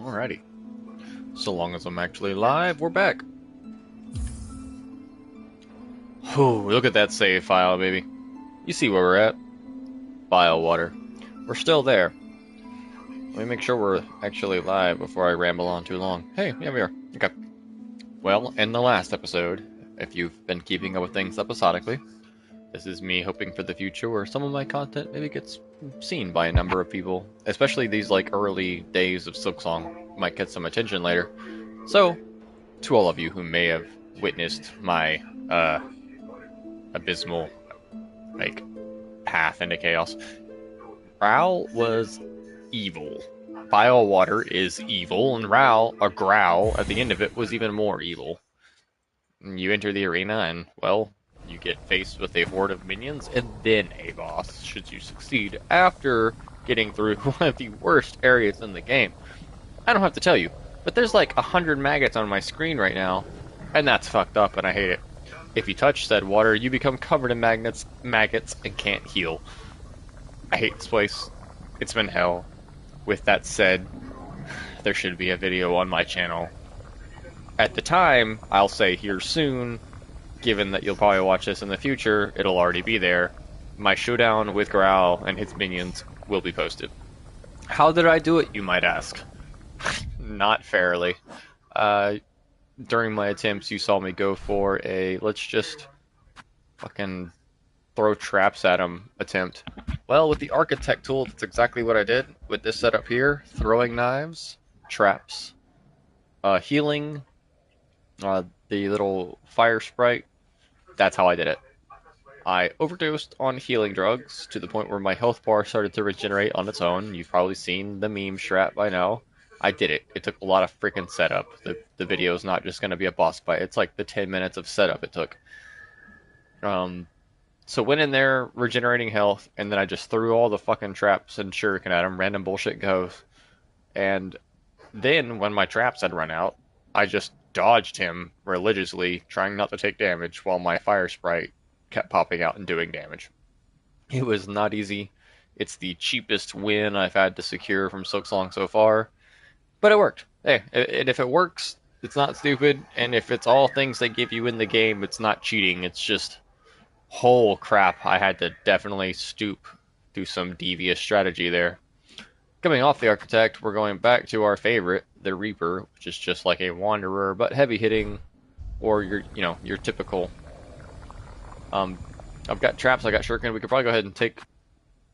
Alrighty. So long as I'm actually live, we're back. Whew, look at that save file, baby. You see where we're at? Bile water. We're still there. Let me make sure we're actually live before I ramble on too long. Hey, yeah, we are. Okay. Well, in the last episode, if you've been keeping up with things episodically, this is me hoping for the future where some of my content maybe gets seen by a number of people, especially these like early days of Silksong might get some attention later. So, to all of you who may have witnessed my abysmal like path into chaos, Growl was evil. Bile water is evil, and Growl at the end of it was even more evil. You enter the arena and, well, you get faced with a horde of minions and then a boss, should you succeed, after getting through one of the worst areas in the game. I don't have to tell you, but there's like 100 maggots on my screen right now, and that's fucked up and I hate it. If you touch said water, you become covered in maggots, and can't heal. I hate this place. It's been hell. With that said, there should be a video on my channel. At the time, I'll say here soon, given that you'll probably watch this in the future, it'll already be there. My showdown with Growl and his minions will be posted. How did I do it, you might ask? Not fairly. During my attempts, you saw me go for a let's just fucking throw traps at him attempt. Well, with the architect tool, that's exactly what I did. With this setup here, throwing knives, traps, healing, the little fire sprite, that's how I did it. I overdosed on healing drugs to the point where my health bar started to regenerate on its own. You've probably seen the meme strat by now. I did it. It took a lot of freaking setup. The video is not just going to be a boss fight. It's like the 10 minutes of setup it took. So went in there, regenerating health, and then I just threw all the fucking traps and shuriken at him. Random bullshit goes. And then, when my traps had run out, I just dodged him religiously, trying not to take damage, while my fire sprite kept popping out and doing damage. It was not easy. It's the cheapest win I've had to secure from Silksong so far. But it worked. Hey, and if it works, it's not stupid. And if it's all things they give you in the game, it's not cheating. It's just, whole crap, I had to definitely stoop to some devious strategy there. Coming off the Architect, we're going back to our favorite, the Reaper, which is just like a Wanderer, but heavy hitting, or your typical. I've got traps, I got shuriken. We could probably go ahead and take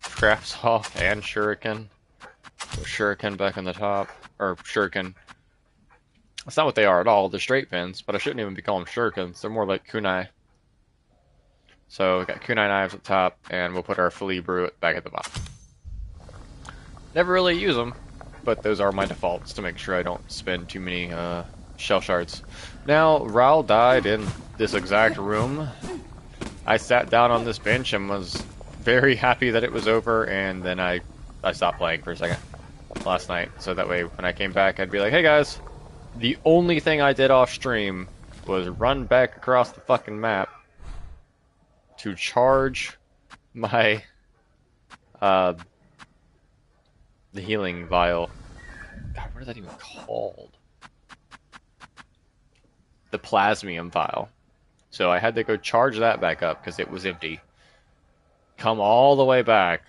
traps off and shuriken. Put shuriken back on the top, or shuriken. That's not what they are at all. They're straight pins, but I shouldn't even be calling them shurikens. They're more like kunai. So we got kunai knives at the top, and we'll put our flea brew back at the bottom. Never really use them, but those are my defaults to make sure I don't spend too many shell shards. Now, Raul died in this exact room. I sat down on this bench and was very happy that it was over, and then I stopped playing for a second last night, so that way when I came back I'd be like, hey guys, the only thing I did off stream was run back across the fucking map to charge my the healing vial. God, what is that even called? The plasmium vial. So I had to go charge that back up because it was empty. Come all the way back.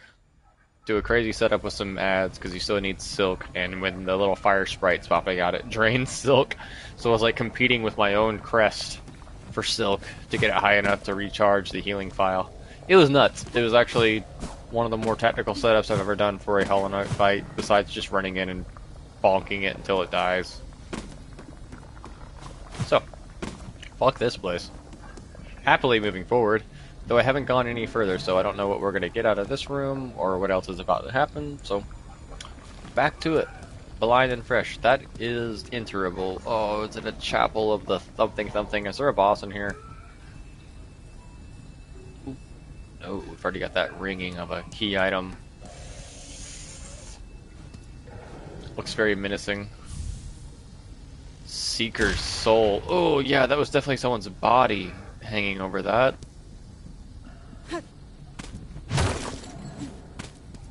Do a crazy setup with some ads because you still need silk, and when the little fire sprite's popping out, it drains silk. So I was like competing with my own crest for silk to get it high enough to recharge the healing file. It was nuts. It was actually one of the more tactical setups I've ever done for a Hollow Knight fight, besides just running in and bonking it until it dies. So, fuck this place. Happily moving forward, though I haven't gone any further, so I don't know what we're going to get out of this room or what else is about to happen, so back to it. Blind and fresh. That is enterable. Oh, it's in a chapel of the something. Is there a boss in here? Ooh. No, we've already got that ringing of a key item. Looks very menacing. Seeker's Soul. Oh, yeah, that was definitely someone's body hanging over that. Is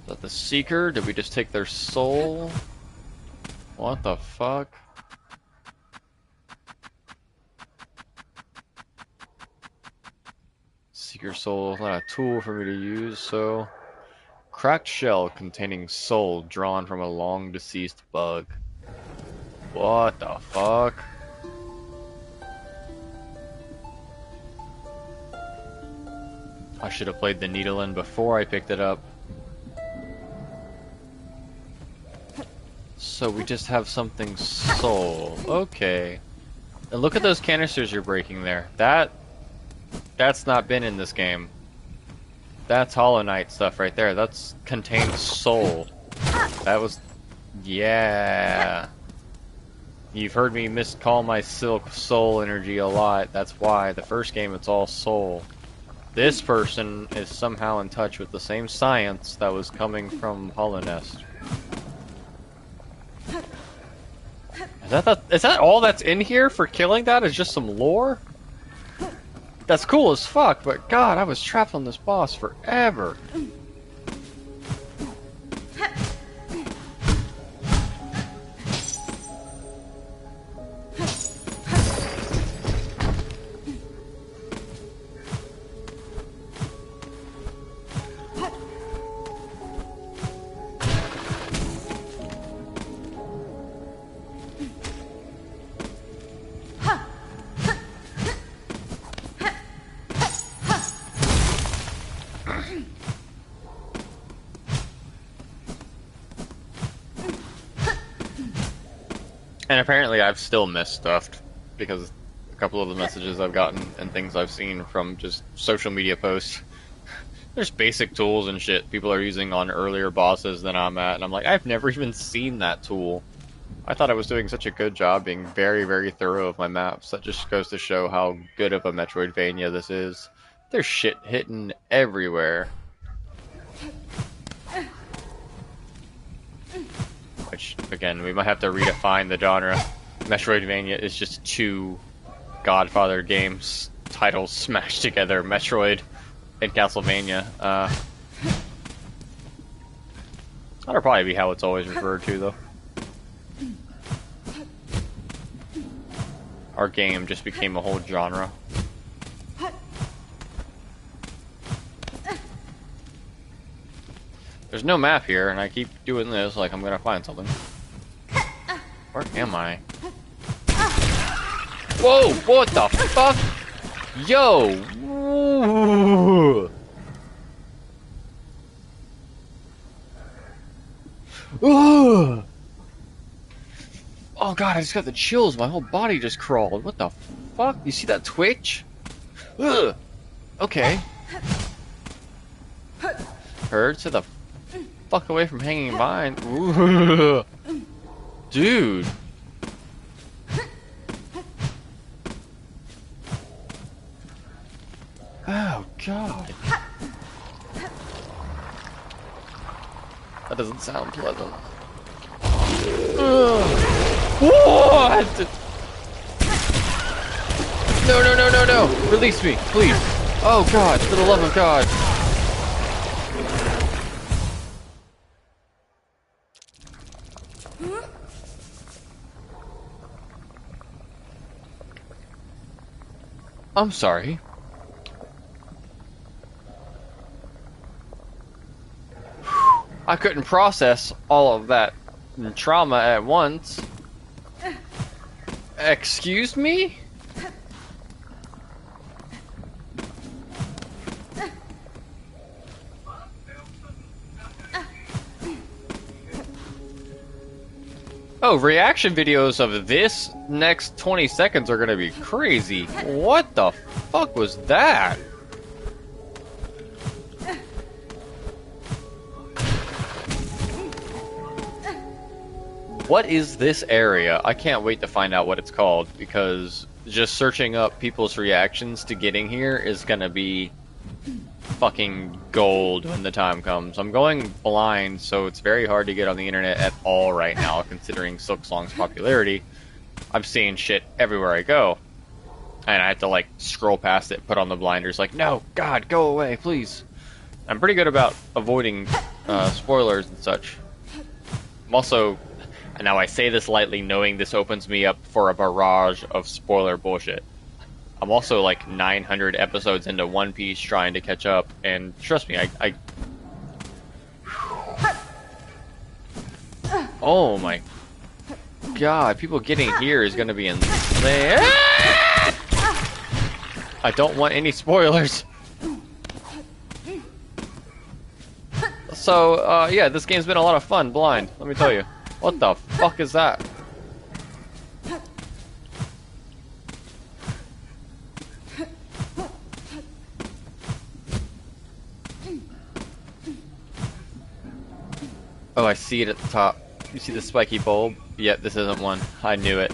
that the Seeker? Did we just take their soul? What the fuck? Seeker soul is not a tool for me to use, so... Cracked shell containing soul drawn from a long deceased bug. What the fuck? I should have played the needle in before I picked it up. So we just have something soul. Okay. And look at those canisters you're breaking there. That's not been in this game. That's Hollow Knight stuff right there. That's contains soul. That was... Yeah. You've heard me miscall my silk soul energy a lot. That's why. The first game, it's all soul. This person is somehow in touch with the same science that was coming from Hollow Nest. Is that all that's in here for killing that? Is just some lore? That's cool as fuck, but God, I was trapped on this boss forever. And apparently I've still missed stuff because a couple of the messages I've gotten and things I've seen from just social media posts. There's basic tools and shit people are using on earlier bosses than I'm at, and I'm like, I've never even seen that tool. I thought I was doing such a good job being very, very thorough of my maps. That just goes to show how good of a Metroidvania this is. There's shit hidden everywhere. Which, again, we might have to redefine the genre. Metroidvania is just two Godfather games titles smashed together. Metroid and Castlevania. That'll probably be how it's always referred to, though. Our game just became a whole genre. There's no map here, and I keep doing this like I'm gonna find something. Where am I? Whoa! What the fuck? Yo! Ooh. Ooh. Oh god, I just got the chills. My whole body just crawled. What the fuck? You see that twitch? Ugh. Okay. Heard to the fuck away from hanging vine. Ooh. Dude. Oh god. That doesn't sound pleasant. What? No, no, no, no, no. Release me, please. Oh god, for the love of God. I'm sorry. I couldn't process all of that trauma at once. Excuse me? Oh, reaction videos of this next 20 seconds are gonna be crazy. What the fuck was that? What is this area? I can't wait to find out what it's called, because just searching up people's reactions to getting here is gonna be fucking gold when the time comes. I'm going blind, so it's very hard to get on the internet at all right now, considering Silksong's popularity. I'm seeing shit everywhere I go, and I have to like scroll past it, put on the blinders, like, no, God, go away, please. I'm pretty good about avoiding spoilers and such. I'm also And now I say this lightly, knowing this opens me up for a barrage of spoiler bullshit. I'm also like 900 episodes into One Piece trying to catch up, and trust me, I oh my god, people getting here is gonna be insane. I don't want any spoilers. So, yeah, this game's been a lot of fun, blind, let me tell you. What the fuck is that? Oh, I see it at the top. You see the spiky bulb? Yep, this isn't one. I knew it.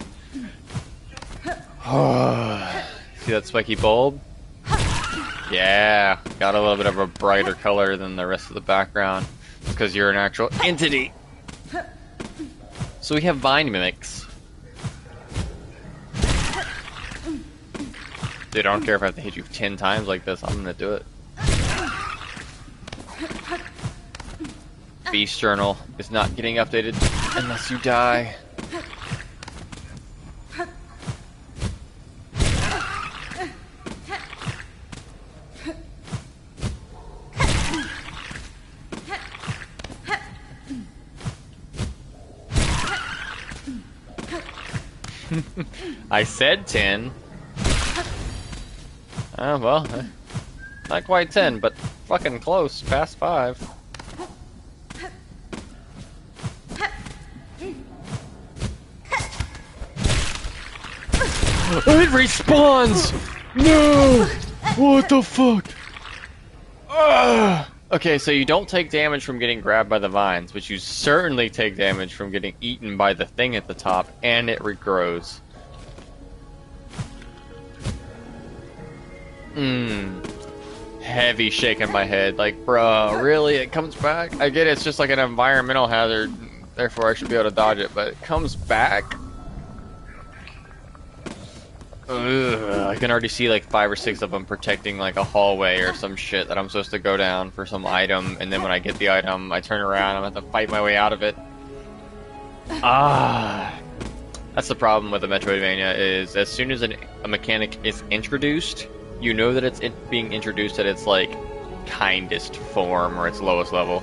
See that spiky bulb? Yeah, got a little bit of a brighter color than the rest of the background. It's because you're an actual entity. So we have vine mimics. Dude, I don't care if I have to hit you 10 times like this, I'm gonna do it. Beast Journal is not getting updated unless you die. I said 10. Oh, well, not quite 10, but fucking close, past 5. It respawns! No! What the fuck? Okay, so you don't take damage from getting grabbed by the vines, but you certainly take damage from getting eaten by the thing at the top, and it regrows. Heavy shaking my head, like, bruh, really? It comes back? I get it's just like an environmental hazard, therefore I should be able to dodge it, but it comes back? I can already see like 5 or 6 of them protecting like a hallway or some shit that I'm supposed to go down for some item, and then when I get the item, I turn around, I'm gonna have to fight my way out of it. That's the problem with the Metroidvania, is as soon as a mechanic is introduced, you know that it's being introduced at its like kindest form or its lowest level.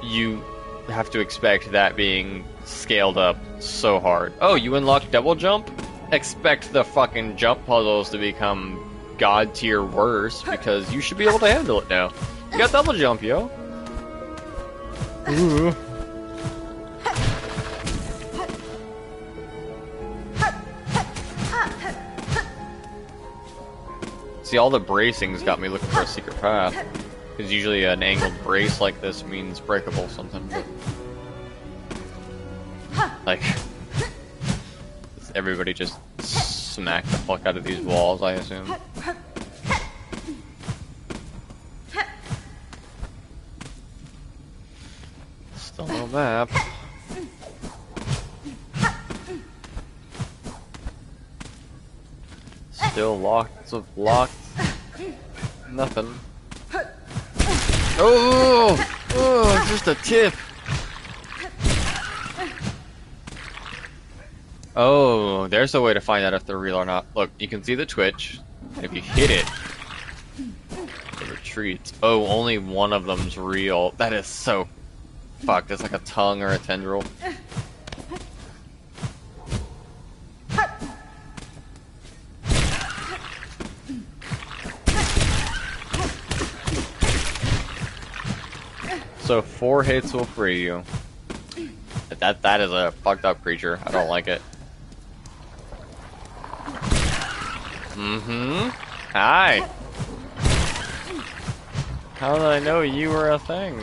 You have to expect that being scaled up so hard. Oh, you unlocked double jump? Expect the fucking jump puzzles to become god tier worse, because you should be able to handle it now. You got double jump, yo. Ooh. See, all the bracings got me looking for a secret path. Because usually an angled brace like this means breakable something, but... like... everybody just smack the fuck out of these walls, I assume. Still no map. Still lots of locked. Nothing. Oh, just a tip. Oh, there's a way to find out if they're real or not. Look, you can see the twitch, and if you hit it, it retreats. Oh, only one of them's real. That is so fucked. It's like a tongue or a tendril. So 4 hits will free you. That is a fucked up creature. I don't like it. Hi. How did I know you were a thing?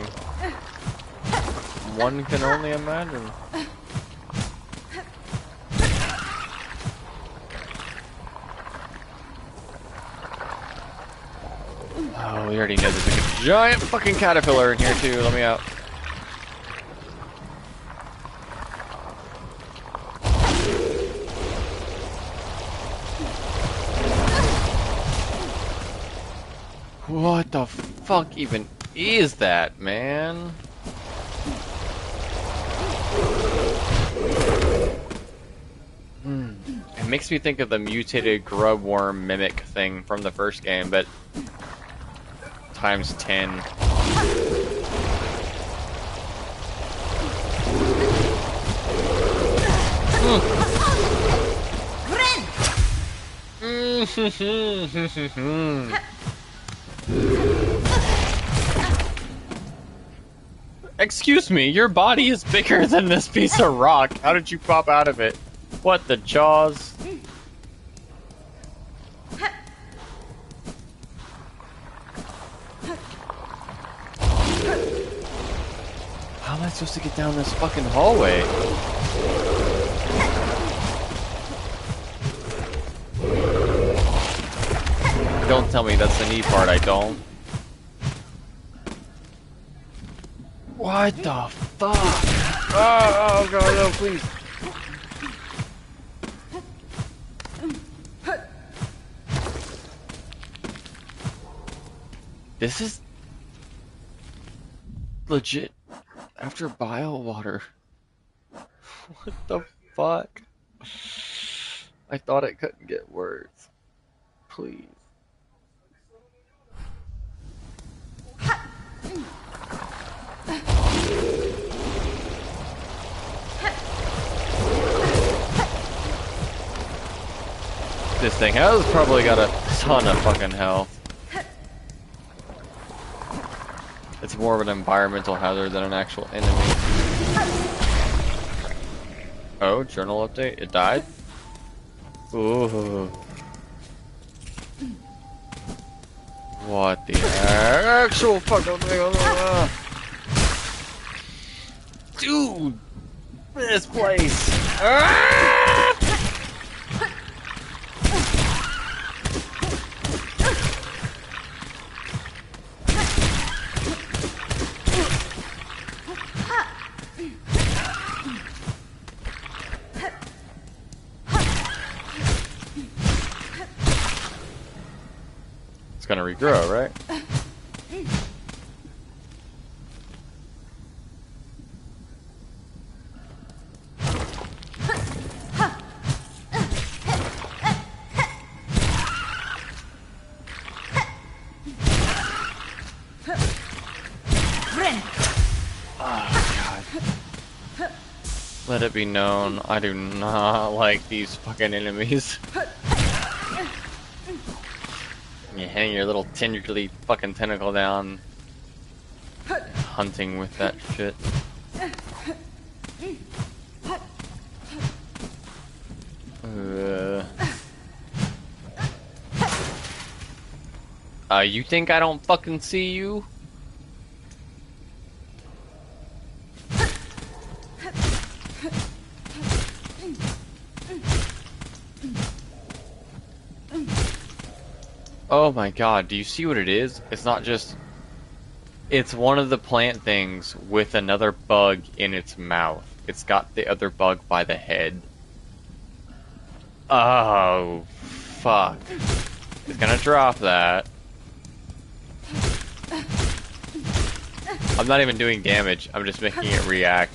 One can only imagine. Oh, we already know there's like a giant fucking caterpillar in here too. Let me out. What the fuck even is that, man? makes me think of the mutated grub worm mimic thing from the first game, but times 10. Excuse me, your body is bigger than this piece of rock. How did you pop out of it? What, the jaws? How am I supposed to get down this fucking hallway? Don't tell me that's the knee part, I don't. What the fuck? Oh god, no, please. This is legit after bio water. What the fuck? I thought it couldn't get worse. Please. This thing has probably got a ton of fucking health. It's more of an environmental hazard than an actual enemy. Oh, journal update? It died? Ooh. What the actual fucking thing? Dude! This place! Ah! It's gonna regrow, right? Let it be known, I do not like these fucking enemies. You hang your little tendrily fucking tentacle down, hunting with that shit. You think I don't fucking see you? Oh my god, do you see what it is? It's not just... It's one of the plant things with another bug in its mouth. It's got the other bug by the head. Oh, fuck. It's gonna drop that. I'm not even doing damage, I'm just making it react.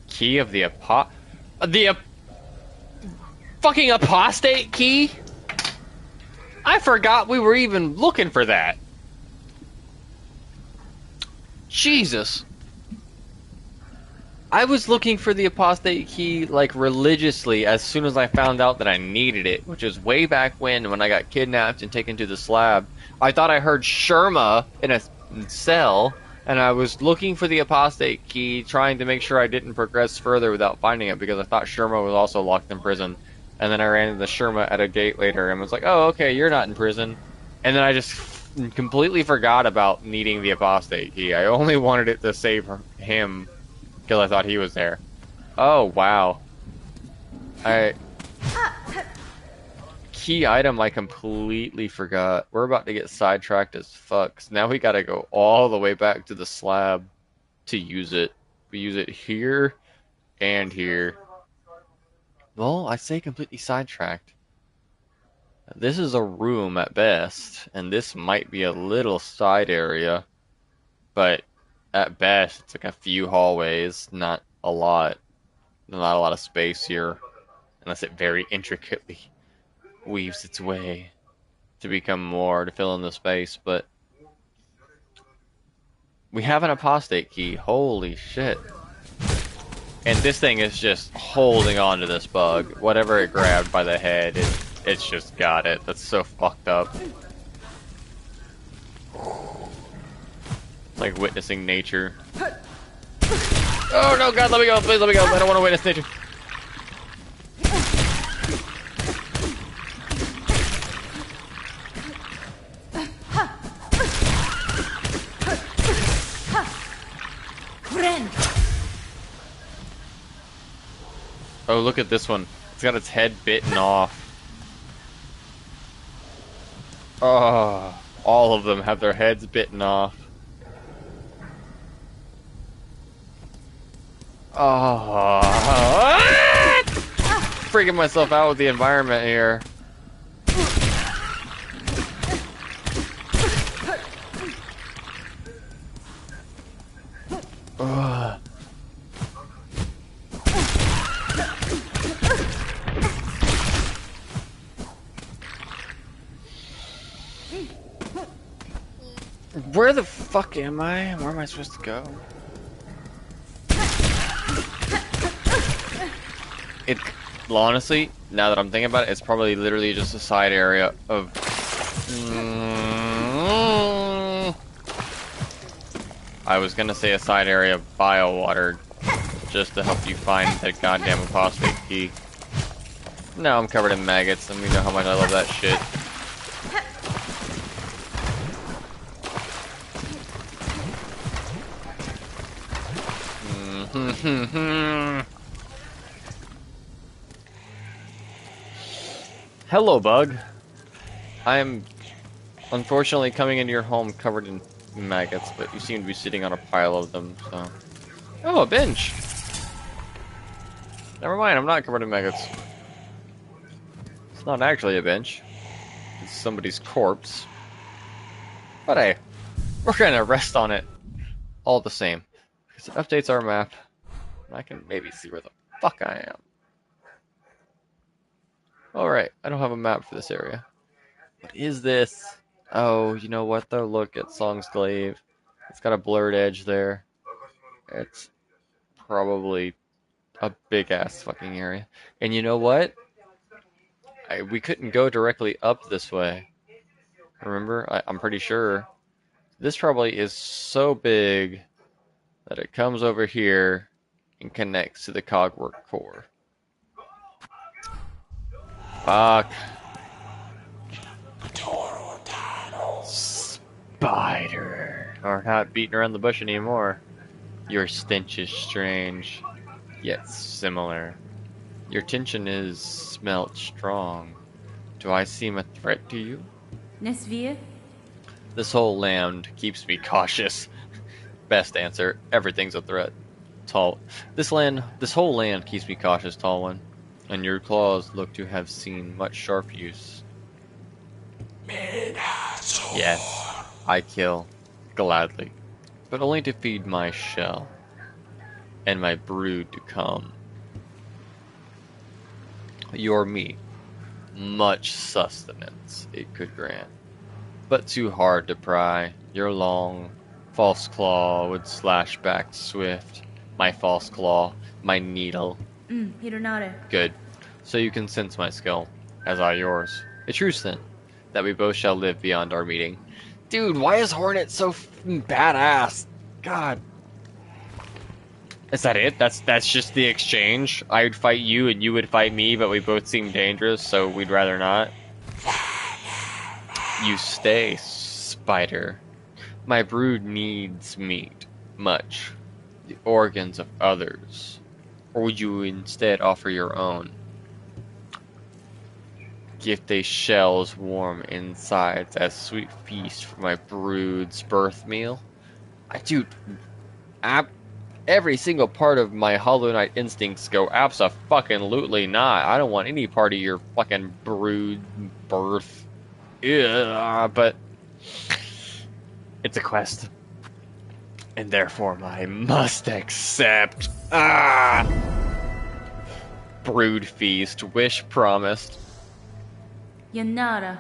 Key of the fucking apostate key? I forgot we were even looking for that. Jesus. I was looking for the apostate key like religiously as soon as I found out that I needed it, which is way back when I got kidnapped and taken to the slab. I thought I heard Sherma in a cell, and I was looking for the apostate key, trying to make sure I didn't progress further without finding it, because I thought Sherma was also locked in prison. And then I ran into Sherma at a gate later and was like, oh, okay, you're not in prison. And then I just completely forgot about needing the apostate key. I only wanted it to save him, because I thought he was there. Oh, wow. Key item I completely forgot. We're about to get sidetracked as fuck. So now we gotta go all the way back to the slab to use it. We use it here and here. Well, I say completely sidetracked. This is a room at best, and this might be a little side area, but At best, it's like a few hallways, not a lot. Not a lot of space here, unless it very intricately weaves its way to become more to fill in the space. But we have an apostate key. Holy shit! And this thing is just holding on to this bug. Whatever it grabbed by the head, it's just got it. That's so fucked up. It's like witnessing nature. Oh no, God, let me go, please let me go. I don't want to witness nature. Oh, look at this one. It's got its head bitten off. Oh, all of them have their heads bitten off. Oh, freaking myself out with the environment here. Ugh. Where the fuck am I? Where am I supposed to go? It, honestly, now that I'm thinking about it, it's probably literally just a side area of... I was gonna say a side area of bio water, just to help you find that goddamn apostate key. No, I'm covered in maggots, and we know how much I love that shit. Hello, bug. I'm unfortunately coming into your home covered in maggots, but you seem to be sitting on a pile of them, so... Oh, a bench! Never mind, I'm not covered in maggots. It's not actually a bench. It's somebody's corpse. But hey, we're gonna rest on it all the same. Because it updates our map, and I can maybe see where the fuck I am. Alright, I don't have a map for this area. What is this? Oh, you know what though? Look at Song's Glaive. It's got a blurred edge there. It's probably a big ass fucking area. And you know what? We couldn't go directly up this way. Remember? I'm pretty sure. This probably is so big that it comes over here and connects to the cogwork core. Fuck. Spider. Or not beating around the bush anymore. Your stench is strange, yet similar. Your tension is smelt strong. Do I seem a threat to you? Nesvir? This whole land keeps me cautious. Best answer. Everything's a threat. Tall. This whole land keeps me cautious, tall one. And your claws look to have seen much sharp use. Yes, I kill. Gladly. But only to feed my shell. And my brood to come. Your meat. Much sustenance it could grant. But too hard to pry. Your long, false claw would slash back swift. My false claw. My needle. Hironare. Good. So you can sense my skill, as I yours. A truce then, that we both shall live beyond our meeting. Dude, why is Hornet so badass? God. Is that it? That's just the exchange? I would fight you and you would fight me, but we both seem dangerous, so we'd rather not. You stay, spider. My brood needs meat, much. The organs of others. Or would you instead offer your own? Give they shells warm insides as sweet feast for my brood's birth meal? Dude, every single part of my Hollow Knight instincts go abso-fucking-lutely not. I don't want any part of your fucking brood birth. Ugh, but it's a quest. and therefore I must accept. Ah! Brood feast, wish promised. Yanara.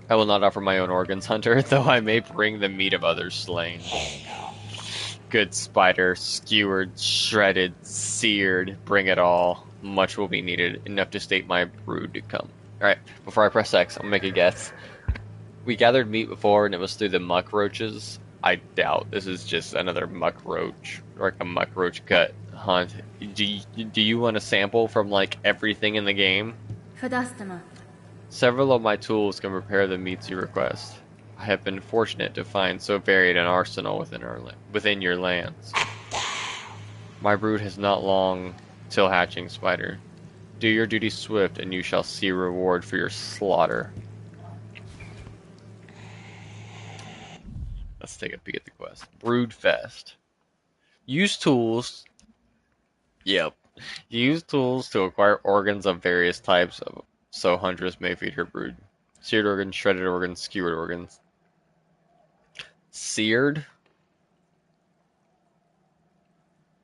I will not offer my own organs, Hunter, though I may bring the meat of others slain. Good spider, skewered, shredded, seared, bring it all. Much will be needed, enough to state my brood to come. Alright, before I press X, I'll make a guess. We gathered meat before and it was through the muck roaches. I doubt this is just another muck roach, or like a muck roach gut hunt. Do you want a sample from like everything in the game? Fadastama. Several of my tools can prepare the meats you request. I have been fortunate to find so varied an arsenal within your lands. My brood has not long till hatching, spider. Do your duty swift, and you shall see reward for your slaughter. Let's take a peek at the quest. Brood Fest. Use tools. Yep. Use tools to acquire organs of various types, so hunters may feed her brood. Seared organs, shredded organs, skewered organs. Seared?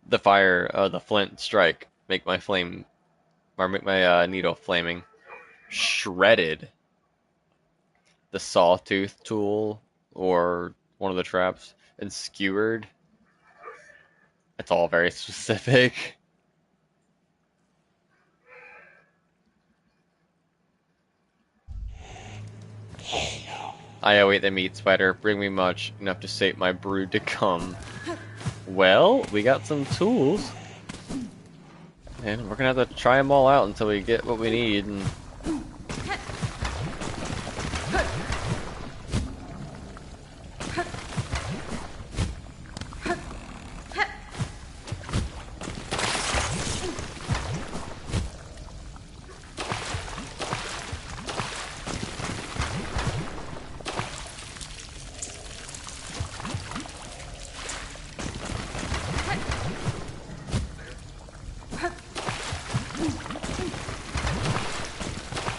The fire, the flint strike, make my needle flaming. Shredded. The sawtooth tool, or one of the traps. And skewered. It's all very specific. I await the meat, spider. Bring me much, enough to sate my brood to come. Well, we got some tools. And we're gonna have to try them all out until we get what we need. And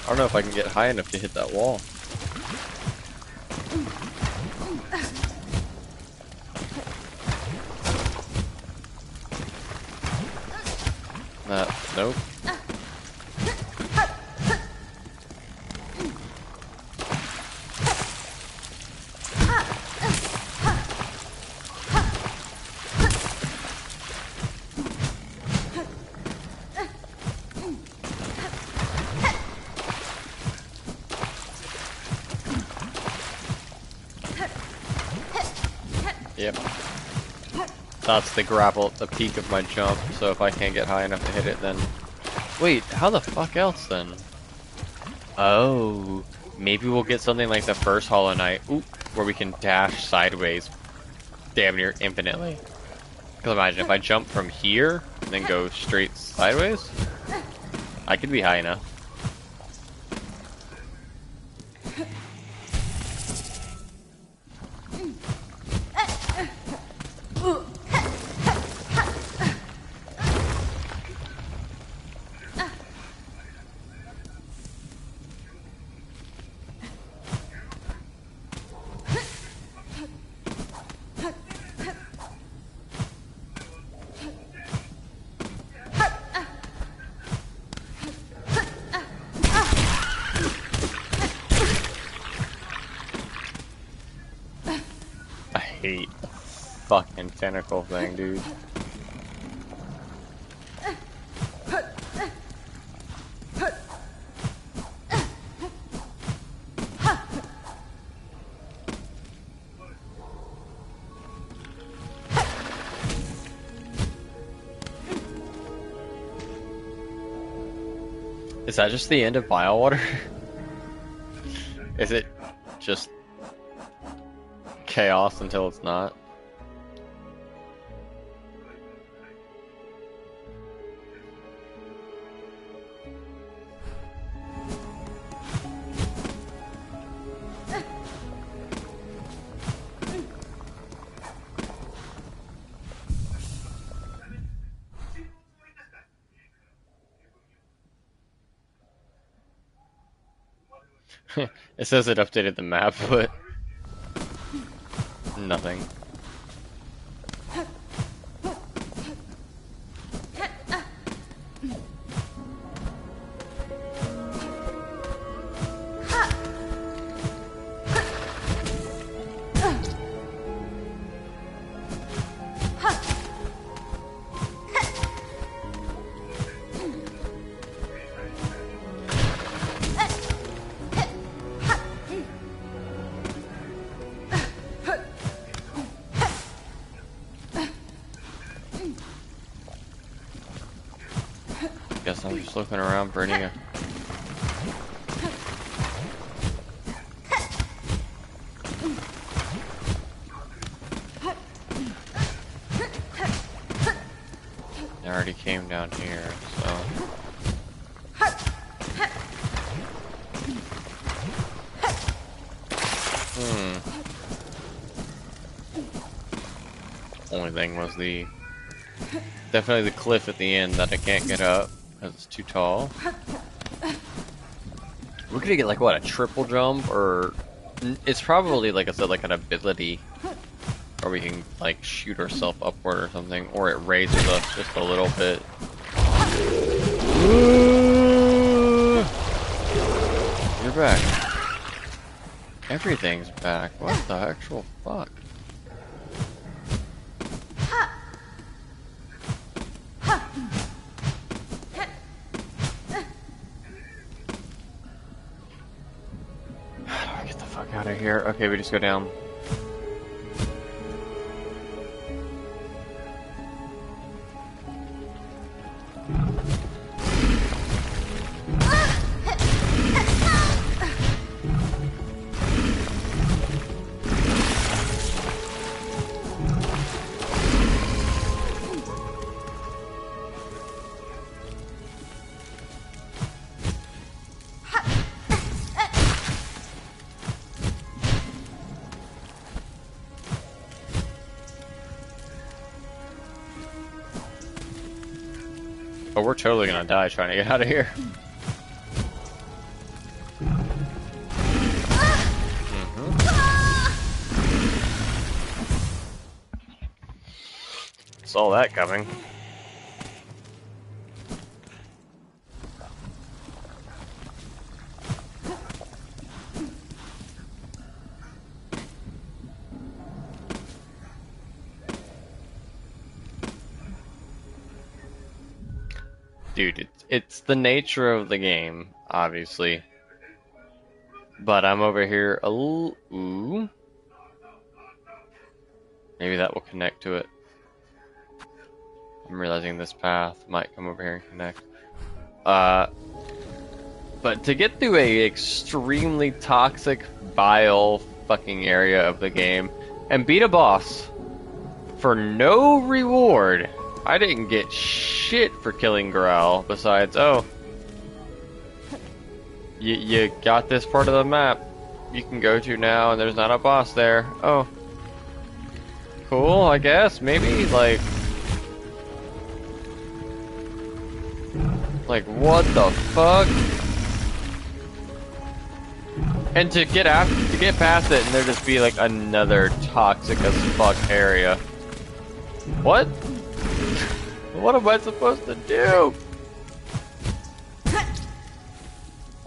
I don't know if I can get high enough to hit that wall. Nope. Yep. That's the grapple, the peak of my jump, so if I can't get high enough to hit it, then... Wait, how the fuck else then? Oh, maybe we'll get something like the first Hollow Knight, where we can dash sideways damn near infinitely. Because imagine if I jump from here, and then go straight sideways, I could be high enough. I hate the fucking tentacle thing, dude. Is that just the end of Biowater? Is it just chaos until it's not? It says it updated the map, but nothing. Guess I'm just looking around for any. I already came down here, so. Only thing was definitely the cliff at the end that I can't get up because it's too tall. We're gonna get like what, a triple jump, or it's probably like I said, like an ability, or we can like shoot ourselves upward or something, or it raises us just a little bit. You're back. Everything's back. What the actual fuck? Get the fuck out of here. Okay, we just go down. Oh, we're totally gonna die trying to get out of here. Saw that coming. Dude, it's the nature of the game, obviously. But I'm over here a little... Ooh. Maybe that will connect to it. I'm realizing this path might come over here and connect. But to get through a extremely toxic, vile fucking area of the game and beat a boss for no reward... I didn't get shit for killing Growl, besides, oh, you got this part of the map you can go to now, and there's not a boss there. Oh, cool, I guess, maybe, like what the fuck? And to get past it, and there just be like another toxic as fuck area. What? What am I supposed to do?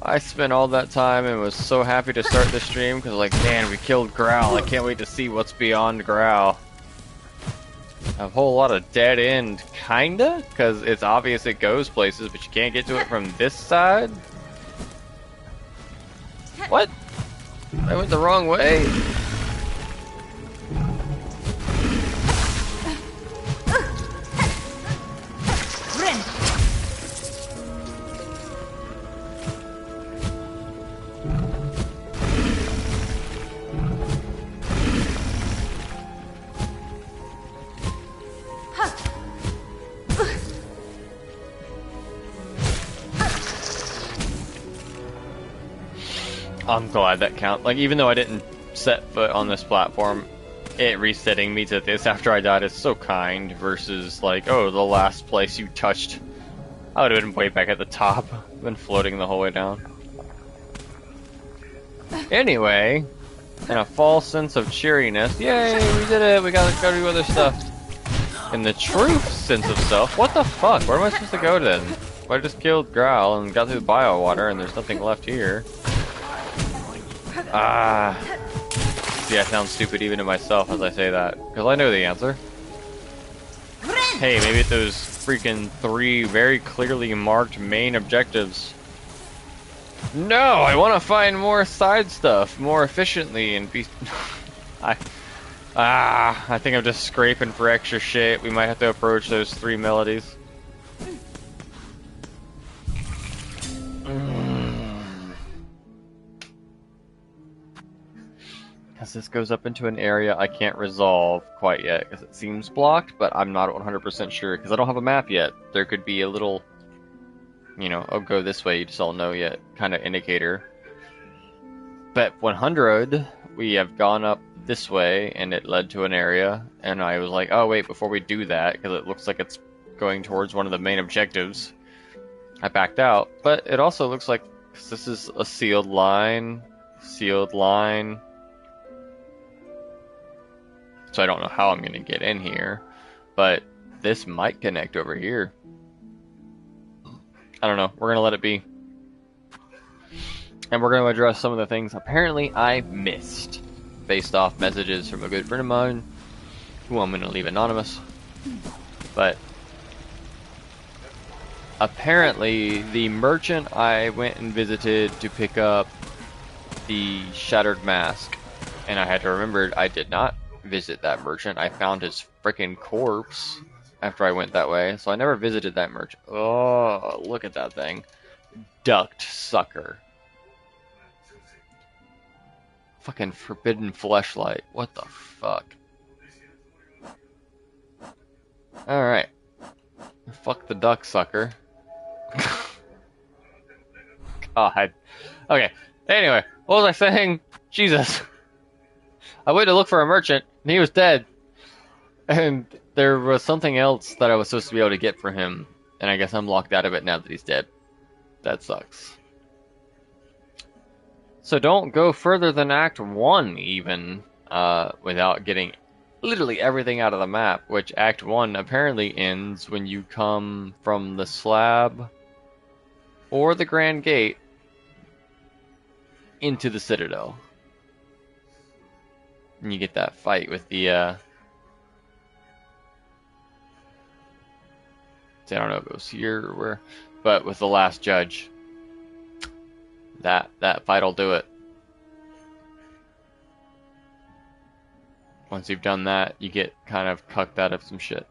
I spent all that time and was so happy to start the stream because like, man, we killed Growl. I can't wait to see what's beyond Growl. A whole lot of dead end, kinda? Because it's obvious it goes places, but you can't get to it from this side? What? I went the wrong way. I'm glad that counts. Like, even though I didn't set foot on this platform, it resetting me to this after I died is so kind versus, like, oh, the last place you touched. I would have been way back at the top, been floating the whole way down. Anyway, in a false sense of cheeriness, yay, we did it, we gotta go do other stuff. In the true sense of self, what the fuck? Where am I supposed to go then? Well, I just killed Growl and got through the bio water and there's nothing left here. See, I sound stupid even to myself as I say that, because I know the answer. Hey, maybe it's those freaking 3 very clearly marked main objectives. No, I want to find more side stuff more efficiently and be... I think I'm just scraping for extra shit. We might have to approach those 3 melodies. Because this goes up into an area I can't resolve quite yet, because it seems blocked, but I'm not 100% sure, because I don't have a map yet. There could be a little, you know, oh, go this way, you just don't know yet, kind of indicator. But 100, we have gone up this way, and it led to an area, and I was like, oh wait, before we do that, because it looks like it's going towards one of the main objectives, I backed out. But it also looks like, 'cause this is a sealed line, so I don't know how I'm going to get in here, but this might connect over here. I don't know, we're going to let it be. And we're going to address some of the things apparently I missed, based off messages from a good friend of mine, who I'm going to leave anonymous. But apparently the merchant I went and visited to pick up the shattered mask, and I had to remember I did not visit that merchant. I found his freaking corpse after I went that way, so I never visited that merchant. Oh, look at that thing. Ducked sucker. Fucking forbidden fleshlight. What the fuck? Alright. Fuck the duck sucker. God. Okay. Anyway, what was I saying? Jesus. I went to look for a merchant, and he was dead. And there was something else that I was supposed to be able to get for him, and I guess I'm locked out of it now that he's dead. That sucks. So don't go further than Act 1, even, without getting literally everything out of the map, which Act 1 apparently ends when you come from the slab or the Grand Gate into the Citadel. And you get that fight with the, I don't know if it was here or where, but with the last judge. That fight'll do it. Once you've done that, you get kind of cucked out of some shit.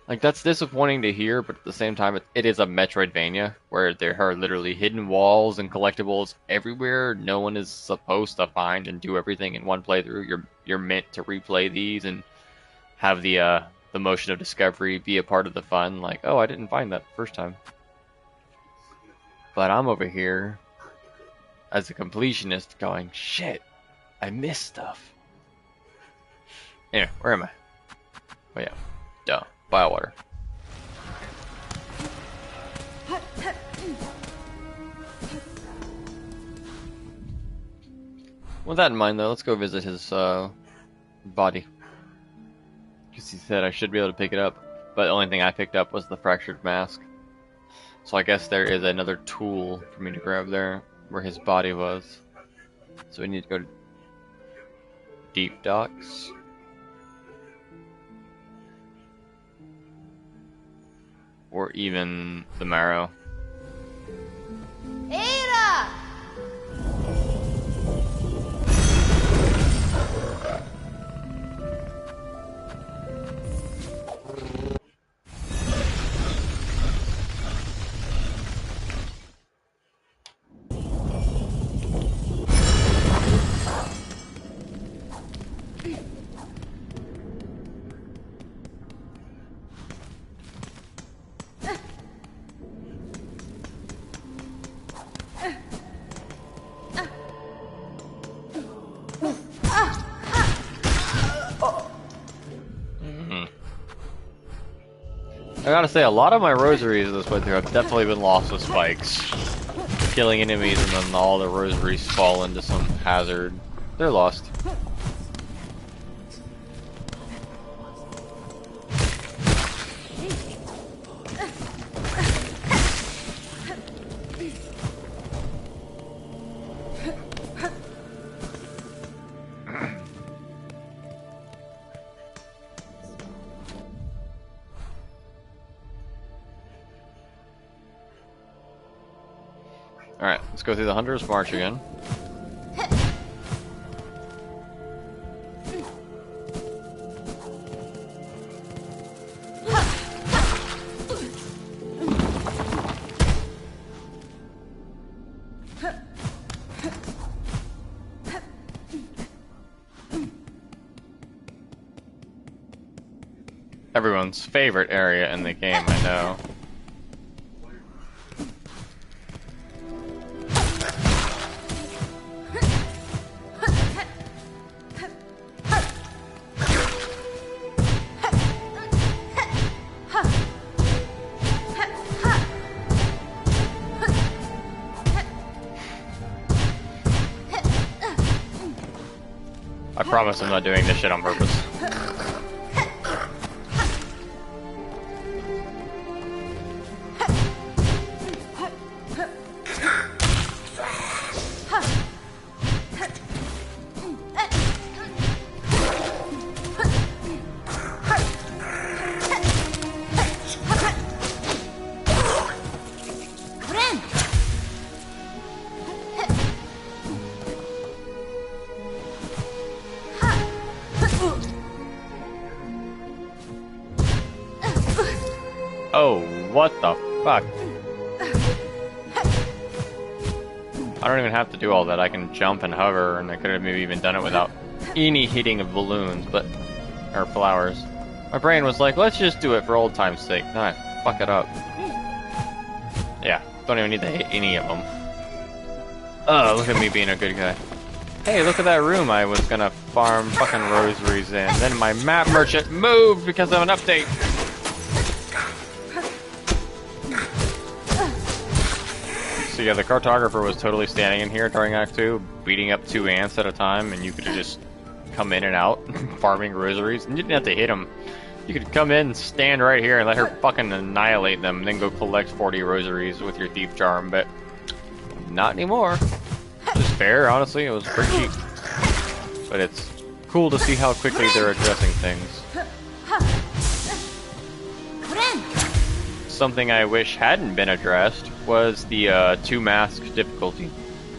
Like, that's disappointing to hear, but at the same time, it is a Metroidvania, where there are literally hidden walls and collectibles everywhere. No one is supposed to find and do everything in one playthrough. You're meant to replay these and have the motion of discovery be a part of the fun. Like, oh, I didn't find that the first time. But I'm over here as a completionist going, shit, I missed stuff. Anyway, where am I? Oh yeah, duh, Biowater. With that in mind though, let's go visit his body. Because he said I should be able to pick it up, but the only thing I picked up was the fractured mask. So I guess there is another tool for me to grab there, where his body was. So we need to go to Deep Docks. Or even the Marrow. Ada! I gotta say, a lot of my rosaries this playthrough have definitely been lost with spikes. Killing enemies and then all the rosaries fall into some hazard. They're lost. Alright, let's go through the Hunter's March again. Everyone's favorite area in the game, I know. I promise I'm not doing this shit on purpose. Oh, what the fuck? I don't even have to do all that. I can jump and hover, and I could have maybe even done it without any hitting of balloons, or flowers. My brain was like, let's just do it for old time's sake. Then I fuck it up. Yeah, don't even need to hit any of them. Oh, look at me being a good guy. Hey, look at that room I was gonna farm fucking rosaries in. Then my map merchant moved because of an update. So yeah, the cartographer was totally standing in here during Act 2, beating up 2 ants at a time, and you could just come in and out, farming rosaries, and you didn't have to hit them. You could come in and stand right here and let her fucking annihilate them, and then go collect 40 rosaries with your thief charm, but not anymore. Just fair, honestly, it was pretty cheap. But it's cool to see how quickly they're addressing things. Something I wish hadn't been addressed was the 2 mask difficulty.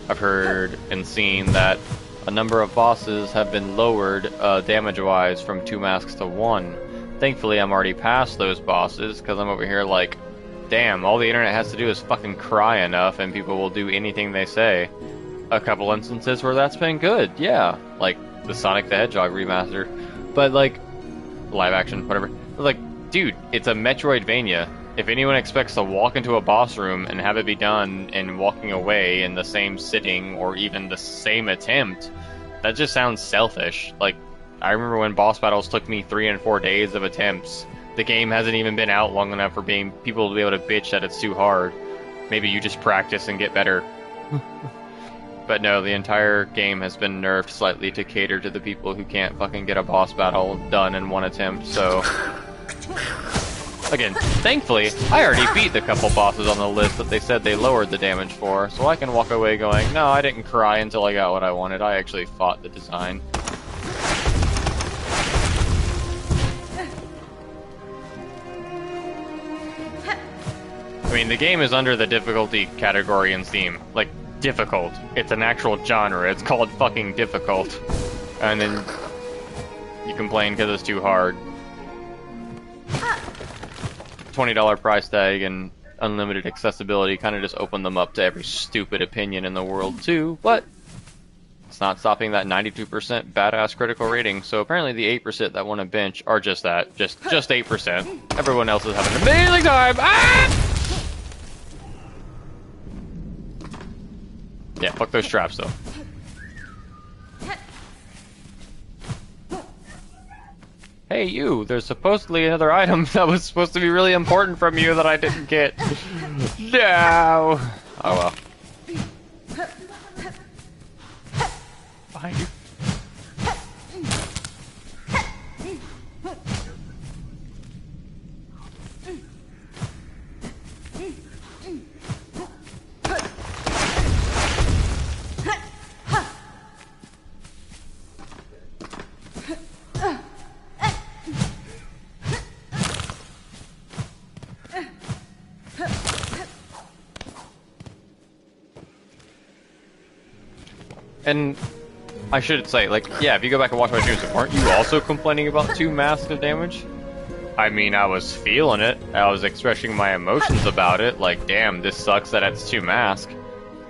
I've heard and seen that a number of bosses have been lowered damage-wise from 2 masks to 1. Thankfully, I'm already past those bosses, because I'm over here like, damn, all the internet has to do is fucking cry enough and people will do anything they say. A couple instances where that's been good, yeah. Like, the Sonic the Hedgehog remaster. But like, live action, whatever. But like, dude, it's a Metroidvania. If anyone expects to walk into a boss room and have it be done and walking away in the same sitting or even the same attempt, that just sounds selfish. Like, I remember when boss battles took me 3 and 4 days of attempts. The game hasn't even been out long enough for people to be able to bitch that it's too hard. Maybe you just practice and get better. But no, the entire game has been nerfed slightly to cater to the people who can't fucking get a boss battle done in 1 attempt, so... Again, thankfully, I already beat the couple bosses on the list that they said they lowered the damage for, so I can walk away going, no, I didn't cry until I got what I wanted, I actually fought the design. I mean, the game is under the difficulty category in Steam. Like, difficult. It's an actual genre, it's called fucking difficult. And then you complain because it's too hard. $20 price tag and unlimited accessibility kind of just opened them up to every stupid opinion in the world too, but it's not stopping that 92% badass critical rating, so apparently the 8% that want to bench are just that, just 8%. Everyone else is having an amazing time! Ah! Yeah, fuck those traps though. Hey you, there's supposedly another item that was supposed to be really important from you that I didn't get. No! Oh well. Behind you. And I should say, like, yeah, if you go back and watch my streams, weren't you also complaining about 2 masks of damage? I mean, I was feeling it. I was expressing my emotions about it. Like, damn, this sucks that it's 2 masks.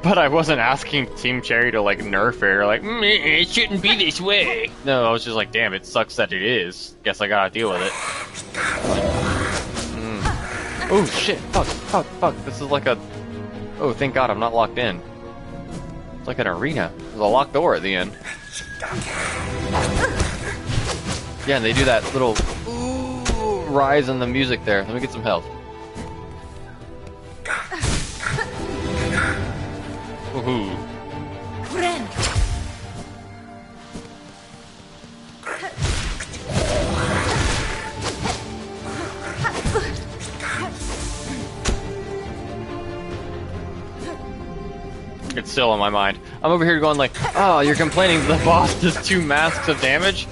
But I wasn't asking Team Cherry to like nerf it or like, it shouldn't be this way. No, I was just like, damn, it sucks that it is. Guess I gotta deal with it. Oh shit, fuck. This is like a... Oh, thank God I'm not locked in. It's like an arena. There's a locked door at the end. Yeah, and they do that little rise in the music there. Let me get some health. Woohoo. It's still on my mind. I'm over here going like, oh, you're complaining the boss does 2 masks of damage?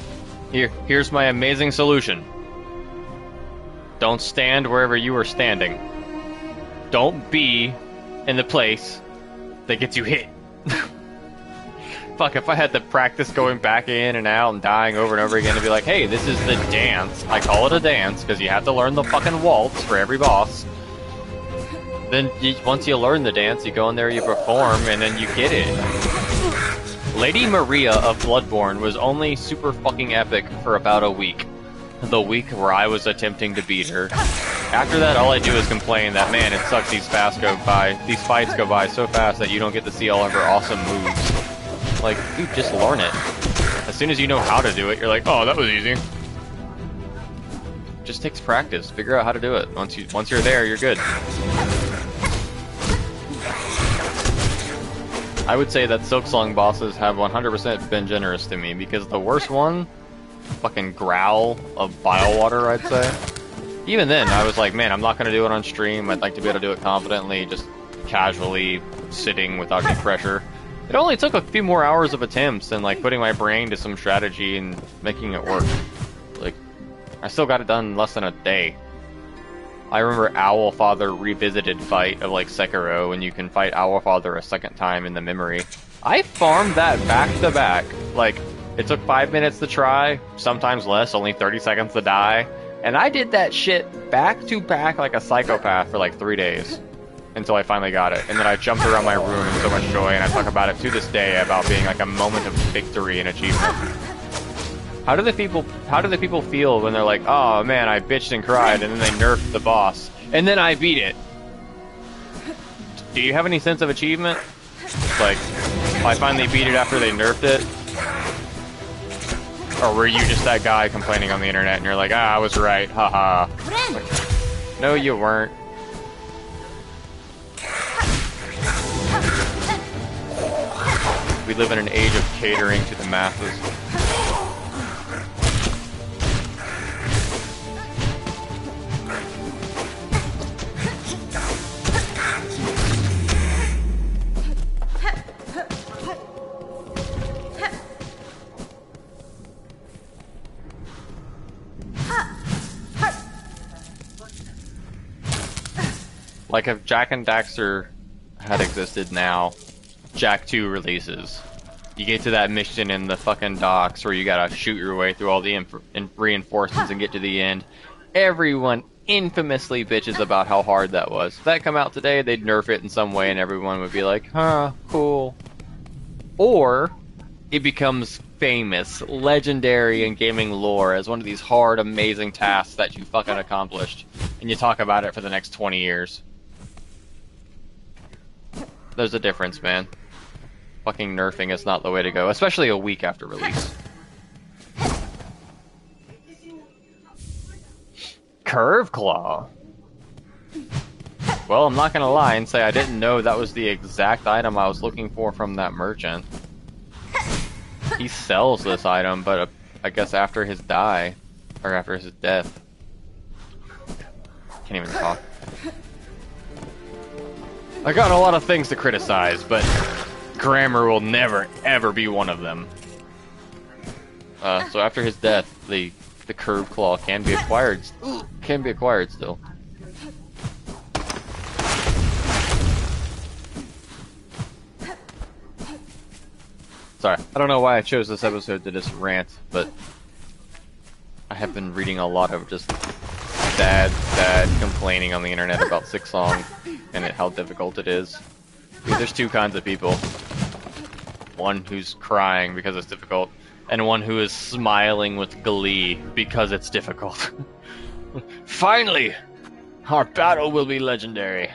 Here's my amazing solution. Don't stand wherever you are standing. Don't be in the place that gets you hit. Fuck, if I had to practice going back in and out and dying over and over again to be like, hey, this is the dance. I call it a dance because you have to learn the fucking waltz for every boss. Then once you learn the dance, you go in there, you perform, and then you get it. Lady Maria of Bloodborne was only super fucking epic for about a week. The week where I was attempting to beat her. After that, all I do is complain that, man, it sucks these fights go by so fast that you don't get to see all of her awesome moves. Like, dude, just learn it. As soon as you know how to do it, you're like, oh, that was easy. Just takes practice. Figure out how to do it. Once you're there, you're good. I would say that Silksong bosses have 100% been generous to me, because the worst one, fucking Growl of Bile Water, I'd say. Even then, I was like, man, I'm not going to do it on stream. I'd like to be able to do it confidently, just casually sitting without any pressure. It only took a few more hours of attempts and like putting my brain to some strategy and making it work. Like, I still got it done in less than a day. I remember Owlfather Revisited fight of like Sekiro, and you can fight Owlfather a second time in the memory. I farmed that back to back. Like, it took 5 minutes to try, sometimes less, only 30 seconds to die. And I did that shit back to back like a psychopath for like 3 days. Until I finally got it. And then I jumped around my room in so much joy, and I talk about it to this day about being like a moment of victory and achievement. How do the people feel when they're like, oh man, I bitched and cried, and then they nerfed the boss, and then I beat it? Do you have any sense of achievement? Like, I finally beat it after they nerfed it? Or were you just that guy complaining on the internet and you're like, ah, I was right, haha. Like, no, you weren't. We live in an age of catering to the masses. Like if Jak and Daxter had existed now, Jak 2 releases. You get to that mission in the fucking docks where you gotta shoot your way through all the reinforcements and get to the end. Everyone infamously bitches about how hard that was. If that come out today, they'd nerf it in some way and everyone would be like, huh, cool. Or it becomes famous, legendary in gaming lore as one of these hard, amazing tasks that you fucking accomplished. And you talk about it for the next 20 years. There's a difference, man. Fucking nerfing is not the way to go, especially a week after release. Curve Claw. Well, I'm not gonna lie and say I didn't know that was the exact item I was looking for from that merchant. He sells this item, but I guess after his or after his death. Can't even talk. I got a lot of things to criticize, but grammar will never, ever be one of them. So after his death, the Curve Claw can be acquired. Can be acquired still. Sorry, I don't know why I chose this episode to just rant, but I have been reading a lot of just sad complaining on the internet about Silksong and how difficult it is. Dude, there's two kinds of people. One who's crying because it's difficult, and one who is smiling with glee because it's difficult. Finally! Our battle will be legendary.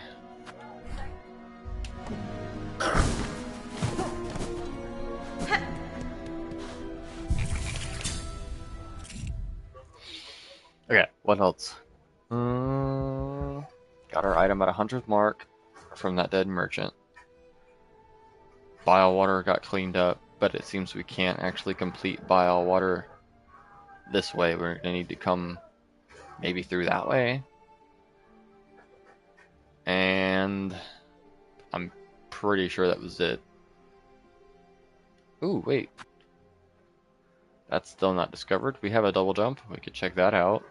Okay, what else? Got our item at 100th mark from that dead merchant. Bile water got cleaned up, but it seems we can't actually complete bile water this way. We're gonna need to come maybe through that way. And I'm pretty sure that was it. Ooh, wait. That's still not discovered. We have a double jump. We could check that out.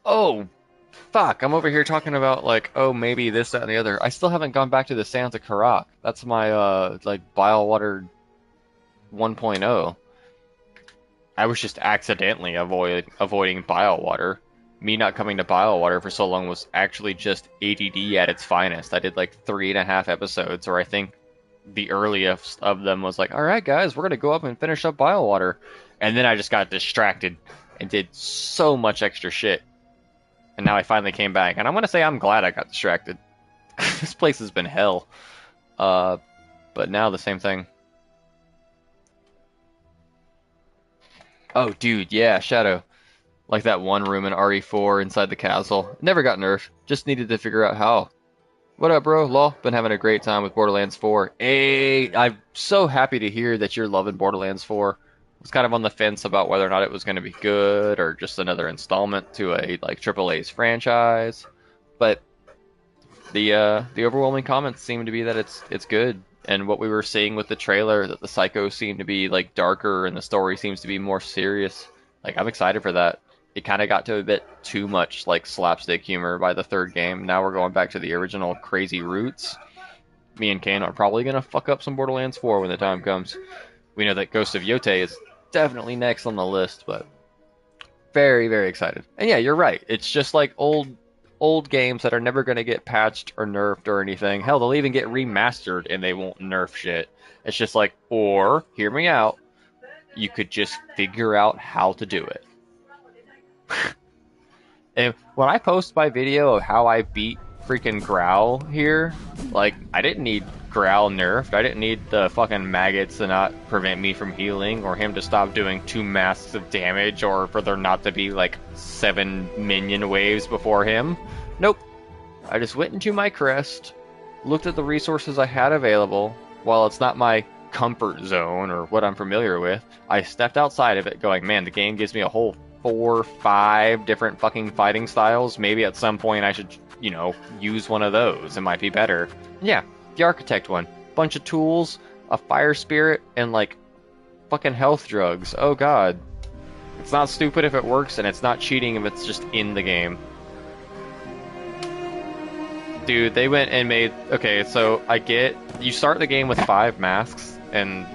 Oh, fuck. I'm over here talking about, like, oh, maybe this, that, and the other. I still haven't gone back to the Sands of Karak. That's my, like, bile water 1.0. I was just accidentally avoiding bile water. Me not coming to bile water for so long was actually just ADD at its finest. I did, like, 3.5 episodes, or I think the earliest of them was like, alright guys, we're gonna go up and finish up bile water. And then I just got distracted and did so much extra shit. And now I finally came back. And I'm gonna say I'm glad I got distracted. This place has been hell. But now the same thing. Oh dude, yeah, Shadow. Like that one room in RE4 inside the castle. Never got nerfed. Just needed to figure out how. What up, bro? Law, been having a great time with Borderlands 4. Hey, I'm so happy to hear that you're loving Borderlands 4. I was kind of on the fence about whether or not it was going to be good or just another installment to a like AAA's franchise. But the overwhelming comments seem to be that it's good. And what we were seeing with the trailer, that the psychos seem to be like darker and the story seems to be more serious. Like, I'm excited for that. It kind of got to a bit too much like slapstick humor by the third game. Now we're going back to the original crazy roots. Me and Kane are probably going to fuck up some Borderlands 4 when the time comes. We know that Ghost of Yotei is definitely next on the list, but very, very excited. And yeah, you're right. It's just like old games that are never going to get patched or nerfed or anything. Hell, they'll even get remastered and they won't nerf shit. It's just like, or, hear me out, you could just figure out how to do it. And when I post my video of how I beat freaking Growl here, like, I didn't need Growl nerfed. I didn't need the fucking maggots to not prevent me from healing, or him to stop doing 2 masks of damage, or for there not to be, like, 7 minion waves before him. Nope. I just went into my crest, looked at the resources I had available. While it's not my comfort zone, or what I'm familiar with, I stepped outside of it going, man, the game gives me a whole 4, 5 different fucking fighting styles. Maybe at some point I should, you know, use one of those. It might be better. Yeah, the Architect one. Bunch of tools, a fire spirit, and like fucking health drugs. Oh god. It's not stupid if it works, and it's not cheating if it's just in the game. Dude, they went and made... Okay, so I get... You start the game with 5 masks, and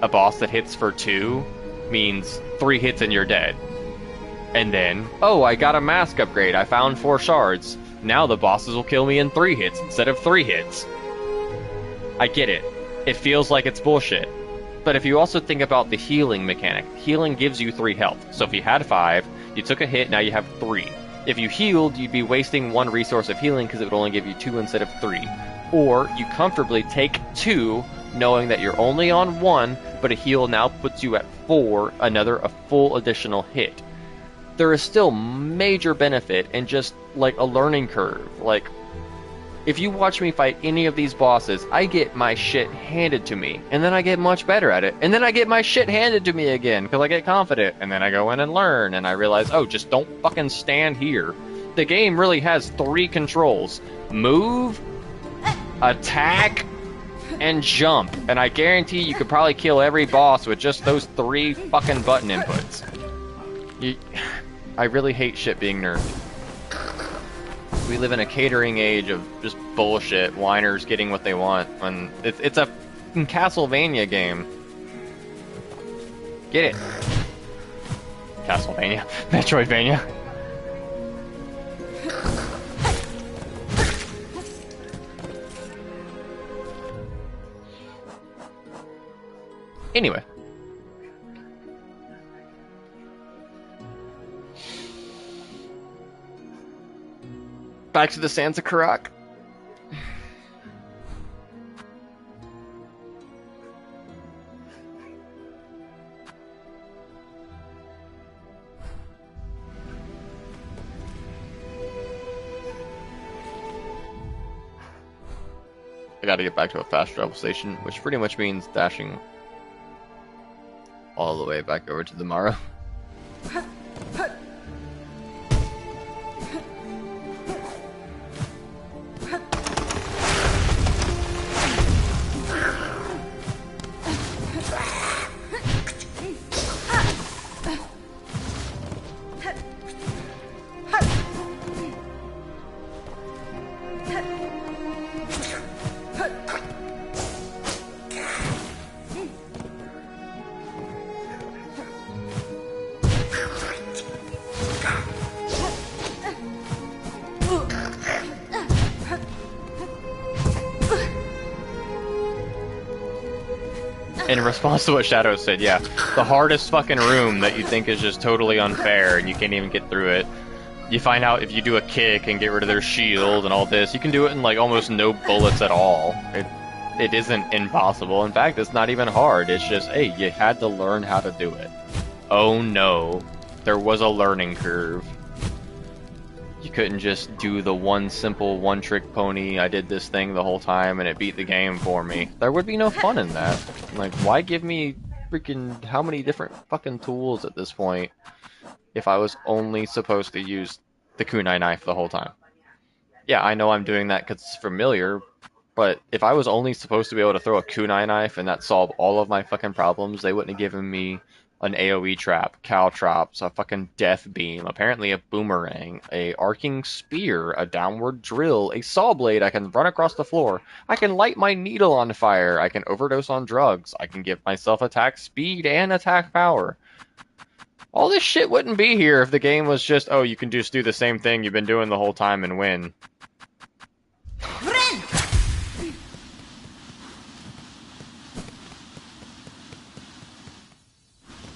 a boss that hits for 2 means 3 hits and you're dead. And then, oh, I got a mask upgrade. I found 4 shards. Now the bosses will kill me in 3 hits instead of 3 hits. I get it. It feels like it's bullshit. But if you also think about the healing mechanic, healing gives you 3 health. So if you had 5, you took a hit, now you have 3. If you healed, you'd be wasting 1 resource of healing because it would only give you 2 instead of 3. Or you comfortably take 2, knowing that you're only on 1, but a heal now puts you at 4, a full additional hit. There is still major benefit in just, like, a learning curve. Like, if you watch me fight any of these bosses, I get my shit handed to me, and then I get much better at it, and then I get my shit handed to me again, because I get confident, and then I go in and learn, and I realize, oh, just don't fucking stand here. The game really has 3 controls. Move, attack, and jump. And I guarantee you could probably kill every boss with just those 3 fucking button inputs. I really hate shit being nerfed. We live in a catering age of just bullshit, whiners getting what they want, and it's a Castlevania game. Get it? Castlevania. Metroidvania. Anyway. Back to the Sands of Karak. I gotta get back to a fast travel station, which pretty much means dashing all the way back over to the Morrow. In response to what Shadow said, yeah, the hardest fucking room that you think is just totally unfair and you can't even get through it, you find out if you do a kick and get rid of their shield and all this, you can do it in like almost no bullets at all. It isn't impossible. In fact, it's not even hard. It's just, hey, you had to learn how to do it. Oh no, there was a learning curve. You couldn't just do the one simple one-trick pony, I did this thing the whole time and it beat the game for me. There would be no fun in that. Like, why give me freaking how many different fucking tools at this point if I was only supposed to use the kunai knife the whole time? Yeah, I know I'm doing that because it's familiar, but if I was only supposed to be able to throw a kunai knife and that solved all of my fucking problems, they wouldn't have given me an AoE trap, caltrops, a fucking death beam, apparently a boomerang, a arcing spear, a downward drill, a saw blade I can run across the floor, I can light my needle on fire, I can overdose on drugs, I can give myself attack speed and attack power. All this shit wouldn't be here if the game was just, oh, you can just do the same thing you've been doing the whole time and win.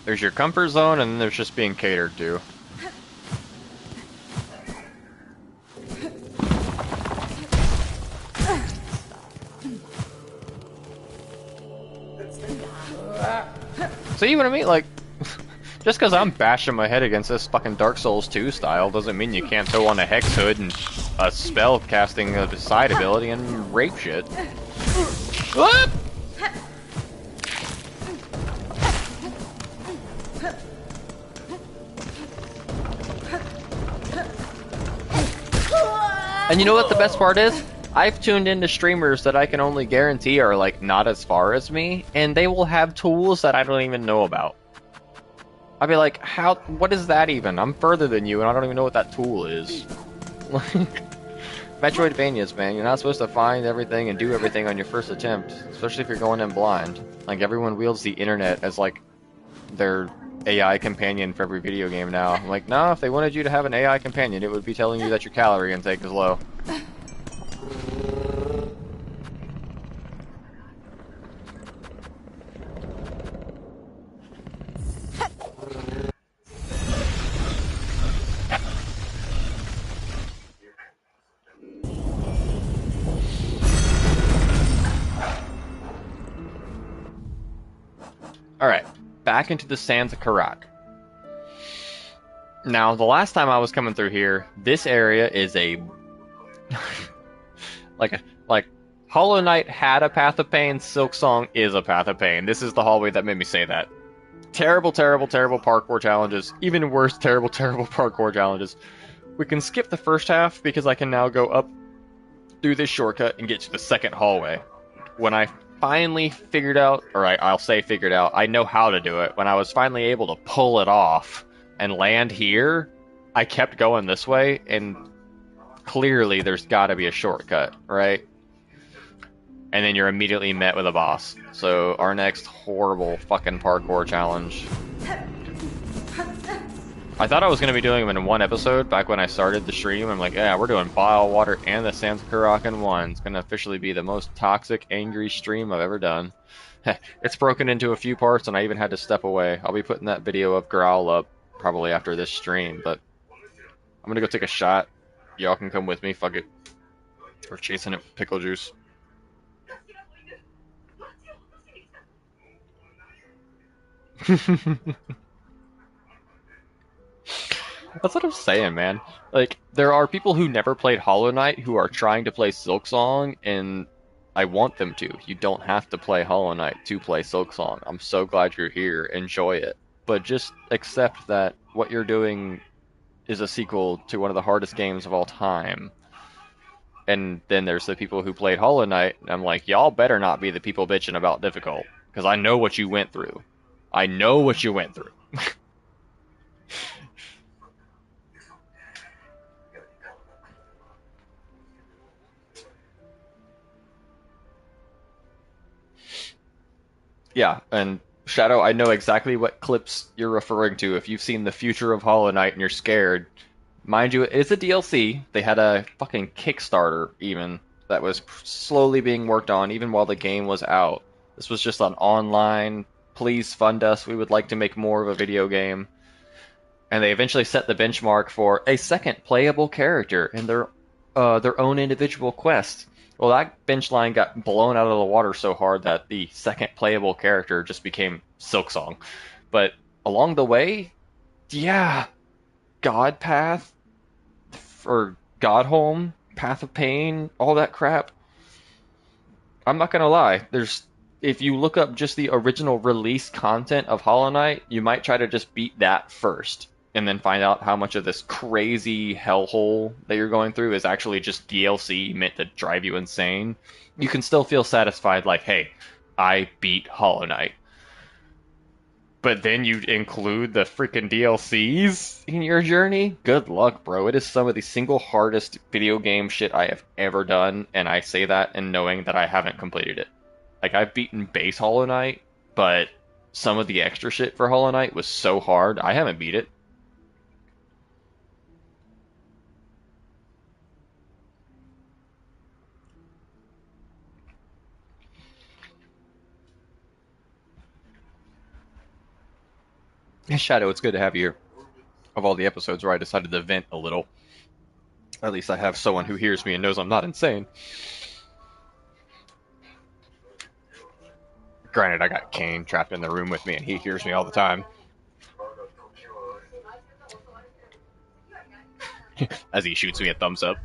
There's your comfort zone, and then there's just being catered to. See what I mean? Like, just because I'm bashing my head against this fucking Dark Souls 2 style doesn't mean you can't throw on a Hex Hood and a spell casting side ability and rape shit. Whoop! And you know what the best part is? I've tuned into streamers that I can only guarantee are like not as far as me, and they will have tools that I don't even know about. I'd be like, how, what is that even? I'm further than you and I don't even know what that tool is. Metroidvanias, man, you're not supposed to find everything and do everything on your first attempt, especially if you're going in blind. Like, everyone wields the internet as like their AI companion for every video game now. I'm like, no, if they wanted you to have an AI companion, it would be telling you that your calorie intake is low. Alright, back into the Sands of Karak. Now, the last time I was coming through here, this area is a... like, Hollow Knight had a Path of Pain, Silksong is a Path of Pain. This is the hallway that made me say that. Terrible, terrible, terrible parkour challenges. Even worse, terrible, terrible parkour challenges. We can skip the first half because I can now go up through this shortcut and get to the second hallway. When I finally figured out, or I'll say figured out, I know how to do it. When I was finally able to pull it off and land here, I kept going this way, and clearly there's gotta be a shortcut, right? And then you're immediately met with a boss. So our next horrible fucking parkour challenge. I thought I was going to be doing them in one episode back when I started the stream. I'm like, yeah, we're doing Bile Water and the Sands of Karak in one. It's going to officially be the most toxic, angry stream I've ever done. It's broken into a few parts, and I even had to step away. I'll be putting that video of Growl up probably after this stream, but I'm gonna go take a shot. Y'all can come with me. Fuck it. We're chasing it with pickle juice. That's what I'm saying, man. Like, there are people who never played Hollow Knight who are trying to play Silksong, and I want them to. You don't have to play Hollow Knight to play Silksong. I'm so glad you're here. Enjoy it. But just accept that what you're doing is a sequel to one of the hardest games of all time. And then there's the people who played Hollow Knight, and I'm like, y'all better not be the people bitching about difficult, because I know what you went through. I know what you went through. Yeah, and Shadow, I know exactly what clips you're referring to. If you've seen the future of Hollow Knight and you're scared, mind you, it's a DLC. They had a fucking Kickstarter even that was slowly being worked on even while the game was out. This was just an online, please fund us, we would like to make more of a video game. And they eventually set the benchmark for a second playable character in their own individual quest. Well, that bench line got blown out of the water so hard that the second playable character just became Silksong. But along the way, yeah, God Path, or God Home, Path of Pain, all that crap. I'm not gonna lie, if you look up just the original release content of Hollow Knight, you might try to just beat that first, and then find out how much of this crazy hellhole that you're going through is actually just DLC meant to drive you insane. You can still feel satisfied, like, hey, I beat Hollow Knight. But then you include the freaking DLCs in your journey? Good luck, bro. It is some of the single hardest video game shit I have ever done, and I say that in knowing that I haven't completed it. Like, I've beaten base Hollow Knight, but some of the extra shit for Hollow Knight was so hard, I haven't beat it. Shadow, it's good to have you here. Of all the episodes where I decided to vent a little, at least I have someone who hears me and knows I'm not insane. Granted, I got Kane trapped in the room with me and he hears me all the time. As he shoots me a thumbs up.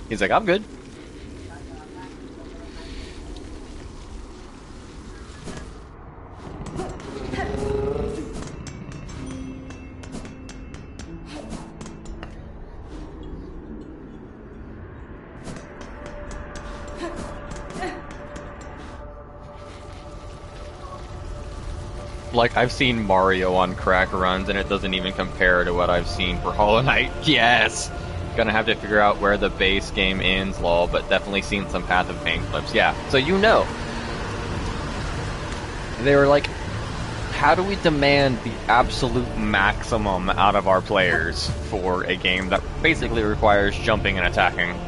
He's like, I'm good. Like, I've seen Mario on crack runs, and it doesn't even compare to what I've seen for Hollow Knight. Yes! Gonna have to figure out where the base game ends, lol, but definitely seen some Path of Pain clips. Yeah, so you know. They were like, how do we demand the absolute maximum out of our players for a game that basically requires jumping and attacking?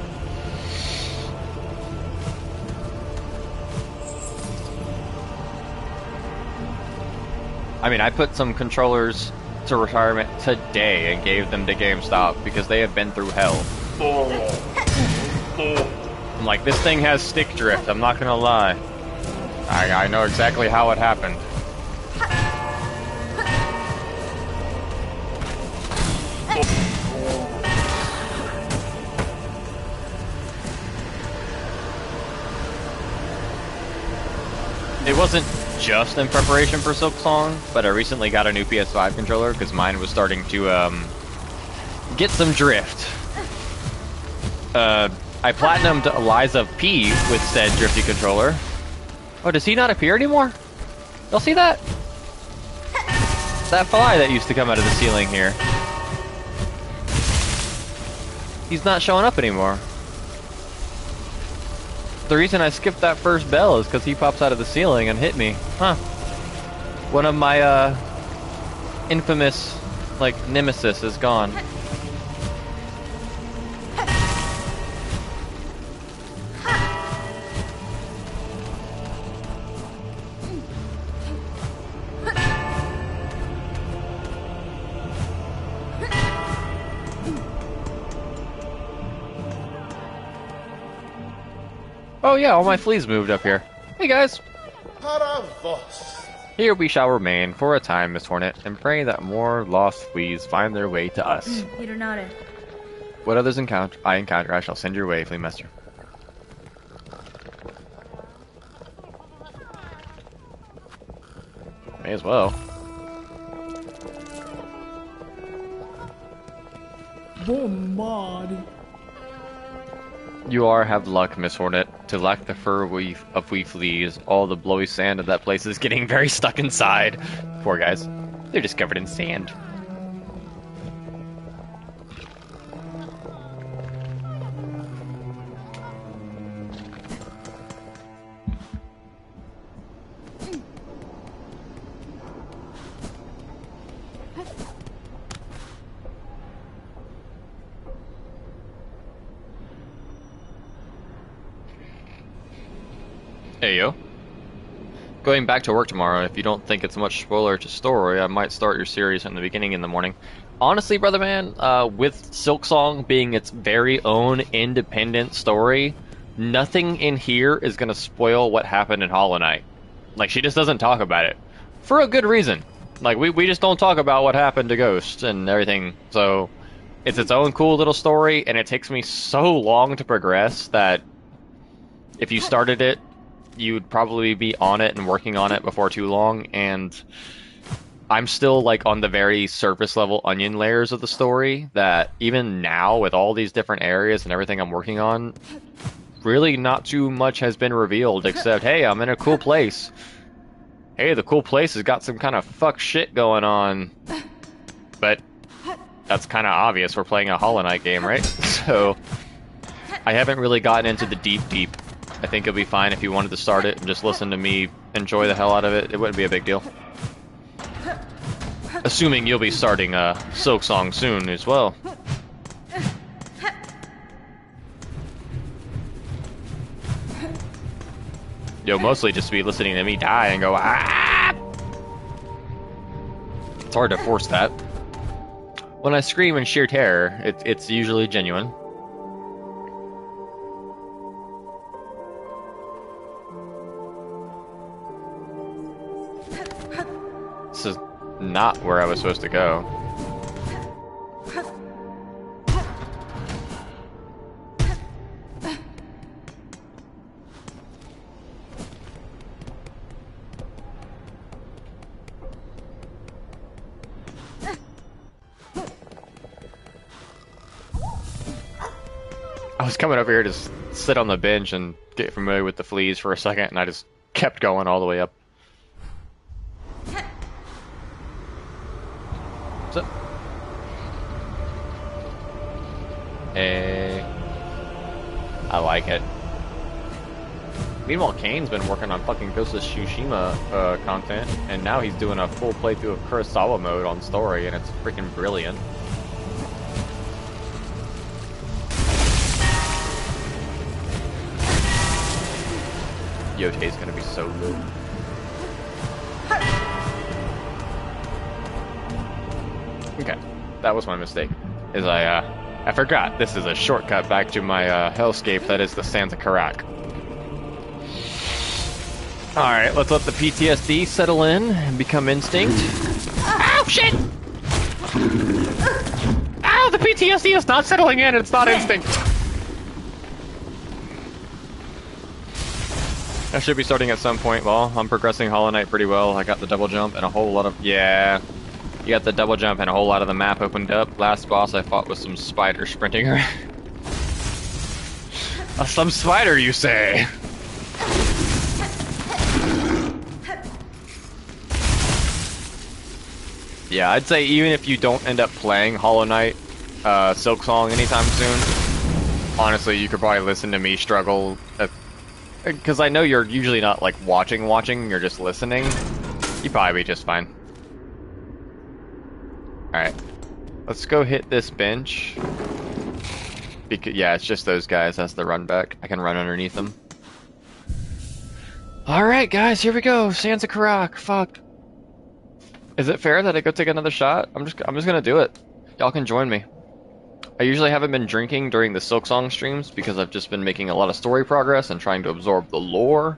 I mean, I put some controllers to retirement today and gave them to GameStop because they have been through hell. I'm like, this thing has stick drift, I'm not gonna lie. I know exactly how it happened. It wasn't just in preparation for Silksong, but I recently got a new PS5 controller because mine was starting to get some drift. I platinumed Eliza P with said drifty controller. Oh, does he not appear anymore? Y'all see that? That fly that used to come out of the ceiling here. He's not showing up anymore. The reason I skipped that first bell is because he pops out of the ceiling and hit me. Huh. One of my, infamous, like, nemesis is gone. Oh yeah, all my fleas moved up here. Hey guys. Para vos. Here we shall remain for a time, Miss Hornet, and pray that more lost fleas find their way to us. Hironare. What others I encounter, I shall send your way, Flea Master. May as well. You have luck, Miss Hornet. To lack the fur of we fleas, all the blowy sand of that place is getting very stuck inside. Poor guys. They're just covered in sand. Hey yo. Going back to work tomorrow, if you don't think it's much spoiler to story, I might start your series from the beginning in the morning. Honestly, brother man, with Silksong being its very own independent story, nothing in here is gonna spoil what happened in Hollow Knight. Like, she just doesn't talk about it. For a good reason. Like, we just don't talk about what happened to Ghost and everything, so it's its own cool little story, and it takes me so long to progress that if you started it, you'd probably be on it and working on it before too long, and I'm still like on the very surface level onion layers of the story that even now with all these different areas and everything I'm working on, really not too much has been revealed except, hey, I'm in a cool place. Hey, the cool place has got some kind of fuck shit going on. But that's kind of obvious, we're playing a Hollow Knight game, right? So I haven't really gotten into the deep. I think it'll be fine if you wanted to start it and just listen to me enjoy the hell out of it. It wouldn't be a big deal. Assuming you'll be starting Silksong soon as well. You'll mostly just be listening to me die and go, ah! It's hard to force that. When I scream in sheer terror, it's usually genuine. This is not where I was supposed to go. I was coming over here to sit on the bench and get familiar with the fleas for a second, and I just kept going all the way up. So, hey, I like it. Meanwhile, Kane's been working on fucking Ghost of Tsushima content, and now he's doing a full playthrough of Kurosawa mode on story, and it's freaking brilliant. Yotei's gonna be so good. Okay, that was my mistake. Is I forgot this is a shortcut back to my hellscape that is the Santa Karak. Alright, let's let the PTSD settle in and become instinct. Ow, shit! Ow, the PTSD is not settling in, it's not instinct! I should be starting at some point. Well, I'm progressing Hollow Knight pretty well. I got the double jump and a whole lot of... Yeah. You got the double jump and a whole lot of the map opened up. Last boss I fought with some spider sprinting around. Some spider, you say? Yeah, I'd say even if you don't end up playing Hollow Knight, Silksong anytime soon, honestly, you could probably listen to me struggle. Because I know you're usually not like watching, you're just listening. You'd probably be just fine. Alright. Let's go hit this bench. Yeah, it's just those guys. That's the run back. I can run underneath them. Alright, guys, here we go. Santa Karak. Fuck. Is it fair that I go take another shot? I'm just gonna do it. Y'all can join me. I usually haven't been drinking during the Silksong streams because I've just been making a lot of story progress and trying to absorb the lore.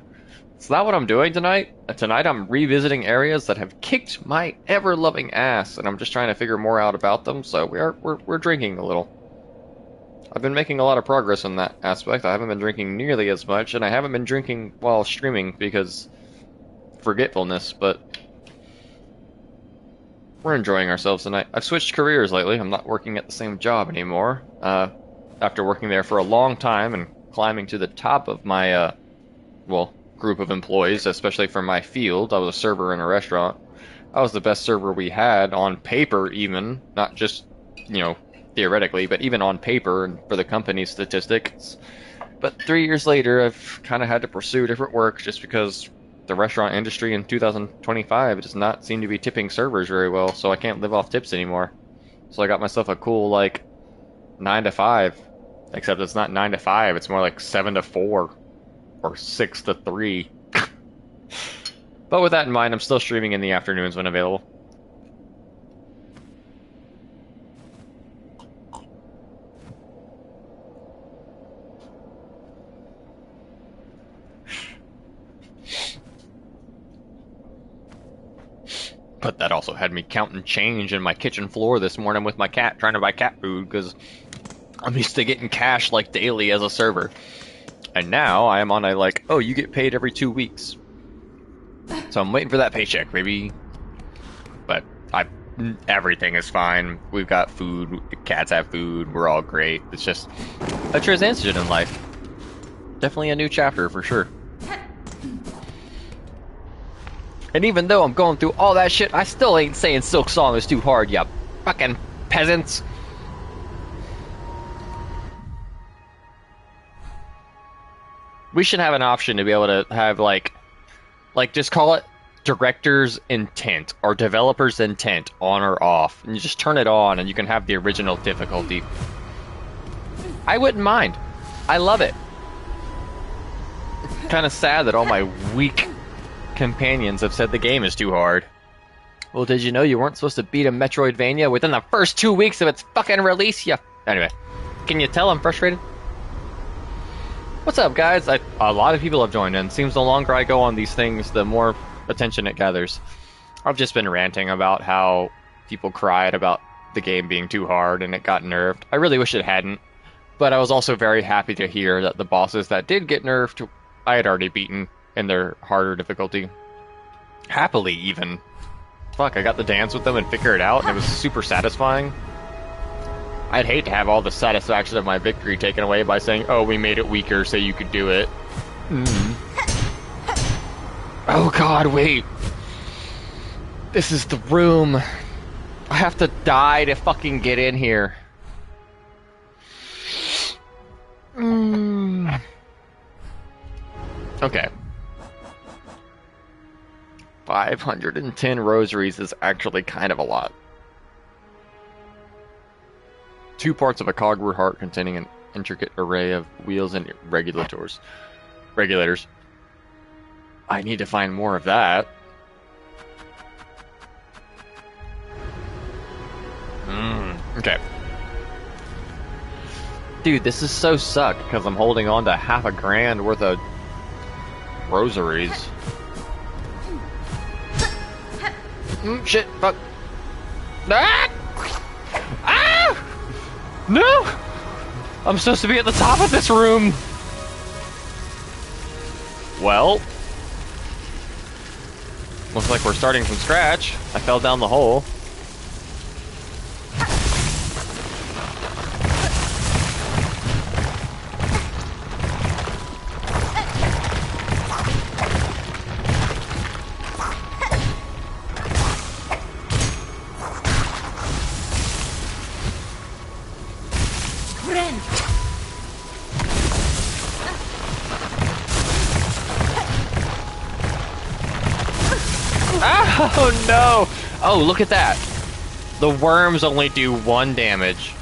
It's not what I'm doing tonight. Tonight I'm revisiting areas that have kicked my ever-loving ass, and I'm just trying to figure more out about them, so we're drinking a little. I've been making a lot of progress in that aspect. I haven't been drinking nearly as much, and I haven't been drinking while streaming because forgetfulness, but we're enjoying ourselves tonight. I've switched careers lately. I'm not working at the same job anymore. After working there for a long time and climbing to the top of my, well, group of employees, especially for my field. I was a server in a restaurant. I was the best server we had on paper, even, not just, you know, theoretically, but even on paper and for the company's statistics. But 3 years later, I've kind of had to pursue different work just because the restaurant industry in 2025 does not seem to be tipping servers very well, so I can't live off tips anymore. So I got myself a cool, like, 9 to 5. Except it's not 9 to 5, it's more like 7 to 4. Or 6 to 3. But with that in mind, I'm still streaming in the afternoons when available. But that also had me counting change in my kitchen floor this morning with my cat, trying to buy cat food, because I'm used to getting cash like daily as a server. And now I am on a like, oh, you get paid every 2 weeks. So I'm waiting for that paycheck, baby. But everything is fine. We've got food. The cats have food. We're all great. It's just a transition in life. Definitely a new chapter for sure. And even though I'm going through all that shit, I still ain't saying Silksong is too hard, ya fucking peasants. We should have an option to be able to have, like just call it director's intent or developer's intent on or off. And you just turn it on and you can have the original difficulty. I wouldn't mind. I love it. Kind of sad that all my weak companions have said the game is too hard. Well, did you know you weren't supposed to beat a Metroidvania within the first 2 weeks of its fucking release? Yeah. Anyway, can you tell I'm frustrated? What's up, guys? A lot of people have joined in. Seems the longer I go on these things, the more attention it gathers. I've just been ranting about how people cried about the game being too hard and it got nerfed. I really wish it hadn't, but I was also very happy to hear that the bosses that did get nerfed, I had already beaten in their harder difficulty. Happily, even. Fuck, I got to dance with them and figure it out, and it was super satisfying. I'd hate to have all the satisfaction of my victory taken away by saying, oh, we made it weaker so you could do it. Oh god, wait. This is the room. I have to die to fucking get in here. Okay. 510 rosaries is actually kind of a lot. 2 parts of a cogware heart containing an intricate array of wheels and regulators. I need to find more of that. Okay. Dude, this is so suck because I'm holding on to half a grand worth of rosaries. Shit, fuck. Ah! Ah! No! I'm supposed to be at the top of this room! Well... looks like we're starting from scratch. I fell down the hole. Oh no! Oh, look at that! The worms only do 1 damage.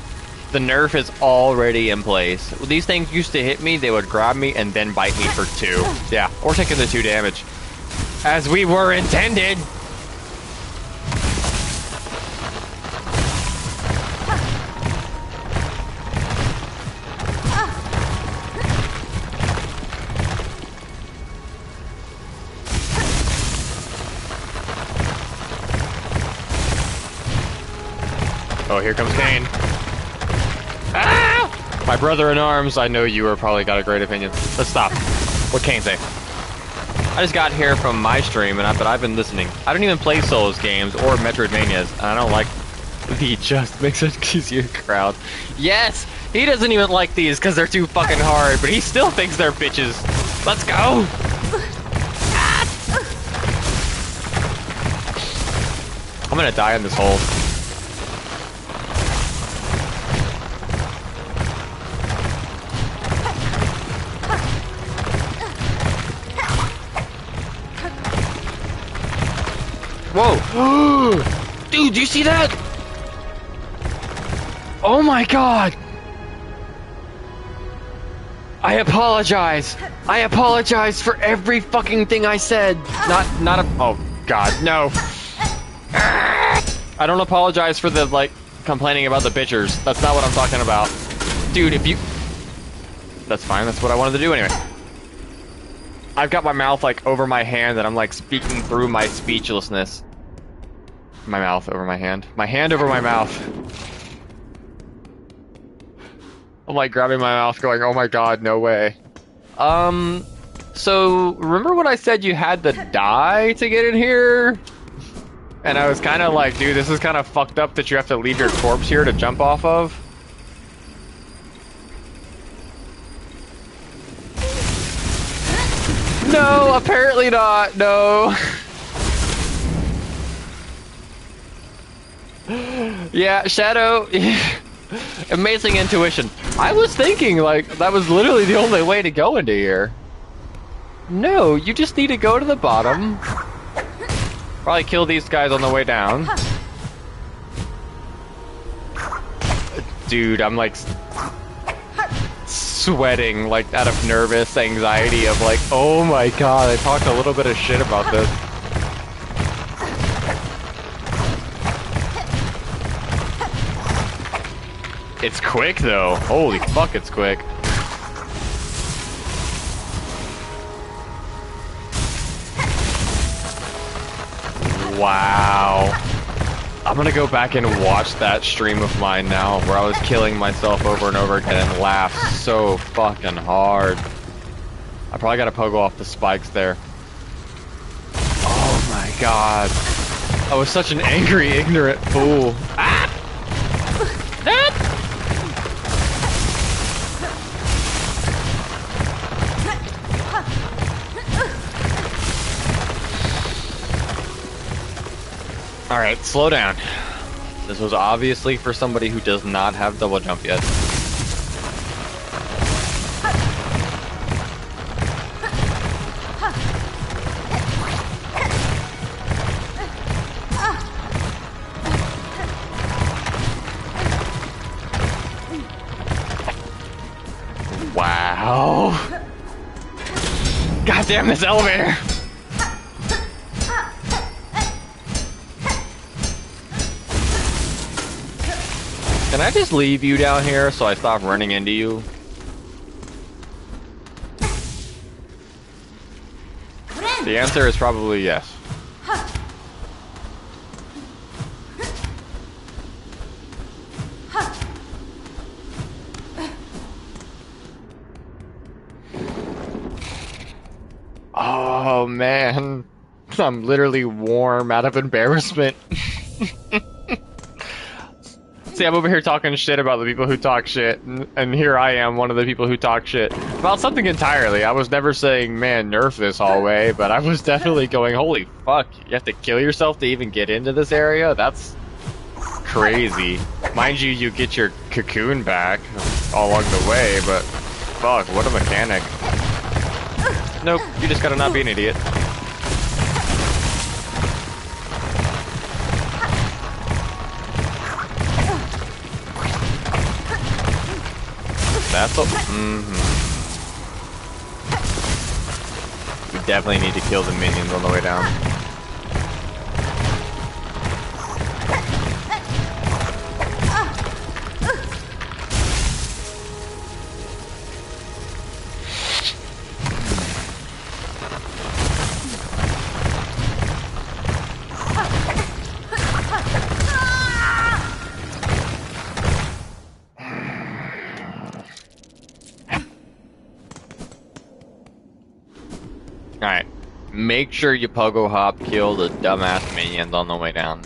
The nerf is already in place. When these things used to hit me, they would grab me and then bite me for 2. Yeah, or taking the 2 damage. As we were intended! Oh, here comes Kane. Ah! My brother in arms. I know you are probably got a great opinion. Let's stop. What'd Kane say? I just got here from my stream, but I've been listening. I don't even play Souls games or Metroidvanias, and I don't like the just makes it easier crowd. Yes! He doesn't even like these because they're too fucking hard, but he still thinks they're bitches. Let's go! I'm gonna die in this hole. Whoa! Dude, do you see that? Oh my god! I apologize. I apologize for every fucking thing I said. Not a. Oh god, no. I don't apologize for the, like, complaining about the bitchers. That's not what I'm talking about. Dude, if you... That's fine, that's what I wanted to do anyway. I've got my mouth, like, over my hand, and I'm, like, speaking through my speechlessness. My mouth over my hand. My hand over my mouth. I'm, like, grabbing my mouth, going, oh my god, no way. So, remember when I said you had to die to get in here? And I was kind of like, dude, this is kind of fucked up that you have to leave your corpse here to jump off of. No, apparently not. No. Yeah, Shadow. Amazing intuition. I was thinking, like, that was literally the only way to go into here. No, you just need to go to the bottom. Probably kill these guys on the way down. Dude, I'm like sweating, like out of nervous anxiety of like, oh my god, I talked a little bit of shit about this. It's quick though. Holy fuck, it's quick. Wow. I'm gonna go back and watch that stream of mine now where I was killing myself over and over again and laugh so fucking hard. I probably gotta pogo off the spikes there. Oh my god. I was such an angry, ignorant fool. Ah! Ah! Alright, slow down. This was obviously for somebody who does not have double jump yet. Wow. God damn this elevator! Can I just leave you down here so I stop running into you? The answer is probably yes. Oh man, I'm literally warm out of embarrassment. See, I'm over here talking shit about the people who talk shit, and here I am, one of the people who talk shit about something entirely. I was never saying, man, nerf this hallway, but I was definitely going, holy fuck, you have to kill yourself to even get into this area? That's crazy. Mind you, you get your cocoon back all along the way, but fuck, what a mechanic. Nope, you just gotta not be an idiot. That's a... We definitely need to kill the minions on the way down. Make sure you pogo hop kill the dumbass minions on the way down.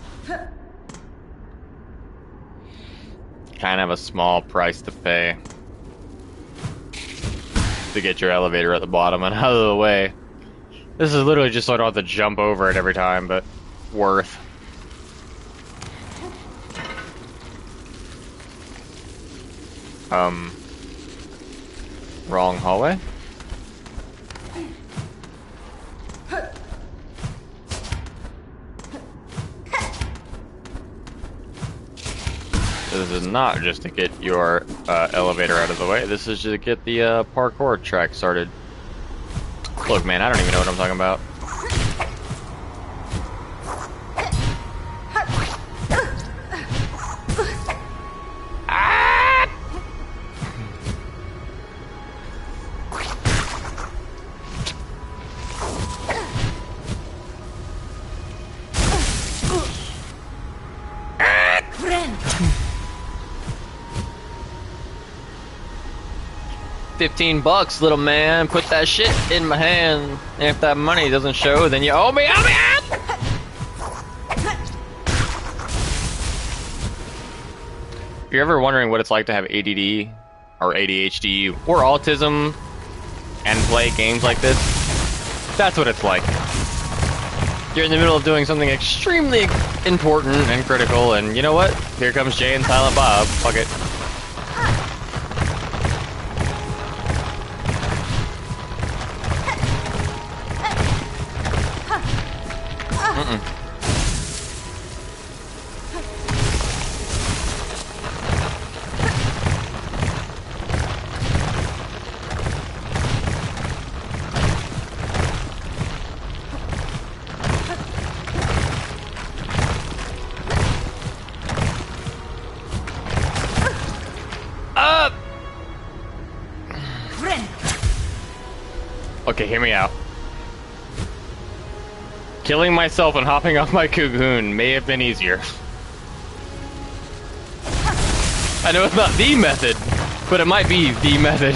Kind of a small price to pay to get your elevator at the bottom and out of the way. This is literally just so I don't have to jump over it every time, but worth. Wrong hallway? This is not just to get your elevator out of the way, this is to get the parkour track started. Look, man, I don't even know what I'm talking about. $15, little man. Put that shit in my hand. And if that money doesn't show, then you owe me. If you're ever wondering what it's like to have ADD or ADHD or autism and play games like this, that's what it's like. You're in the middle of doing something extremely important and critical, and you know what? Here comes Jay and Silent Bob. Fuck it. Okay, hear me out. Killing myself and hopping off my cocoon may have been easier. I know it's not the method, but it might be the method.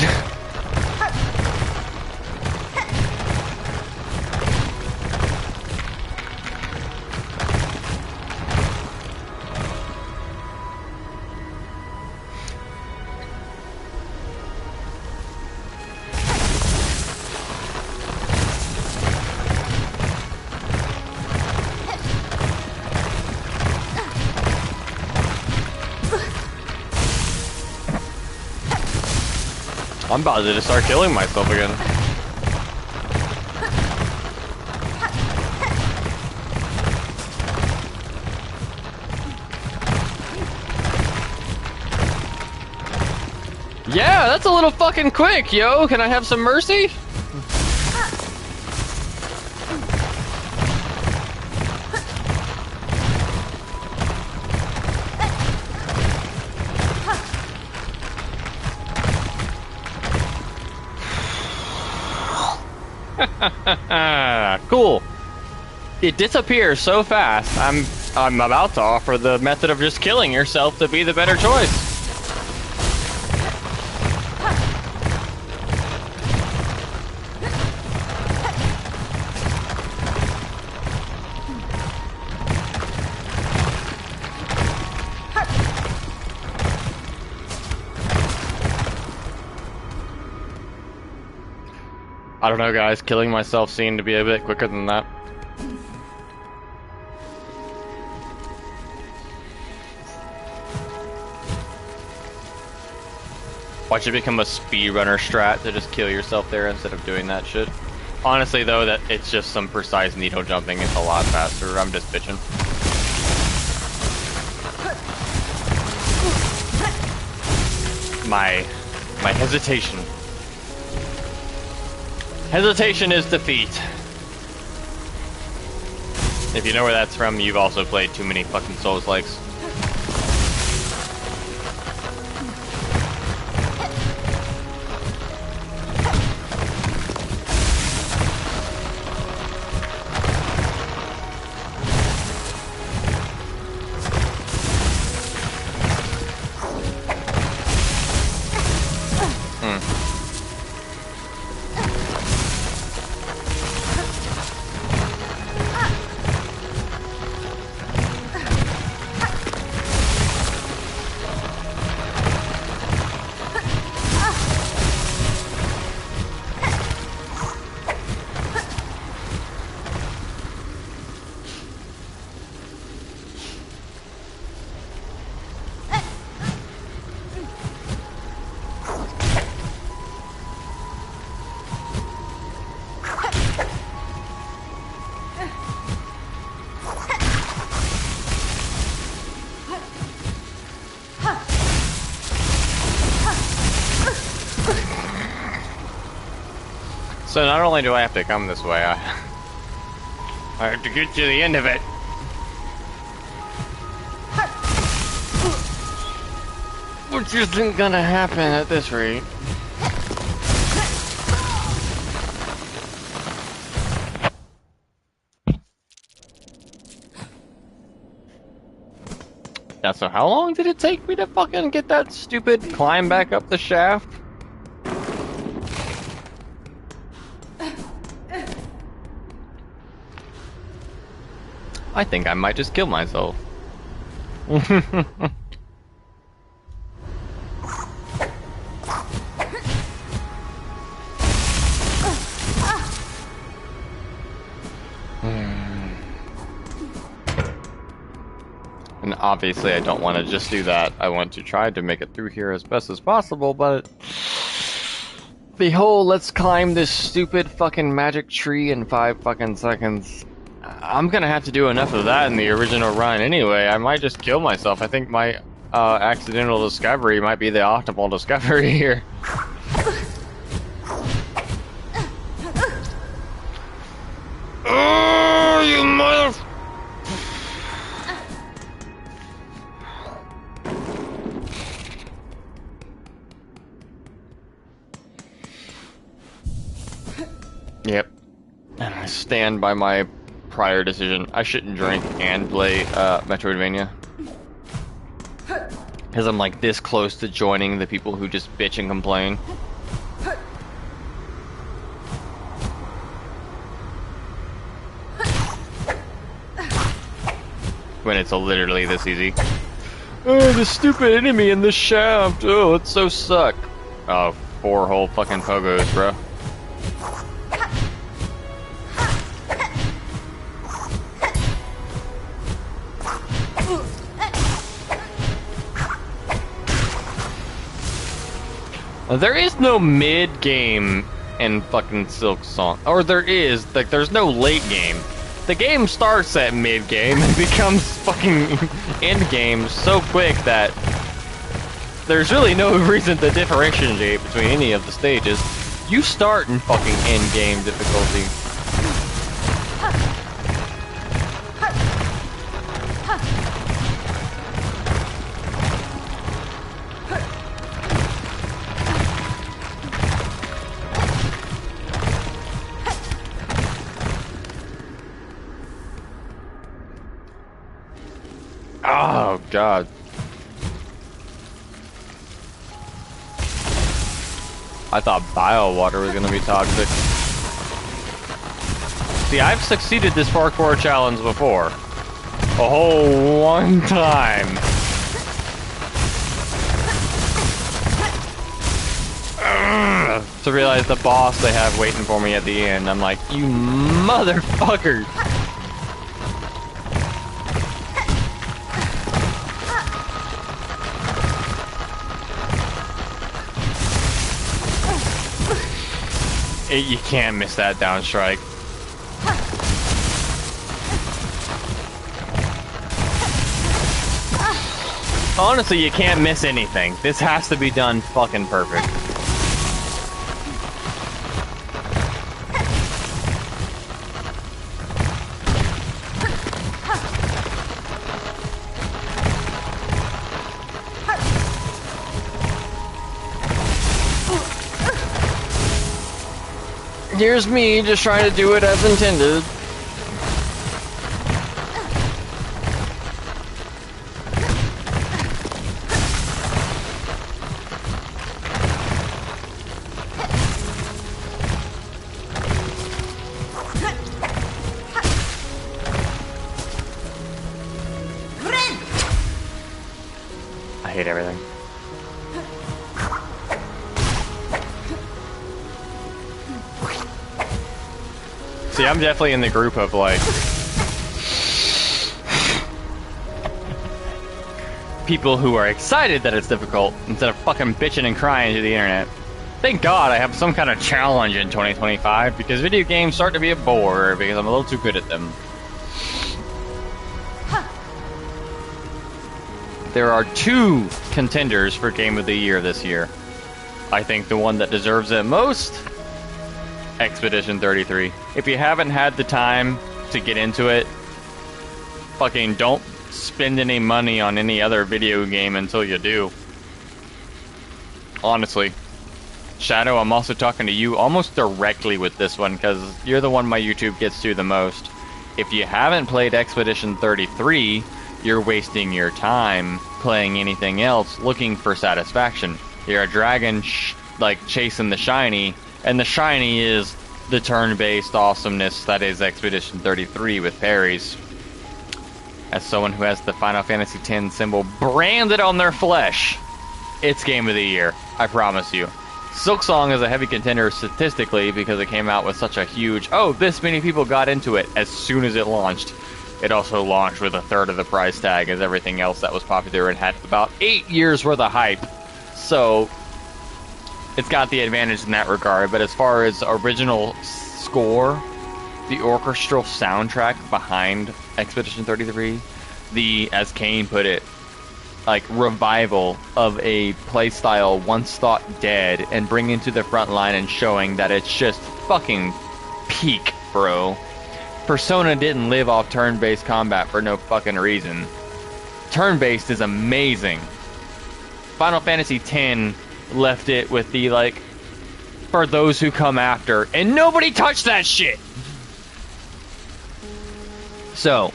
I'm about to just start killing myself again. Yeah, that's a little fucking quick, yo. Can I have some mercy? Cool. It disappears so fast. I'm about to offer the method of just killing yourself to be the better choice. I don't know, guys. Killing myself seemed to be a bit quicker than that. Watch it become a speedrunner strat to just kill yourself there instead of doing that shit. Honestly, though, that it's just some precise needle jumping. It's a lot faster. I'm just bitching. My hesitation. Hesitation is defeat. If you know where that's from, you've also played too many fucking Souls-likes. So not only do I have to come this way, I have to get to the end of it. Which isn't gonna happen at this rate. Yeah, so how long did it take me to fucking get that stupid climb back up the shaft? I think I might just kill myself. And obviously I don't want to just do that. I want to try to make it through here as best as possible, but the whole let's climb this stupid fucking magic tree in 5 fucking seconds. I'm gonna have to do enough of that in the original run anyway. I might just kill myself. I think my accidental discovery might be the optimal discovery here. Oh, you mother... Yep. And I stand by my prior decision. I shouldn't drink and play Metroidvania. Because I'm like this close to joining the people who just bitch and complain. When it's literally this easy. Oh, the stupid enemy in the shaft. Oh, it so suck. Oh, 4 whole fucking pogos, bro. There is no mid-game in fucking Silksong. Or there is, like, there's no late game. The game starts at mid-game and becomes fucking end-game so quick that there's really no reason to differentiate between any of the stages. You start in fucking end-game difficulty. Oh, God. I thought bio water was gonna be toxic. See, I've succeeded this parkour challenge before. A whole one time. To realize the boss they have waiting for me at the end. I'm like, you motherfuckers! You can't miss that down strike. Honestly, you can't miss anything. This has to be done fucking perfect. Here's me just trying to do it as intended. I hate everything. See, I'm definitely in the group of, like, people who are excited that it's difficult instead of fucking bitching and crying to the internet. Thank God I have some kind of challenge in 2025 because video games start to be a bore because I'm a little too good at them. There are 2 contenders for Game of the Year this year. I think the one that deserves it most Expedition 33. If you haven't had the time to get into it, fucking don't spend any money on any other video game until you do. Honestly. Shadow, I'm also talking to you almost directly with this one, because you're the one my YouTube gets to the most. If you haven't played Expedition 33, you're wasting your time playing anything else looking for satisfaction. You're a dragon like chasing the shiny, and the shiny is the turn-based awesomeness that is Expedition 33 with parries. As someone who has the Final Fantasy X symbol branded on their flesh, it's game of the year, I promise you. Silksong is a heavy contender statistically because it came out with such a huge, oh, this many people got into it as soon as it launched. It also launched with a third of the price tag as everything else that was popular and had about 8 years worth of hype. So, it's got the advantage in that regard, but as far as original score, the orchestral soundtrack behind Expedition 33, the, as Kane put it, like revival of a playstyle once thought dead and bringing to the front line and showing that it's just fucking peak, bro. Persona didn't live off turn-based combat for no fucking reason. Turn-based is amazing. Final Fantasy X left it with the, like, for those who come after, and nobody touched that shit! So,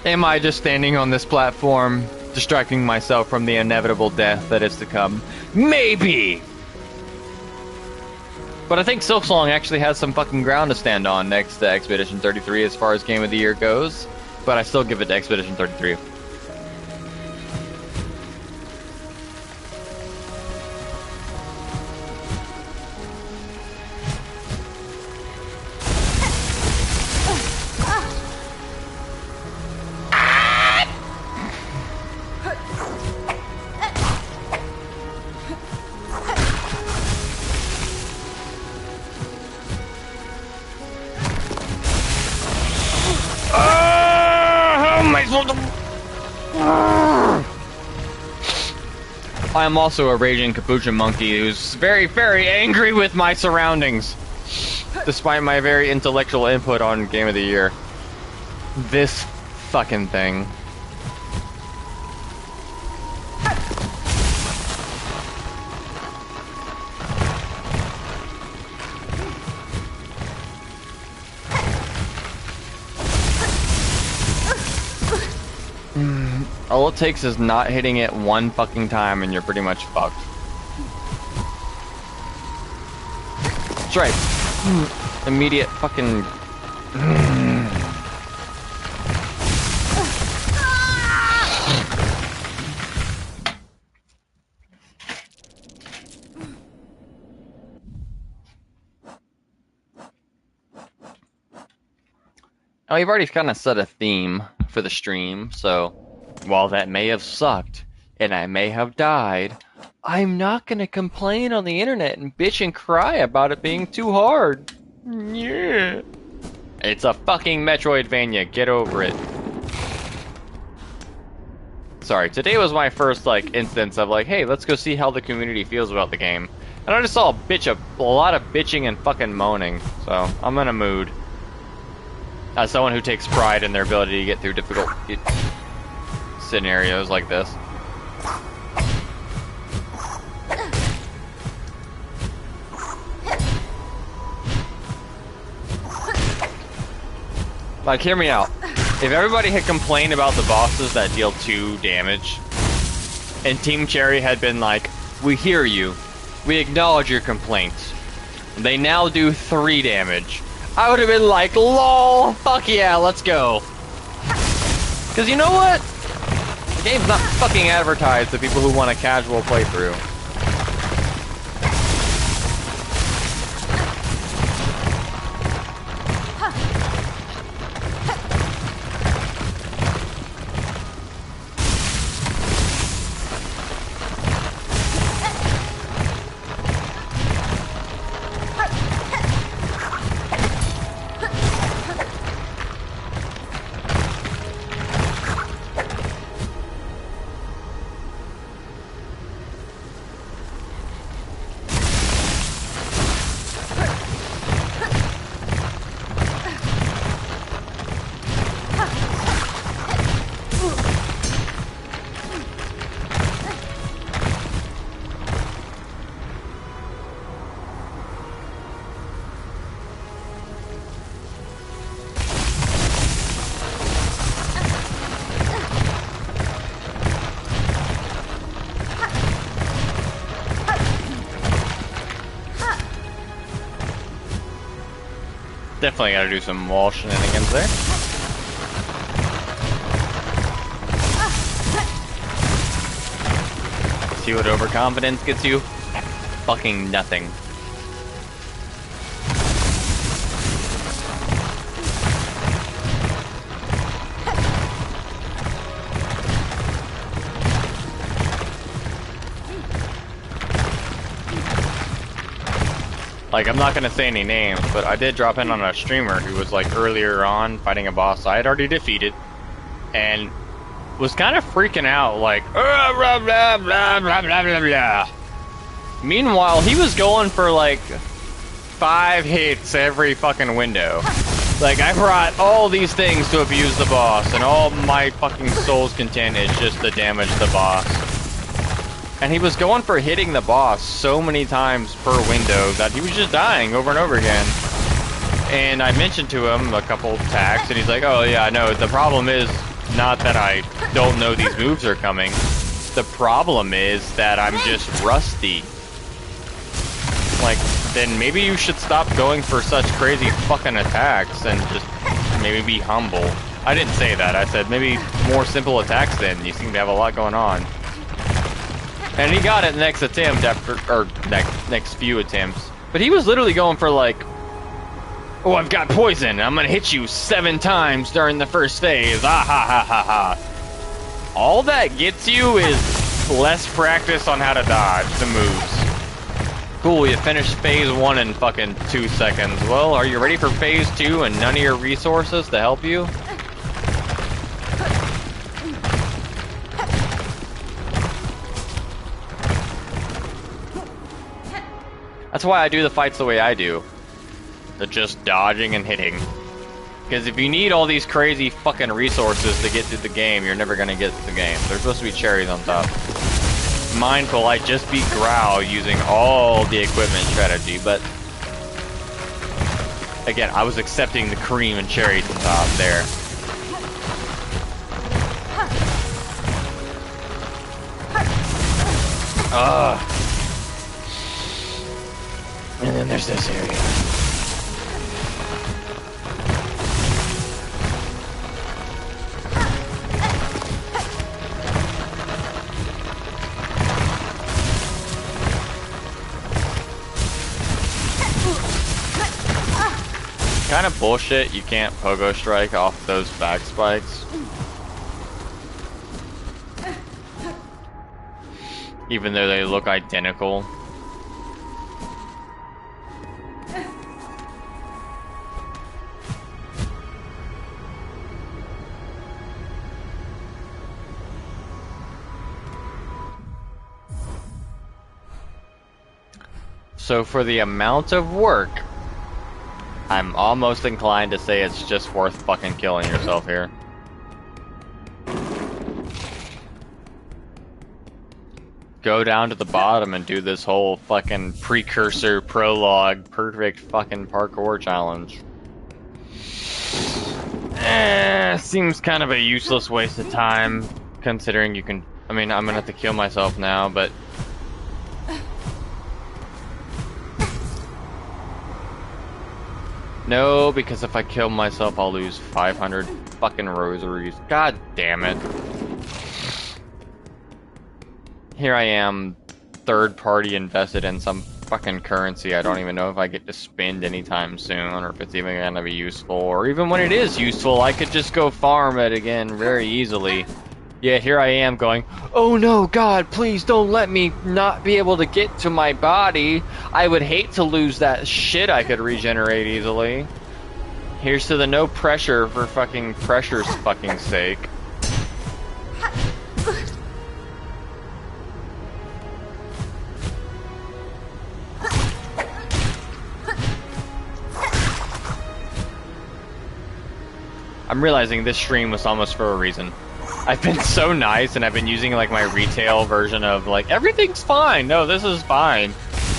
am I just standing on this platform, distracting myself from the inevitable death that is to come? Maybe! But I think Silksong actually has some fucking ground to stand on next to Expedition 33 as far as Game of the Year goes. But I still give it to Expedition 33. I am also a raging capuchin monkey who's very, very angry with my surroundings, despite my very intellectual input on Game of the Year. This fucking thing. All it takes is not hitting it one fucking time and you're pretty much fucked. That's right. Immediate fucking... Oh, you've already kind of set a theme for the stream, so... While that may have sucked, and I may have died, I'm not gonna complain on the internet and bitch and cry about it being too hard. Yeah. It's a fucking Metroidvania, get over it. Sorry, today was my first, like, instance of, like, hey, let's go see how the community feels about the game. And I just saw a lot of bitching and fucking moaning, so I'm in a mood. As someone who takes pride in their ability to get through difficult... scenarios like this. Like, hear me out. If everybody had complained about the bosses that deal 2 damage, and Team Cherry had been like, we hear you, we acknowledge your complaints, they now do 3 damage, I would have been like, lol, fuck yeah, let's go. Because you know what? The game's not fucking advertised to people who want a casual playthrough. Definitely gotta do some wall shenanigans there. See what overconfidence gets you? Fucking nothing. Like, I'm not gonna say any names, but I did drop in on a streamer who was like earlier on fighting a boss I had already defeated, and was kind of freaking out, like, blah, blah, blah, blah, blah, blah, blah. Meanwhile, he was going for like 5 hits every fucking window. Like, I brought all these things to abuse the boss, and all my fucking soul's content is just to damage the boss. And he was going for hitting the boss so many times per window that he was just dying over and over again. And I mentioned to him a couple attacks, and he's like, oh yeah, no, the problem is not that I don't know these moves are coming. The problem is that I'm just rusty. Like, then maybe you should stop going for such crazy fucking attacks and just maybe be humble. I didn't say that. I said maybe more simple attacks then. You seem to have a lot going on. And he got it next attempt after, or next few attempts. But he was literally going for like, oh, I've got poison. I'm gonna hit you 7 times during the first phase. Ah ha ha ha ha. All that gets you is less practice on how to dodge the moves. Cool, you finished phase 1 in fucking 2 seconds. Well, are you ready for phase 2 and none of your resources to help you? That's why I do the fights the way I do. They're just dodging and hitting. Because if you need all these crazy fucking resources to get through the game, you're never gonna get through the game. There's supposed to be cherries on top. Mindful, I just beat Growl using all the equipment strategy, but again, I was accepting the cream and cherries on top there. Ugh. And then there's this area. Kind of bullshit you can't pogo strike off those back spikes. Even though they look identical. So for the amount of work, I'm almost inclined to say it's just worth fucking killing yourself here. Go down to the bottom and do this whole fucking precursor, prologue, perfect fucking parkour challenge. Seems kind of a useless waste of time, considering you can... I mean, I'm gonna have to kill myself now, but... No, because if I kill myself, I'll lose 500 fucking rosaries. God damn it. Here I am, third party invested in some fucking currency I don't even know if I get to spend anytime soon, or if it's even gonna be useful, or even when it is useful, I could just go farm it again very easily. Yet here I am going, oh no, God, please don't let me not be able to get to my body. I would hate to lose that shit I could regenerate easily. Here's to the no pressure for fucking pressure's fucking sake. I'm realizing this stream was almost for a reason. I've been so nice, and I've been using like my retail version of like, everything's fine, no, this is fine,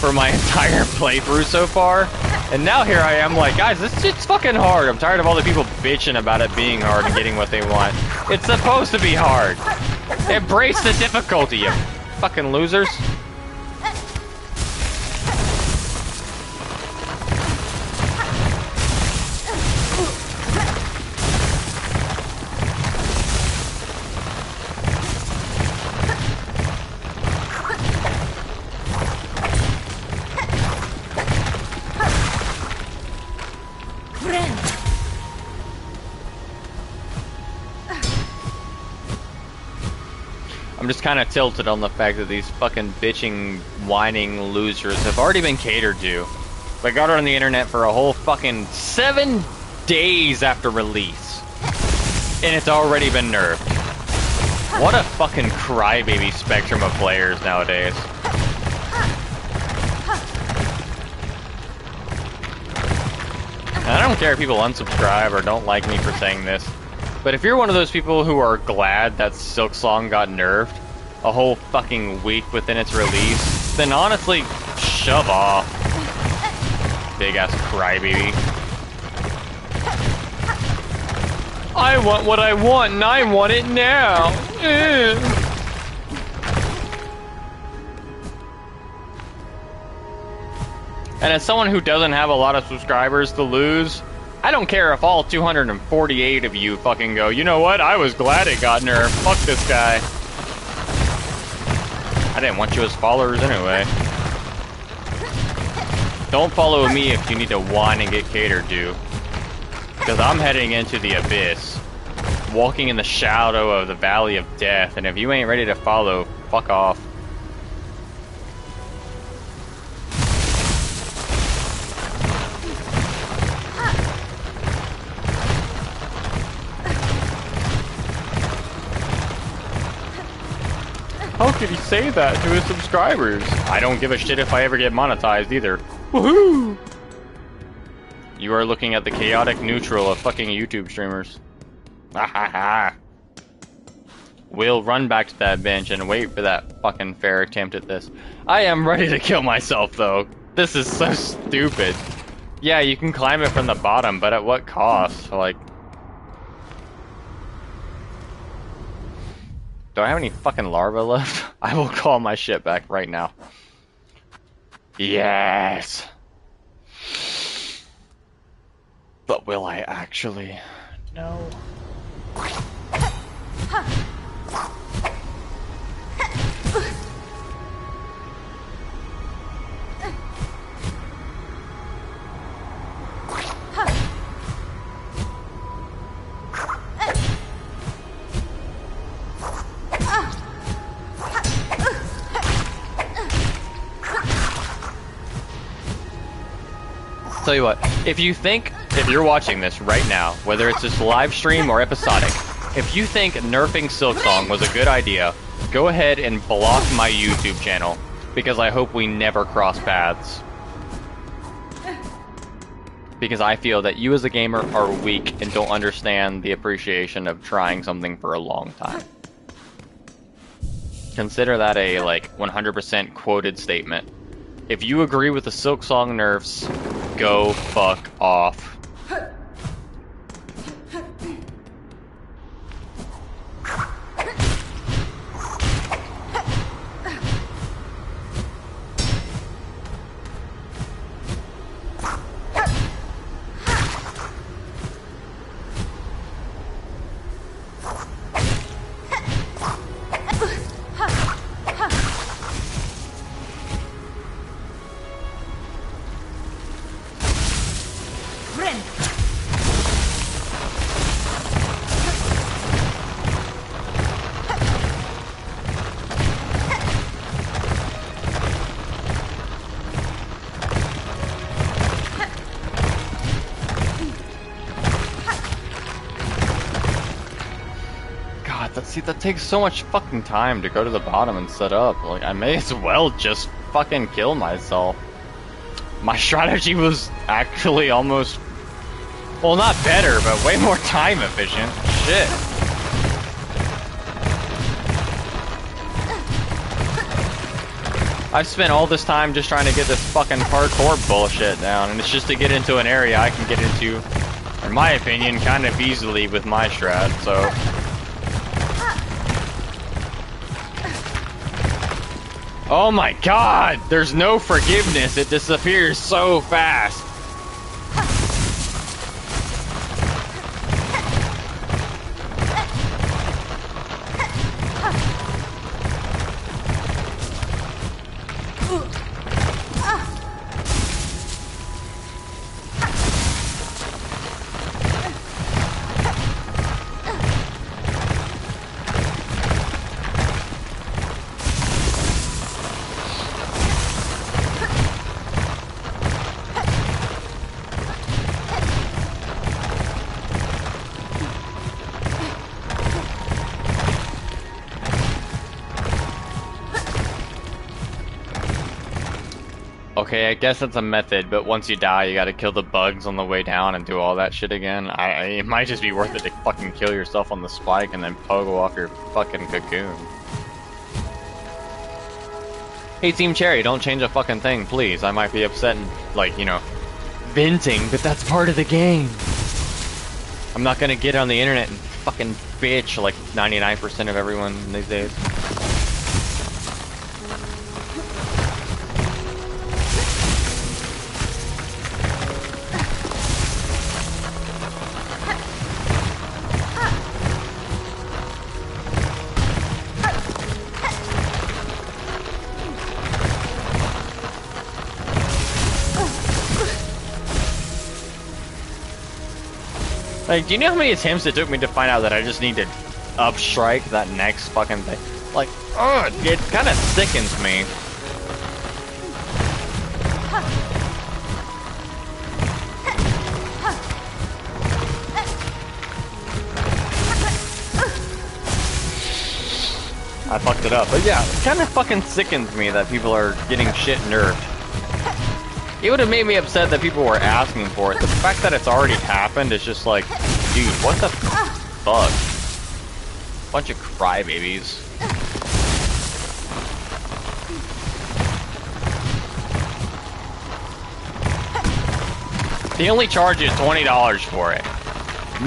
for my entire playthrough so far. And now here I am like, guys, this shit's fucking hard. I'm tired of all the people bitching about it being hard and getting what they want. It's supposed to be hard. Embrace the difficulty, you fucking losers. I'm just kind of tilted on the fact that these fucking bitching, whining losers have already been catered to. They got it on the internet for a whole fucking 7 days after release. And it's already been nerfed. What a fucking crybaby spectrum of players nowadays. And I don't care if people unsubscribe or don't like me for saying this, but if you're one of those people who are glad that Silksong got nerfed a whole fucking week within its release, then honestly, shove off. Big ass crybaby. I want what I want and I want it now. And as someone who doesn't have a lot of subscribers to lose, I don't care if all 248 of you fucking go, you know what, I was glad it got nerfed, fuck this guy. I didn't want you as followers anyway. Don't follow me if you need to whine and get catered to. Because I'm heading into the abyss. Walking in the shadow of the valley of death, and if you ain't ready to follow, fuck off. How could he say that to his subscribers? I don't give a shit if I ever get monetized either. Woohoo! You are looking at the chaotic neutral of fucking YouTube streamers. Ha ha ha. We'll run back to that bench and wait for that fucking fair attempt at this. I am ready to kill myself though. This is so stupid. Yeah, you can climb it from the bottom, but at what cost? Like... Do I have any fucking larvae left? I will call my shit back right now. Yes! But will I actually? No. Tell you what, if you're watching this right now, whether it's this live stream or episodic, if you think nerfing Silksong was a good idea, go ahead and block my YouTube channel, because I hope we never cross paths. Because I feel that you as a gamer are weak and don't understand the appreciation of trying something for a long time. Consider that a, like, 100% quoted statement. If you agree with the Silksong nerfs, go fuck off. See, that takes so much fucking time to go to the bottom and set up. Like, I may as well just fucking kill myself. My strategy was actually almost... Well, not better, but way more time efficient. Shit. I've spent all this time just trying to get this fucking parkour bullshit down, and it's just to get into an area I can get into, in my opinion, kind of easily with my strat, so... Oh my god! There's no forgiveness, it disappears so fast! Okay, I guess that's a method, but once you die, you gotta kill the bugs on the way down and do all that shit again. It might just be worth it to fucking kill yourself on the spike and then pogo off your fucking cocoon. Hey, Team Cherry, don't change a fucking thing, please. I might be upset and, like, you know, venting, but that's part of the game. I'm not gonna get on the internet and fucking bitch like 99% of everyone these days. Like, do you know how many attempts it took me to find out that I just need to upstrike that next fucking thing? Like, ugh, it kind of sickens me. I fucked it up, but yeah, it kind of fucking sickens me that people are getting shit nerfed. It would have made me upset that people were asking for it. The fact that it's already happened is just like, dude, what the fuck? Bunch of crybabies. They only charge you $20 for it,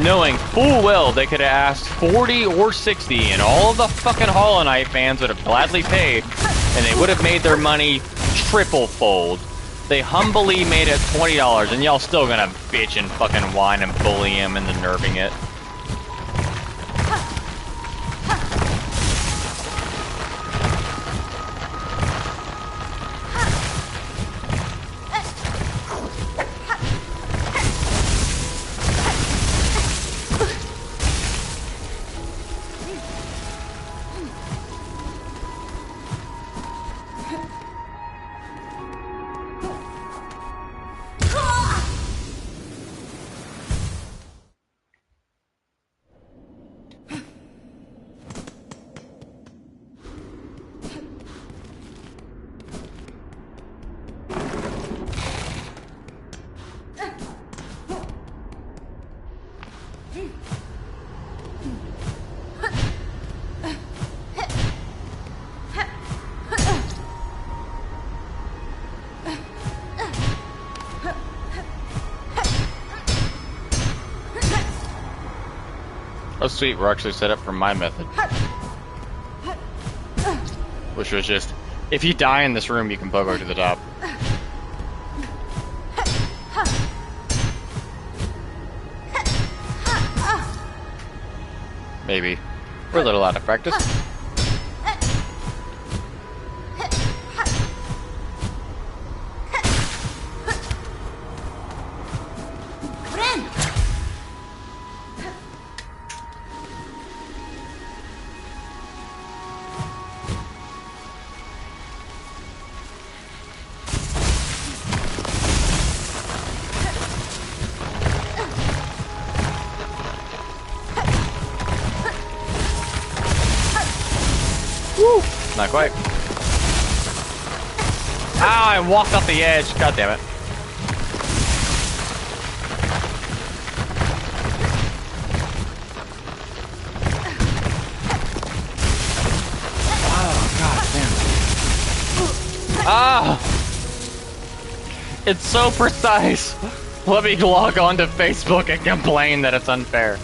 knowing full well they could have asked 40 or 60 and all of the fucking Hollow Knight fans would have gladly paid and they would have made their money triple fold. They humbly made it $20 and y'all still gonna bitch and fucking whine and bully him into nerfing it. Oh sweet, we're actually set up for my method. Which was just, if you die in this room, you can pogo to the top. Maybe. We're a little out of practice. Not quite. Ow, I walked off the edge. God damn it. Oh, god damn it. Ah! It's so precise. Let me log on to Facebook and complain that it's unfair.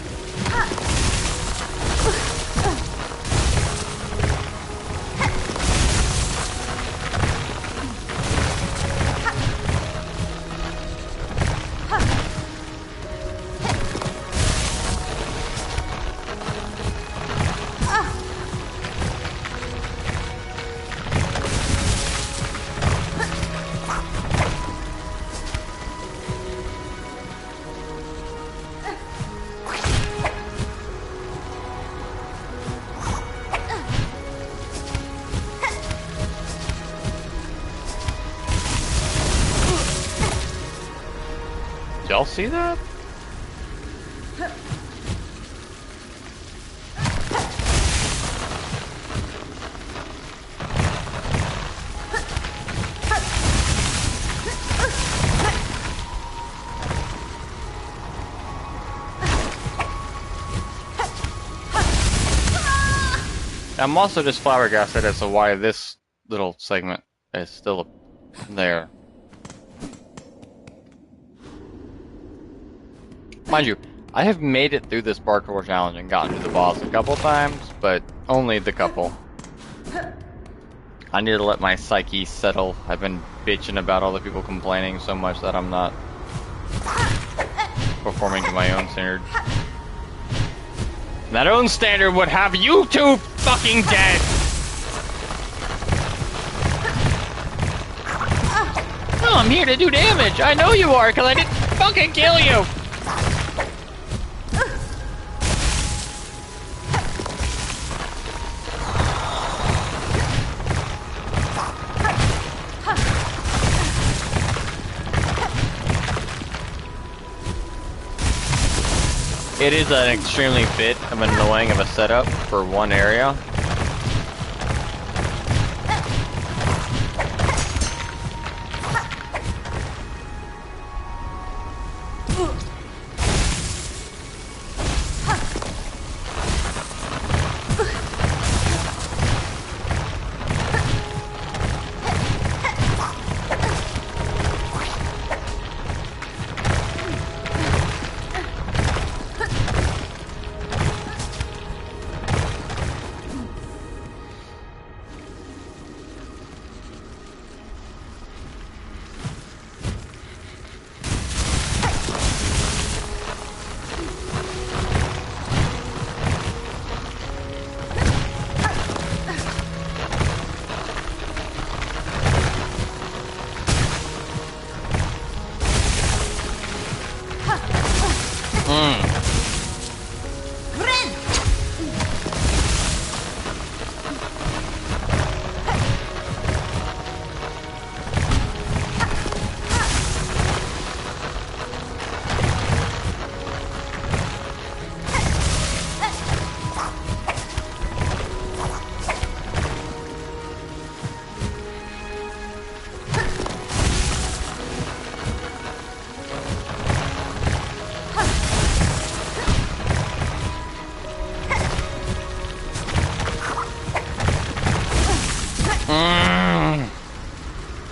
Y'all see that? I'm also just flabbergasted as to why this little segment is still there. Mind you, I have made it through this parkour challenge and gotten to the boss a couple times, but only the couple. I need to let my psyche settle. I've been bitching about all the people complaining so much that I'm not performing to my own standard. That own standard would have you two fucking dead! No, I'm here to do damage! I know you are, because I didn't fucking kill you! It is an extremely bit of annoying of a setup for one area.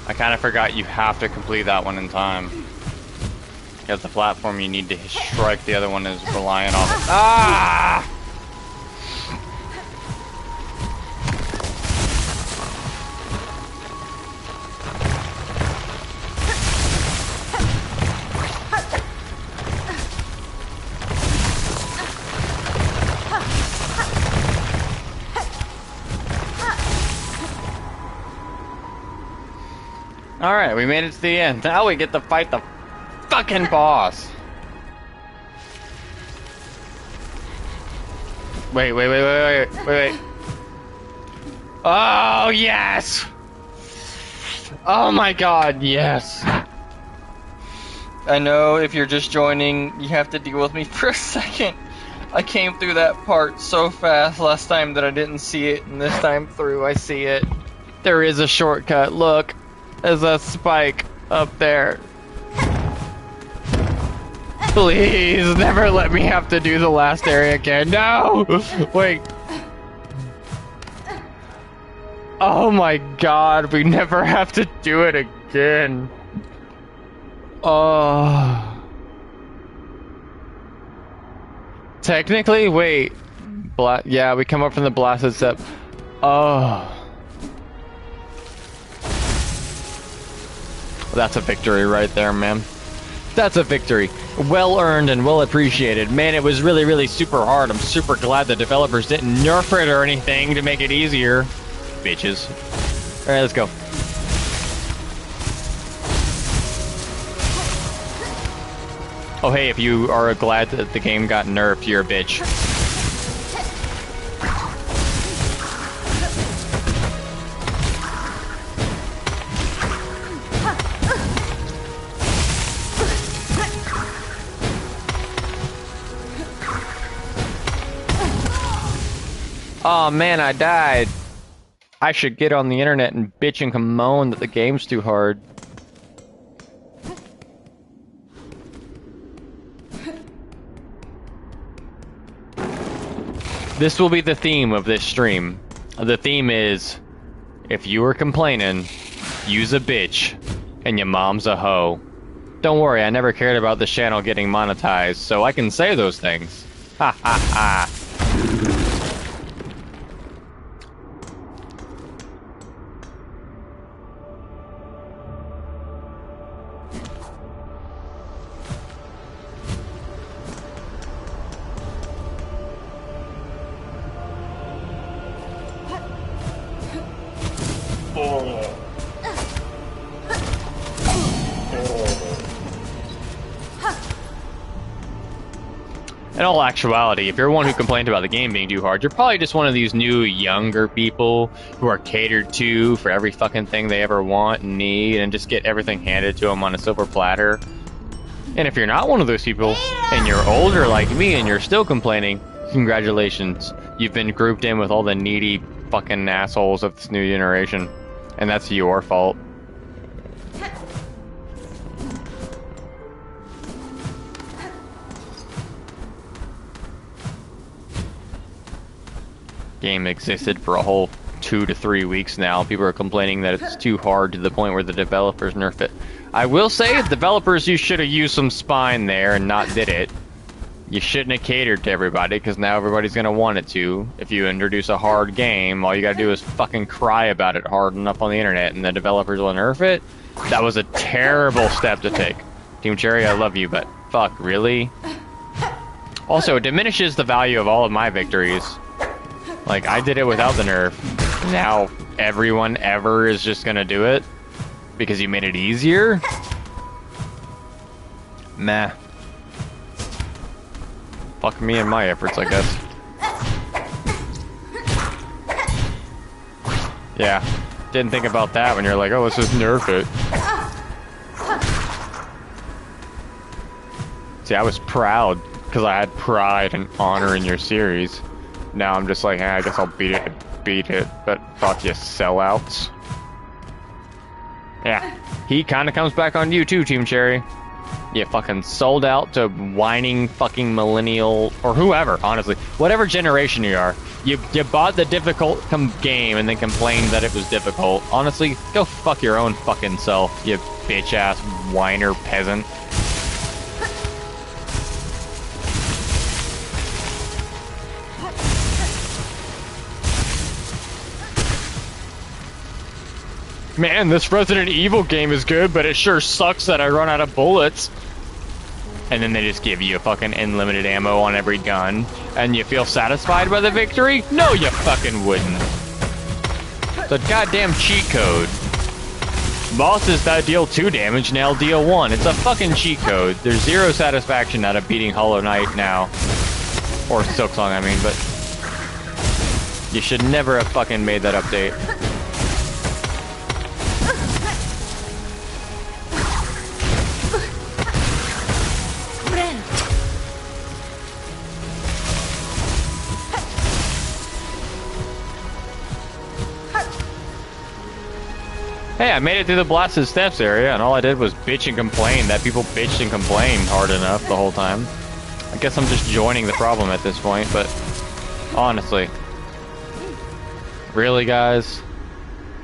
I kind of forgot you have to complete that one in time. Because the platform you need to strike the other one is relying on it. Ah! Alright, we made it to the end. Now we get to fight the fucking boss. Wait. Oh, yes! Oh my god, yes! I know if you're just joining, you have to deal with me for a second. I came through that part so fast last time that I didn't see it, and this time through I see it. There is a shortcut, look. There's a spike up there. Please, never let me have to do the last area again. No! Wait. Oh my god, we never have to do it again. Oh. Technically, wait. Yeah, we come up from the blasted step. Oh. That's a victory right there, man. That's a victory. Well earned and well appreciated. Man, it was really, really super hard. I'm super glad the developers didn't nerf it or anything to make it easier. Bitches. Alright, let's go. Oh, hey, if you are glad that the game got nerfed, you're a bitch. Oh man, I died. I should get on the internet and bitch and moan that the game's too hard. This will be the theme of this stream. The theme is, if you were complaining, use a bitch, and your mom's a hoe. Don't worry, I never cared about this channel getting monetized, so I can say those things. Ha ha ha. In all actuality, if you're one who complained about the game being too hard, you're probably just one of these new, younger people who are catered to for every fucking thing they ever want and need, and just get everything handed to them on a silver platter. And if you're not one of those people, and you're older like me and you're still complaining, congratulations. You've been grouped in with all the needy fucking assholes of this new generation. And that's your fault. Game existed for a whole 2 to 3 weeks now. People are complaining that it's too hard to the point where the developers nerf it. I will say, developers, you should have used some spine there and not did it. You shouldn't have catered to everybody, because now everybody's going to want it to. If you introduce a hard game, all you got to do is fucking cry about it hard enough on the internet, and the developers will nerf it. That was a terrible step to take. Team Cherry, I love you, but fuck, really? Also, it diminishes the value of all of my victories. Like, I did it without the nerf. Now, everyone ever is just gonna do it? Because you made it easier? Meh. Fuck me and my efforts, I guess. Yeah. Didn't think about that when you're like, oh, let's just nerf it. See, I was proud, because I had pride and honor in your series. Now I'm just like, I guess I'll beat it, but fuck you, sellouts. Yeah, he kind of comes back on you too, Team Cherry. You fucking sold out to whining fucking millennial, or whoever, honestly. Whatever generation you are. You bought the difficult game and then complained that it was difficult. Honestly, go fuck your own fucking self, you bitch-ass whiner peasant. Man, this Resident Evil game is good, but it sure sucks that I run out of bullets. And then they just give you a fucking unlimited ammo on every gun. And you feel satisfied by the victory? No, you fucking wouldn't. It's a goddamn cheat code. Bosses that deal 2 damage now deal 1. It's a fucking cheat code. There's zero satisfaction out of beating Hollow Knight now. Or Silksong, I mean, but... you should never have fucking made that update. Hey, I made it through the blasted steps area, and all I did was bitch and complain that people bitched and complained hard enough the whole time. I guess I'm just joining the problem at this point, but honestly. Really, guys?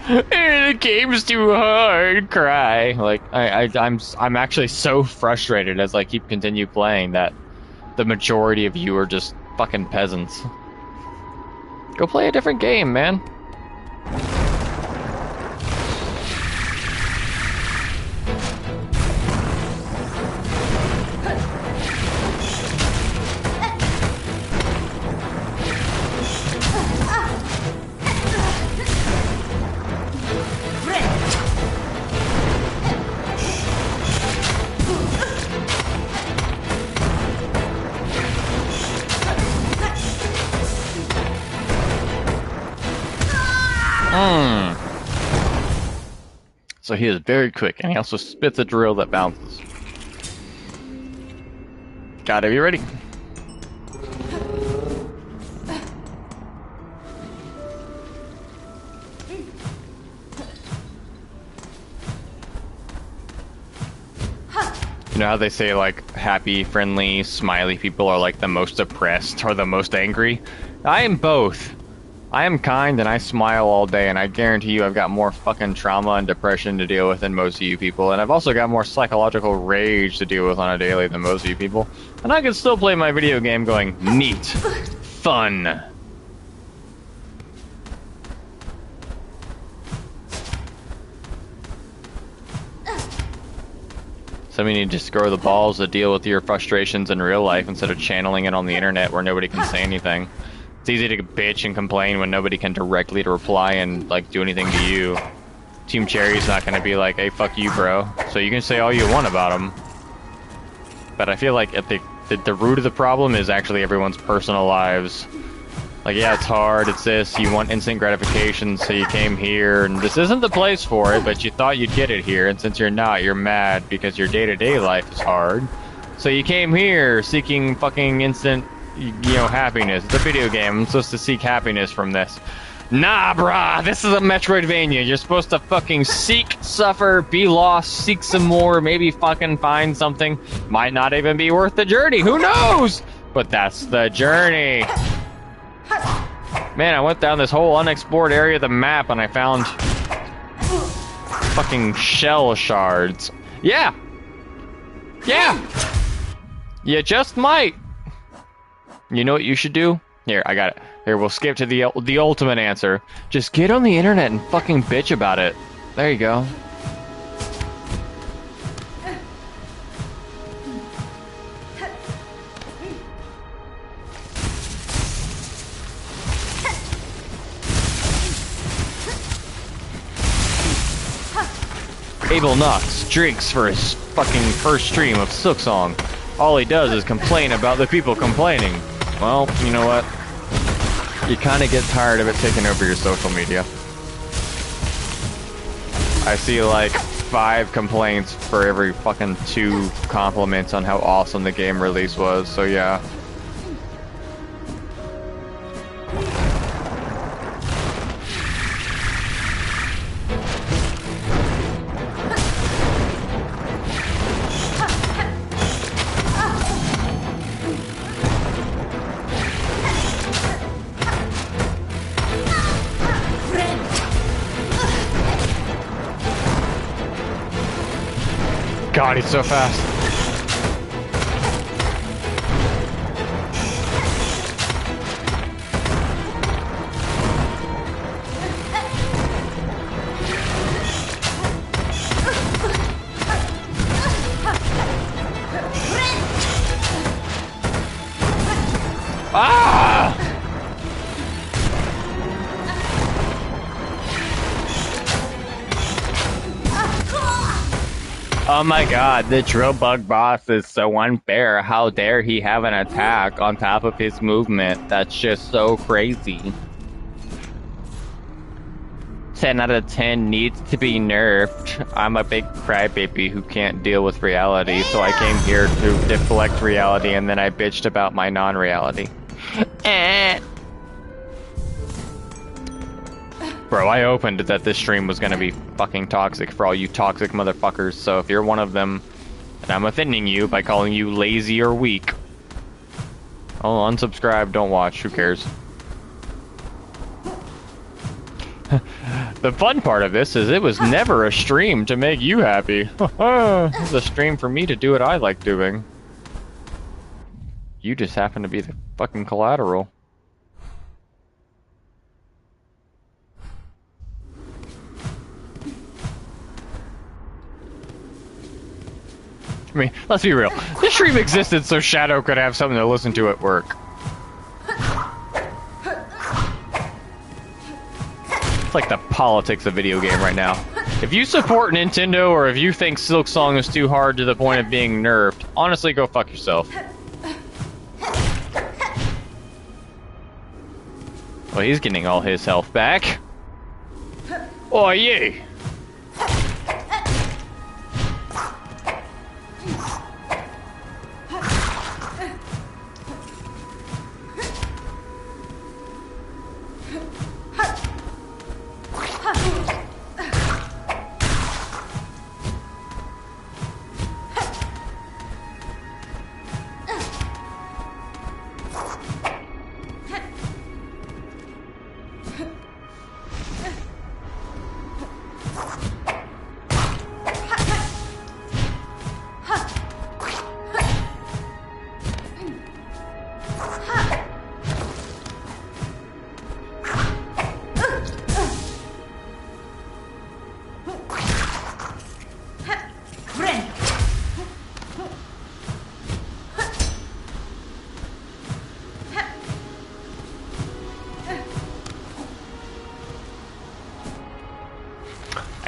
The game's too hard, cry. Like, I'm actually so frustrated as I continue playing that the majority of you are just fucking peasants. Go play a different game, man. So he is very quick, and he also spits a drill that bounces. Gotta be ready. You know how they say, like, happy, friendly, smiley people are, like, the most depressed or the most angry? I am both. I am kind and I smile all day, and I guarantee you I've got more fucking trauma and depression to deal with than most of you people, and I've also got more psychological rage to deal with on a daily than most of you people. And I can still play my video game going, neat, fun. Some of you need to just grow the balls to deal with your frustrations in real life instead of channeling it on the internet where nobody can say anything. It's easy to bitch and complain when nobody can directly reply and like do anything to you. Team Cherry's not gonna be like, "Hey, fuck you, bro." So you can say all you want about them, but I feel like at the root of the problem is actually everyone's personal lives. Like, yeah, it's hard. It's this. You want instant gratification, so you came here, and this isn't the place for it. But you thought you'd get it here, and since you're not, you're mad because your day-to-day life is hard. So you came here seeking fucking instant, you know, happiness. It's a video game. I'm supposed to seek happiness from this. Nah, brah, this is a Metroidvania. You're supposed to fucking seek, suffer, be lost, seek some more, maybe fucking find something. Might not even be worth the journey. Who knows? But that's the journey. Man, I went down this whole unexplored area of the map and I found fucking shell shards. Yeah. Yeah. You just might. You know what you should do? Here, I got it. Here, we'll skip to the ultimate answer. Just get on the internet and fucking bitch about it. There you go. Abel Knox drinks for his fucking first stream of Silksong. All he does is complain about the people complaining. Well, you know what? You kind of get tired of it taking over your social media. I see like 5 complaints for every fucking 2 compliments on how awesome the game release was, so yeah. God, he's so fast. Ah! Oh my god, the drill bug boss is so unfair. How dare he have an attack on top of his movement? That's just so crazy. 10 out of 10 needs to be nerfed. I'm a big crybaby who can't deal with reality, so I came here to deflect reality and then I bitched about my non-reality. Bro, I opened that this stream was gonna be fucking toxic for all you toxic motherfuckers, so if you're one of them, then I'm offending you by calling you lazy or weak. Oh, unsubscribe, don't watch, who cares? The fun part of this is it was never a stream to make you happy. It was a stream for me to do what I like doing. You just happen to be the fucking collateral. I mean, let's be real. This stream existed so Shadow could have something to listen to at work. It's like the politics of video game right now. If you support Nintendo or if you think Silksong is too hard to the point of being nerfed, honestly, go fuck yourself. Well, he's getting all his health back. Oh, yeah.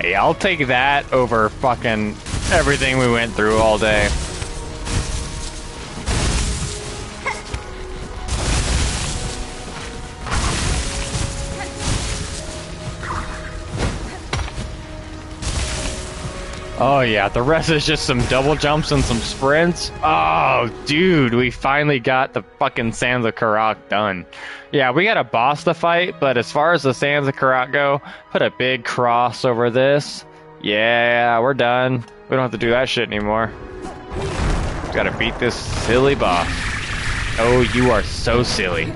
Yeah, I'll take that over fucking everything we went through all day. Oh yeah, the rest is just some double jumps and some sprints. Oh, dude, we finally got the fucking Sands of Karak done. Yeah, we got a boss to fight, but as far as the Sands of Karak go, put a big cross over this. Yeah, we're done. We don't have to do that shit anymore. Gotta beat this silly boss. Oh, you are so silly.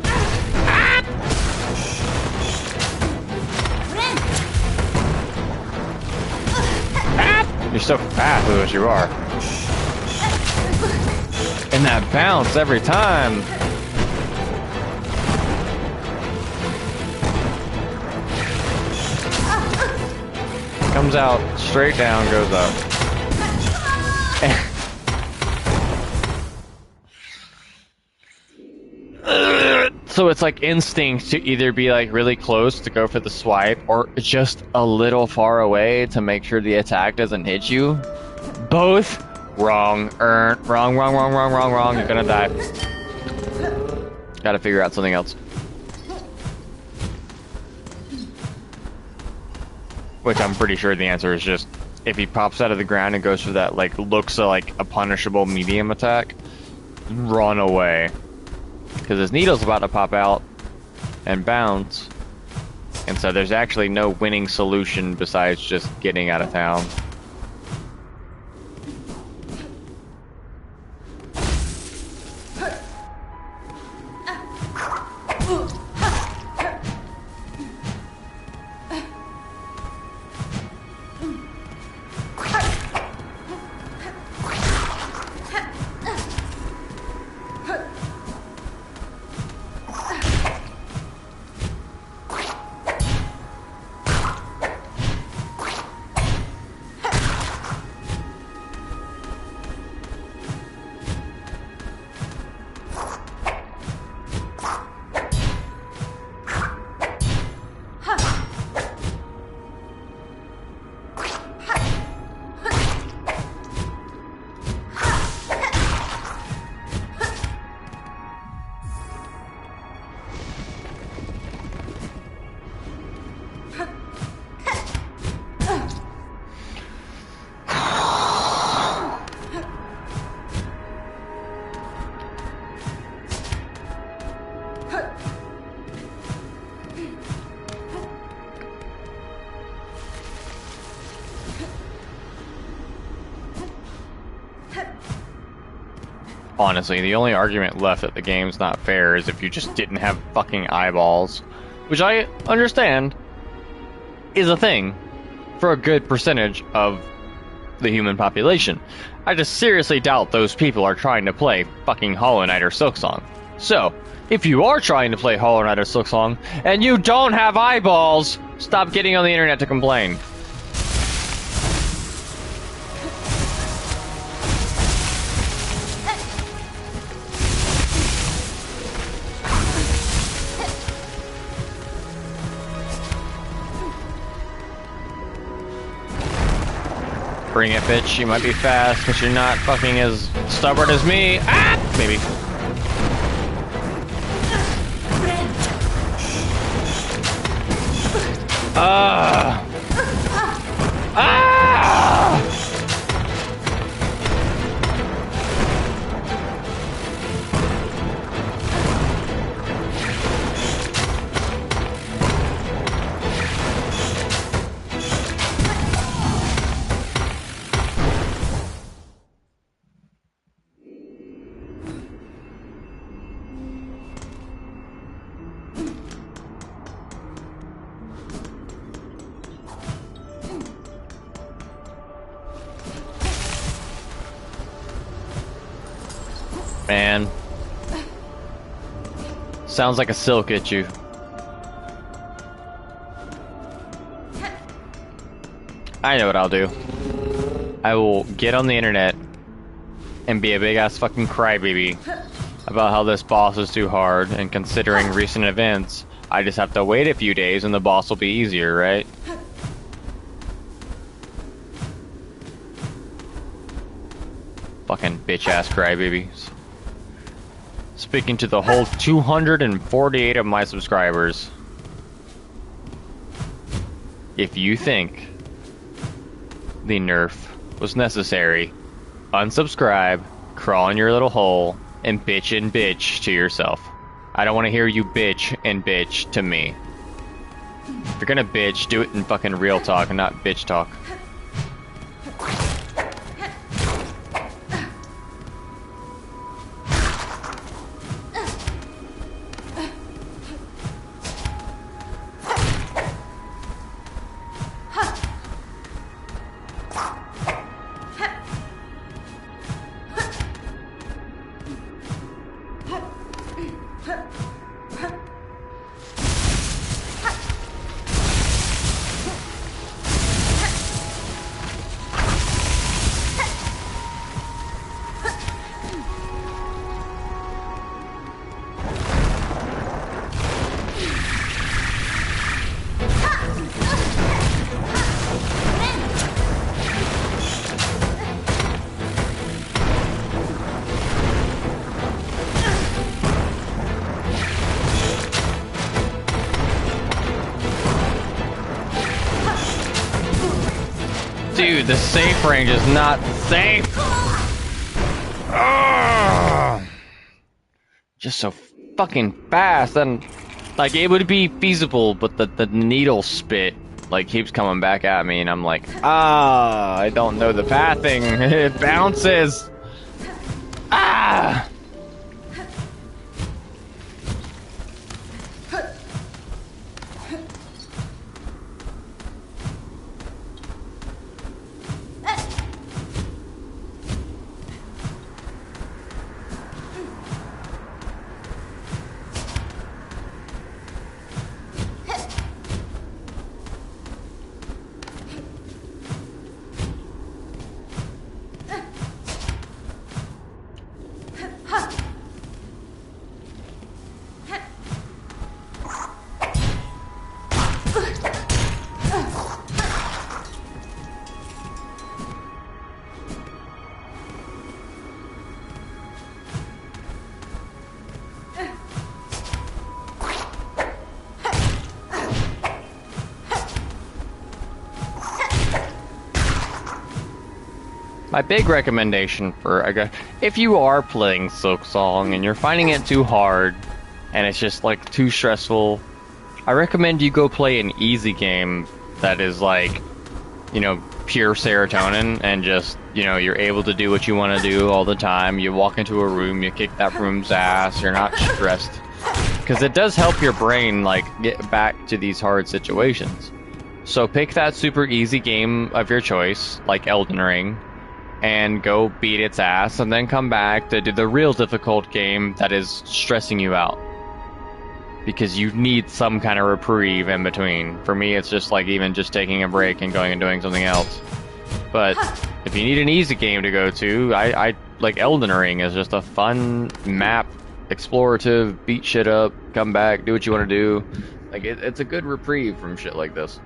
You're so fast as you are. And that bounce every time. Comes out straight down, goes up. So it's like instinct to either be like really close to go for the swipe or just a little far away to make sure the attack doesn't hit you. Both wrong. Wrong. You're gonna die. Gotta figure out something else. Which I'm pretty sure the answer is just if he pops out of the ground and goes for that like looks like a punishable medium attack, run away. Because his needle's about to pop out and bounce. And so there's actually no winning solution besides just getting out of town. Honestly, the only argument left that the game's not fair is if you just didn't have fucking eyeballs. Which I understand is a thing for a good percentage of the human population. I just seriously doubt those people are trying to play fucking Hollow Knight or Silksong. So, if you are trying to play Hollow Knight or Silksong, and you don't have eyeballs, stop getting on the internet to complain. Bring it, bitch. You might be fast, but you're not fucking as stubborn as me. Ah! Maybe. Ah! Man. Sounds like a silk at you. I know what I'll do. I will get on the internet and be a big ass fucking crybaby about how this boss is too hard, and considering recent events, I just have to wait a few days and the boss will be easier, right? Fucking bitch-ass crybabies. Speaking to the whole 248 of my subscribers. If you think the nerf was necessary, unsubscribe, crawl in your little hole, and bitch to yourself. I don't want to hear you bitch to me. If you're gonna bitch, do it in fucking real talk and not bitch talk. Dude, the safe range is not safe! Ugh. Just so fucking fast, and like it would be feasible, but the needle spit like keeps coming back at me, and I'm like, I don't know the pathing. It bounces. Ah! My big recommendation for if you are playing Silksong and you're finding it too hard and it's just like too stressful, I recommend you go play an easy game that is like, you know, pure serotonin and just, you know, you're able to do what you want to do all the time. You walk into a room, you kick that room's ass, you're not stressed. Because it does help your brain like get back to these hard situations. So pick that super easy game of your choice, like Elden Ring, and go beat its ass, and then come back to do the real difficult game that is stressing you out. Because you need some kind of reprieve in between. For me, it's just like even just taking a break and going and doing something else. But if you need an easy game to go to, I like Elden Ring is just a fun map, explorative, beat shit up, come back, do what you want to do. Like it's a good reprieve from shit like this.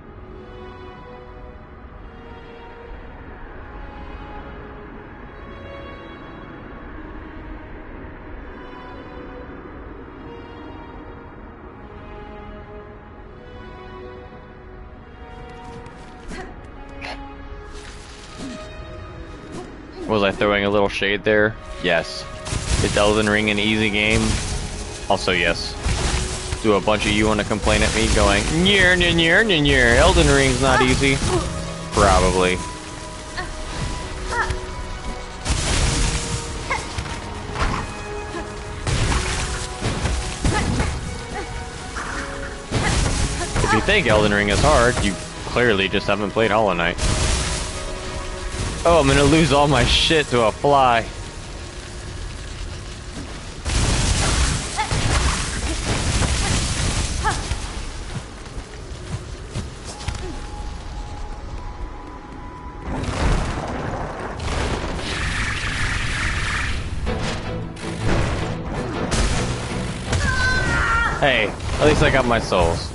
Was I throwing a little shade there? Yes. Is Elden Ring an easy game? Also yes. Do a bunch of you want to complain at me going, "Nyer, nyer, nyer, nyer, Elden Ring's not easy"? Probably. If you think Elden Ring is hard, you clearly just haven't played Hollow Knight. Oh, I'm gonna lose all my shit to a fly. Hey, at least I got my souls.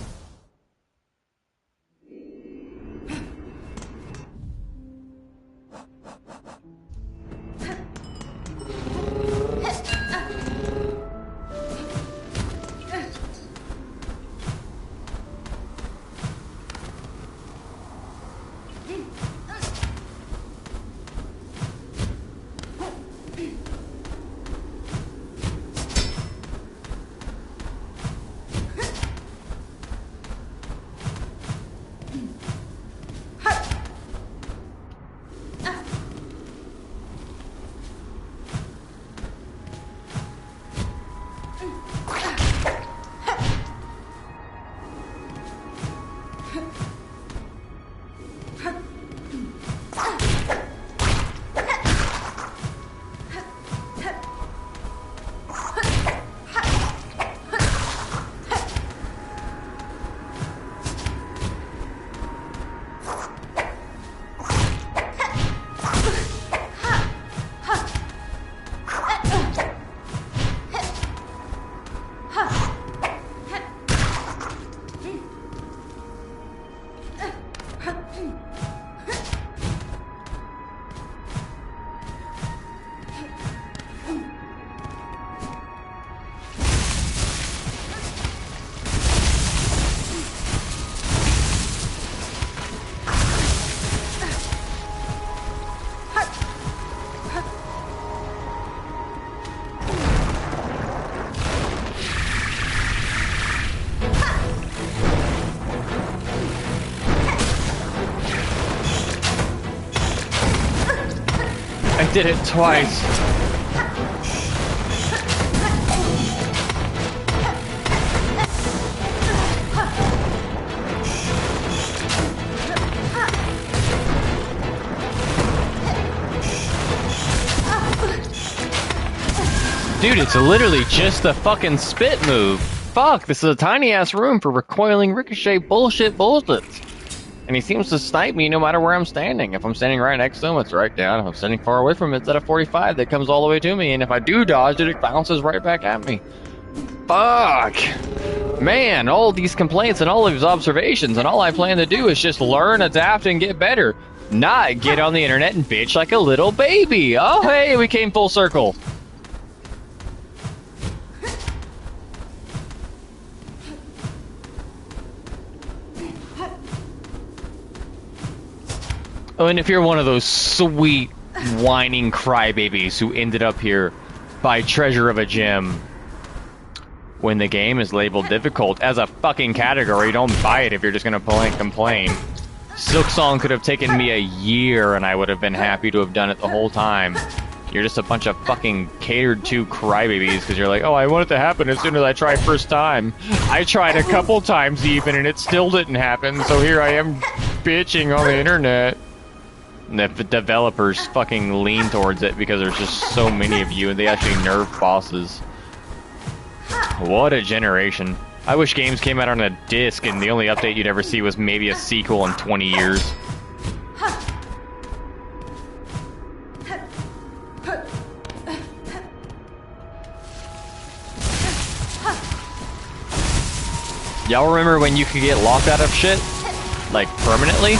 I did it twice. Dude, it's literally just a fucking spit move. Fuck, this is a tiny ass room for recoiling ricochet bullshits. And he seems to snipe me no matter where I'm standing. If I'm standing right next to him, it's right down. If I'm standing far away from it, it's at a 45 that comes all the way to me. And if I do dodge it, it bounces right back at me. Fuck. Man, all these complaints and all of these observations, and all I plan to do is just learn, adapt, and get better. Not get on the internet and bitch like a little baby. Oh, hey, we came full circle. Oh, and if you're one of those sweet, whining crybabies who ended up here by treasure of a gem, when the game is labeled difficult as a fucking category, don't buy it if you're just gonna complain. Silksong could have taken me a year and I would have been happy to have done it the whole time. You're just a bunch of fucking catered to crybabies because you're like, oh, I want it to happen as soon as I try first time. I tried a couple times even and it still didn't happen, so here I am bitching on the internet. The developers fucking lean towards it because there's just so many of you and they actually nerf bosses. What a generation. I wish games came out on a disc and the only update you'd ever see was maybe a sequel in 20 years. Y'all remember when you could get locked out of shit? Like, permanently?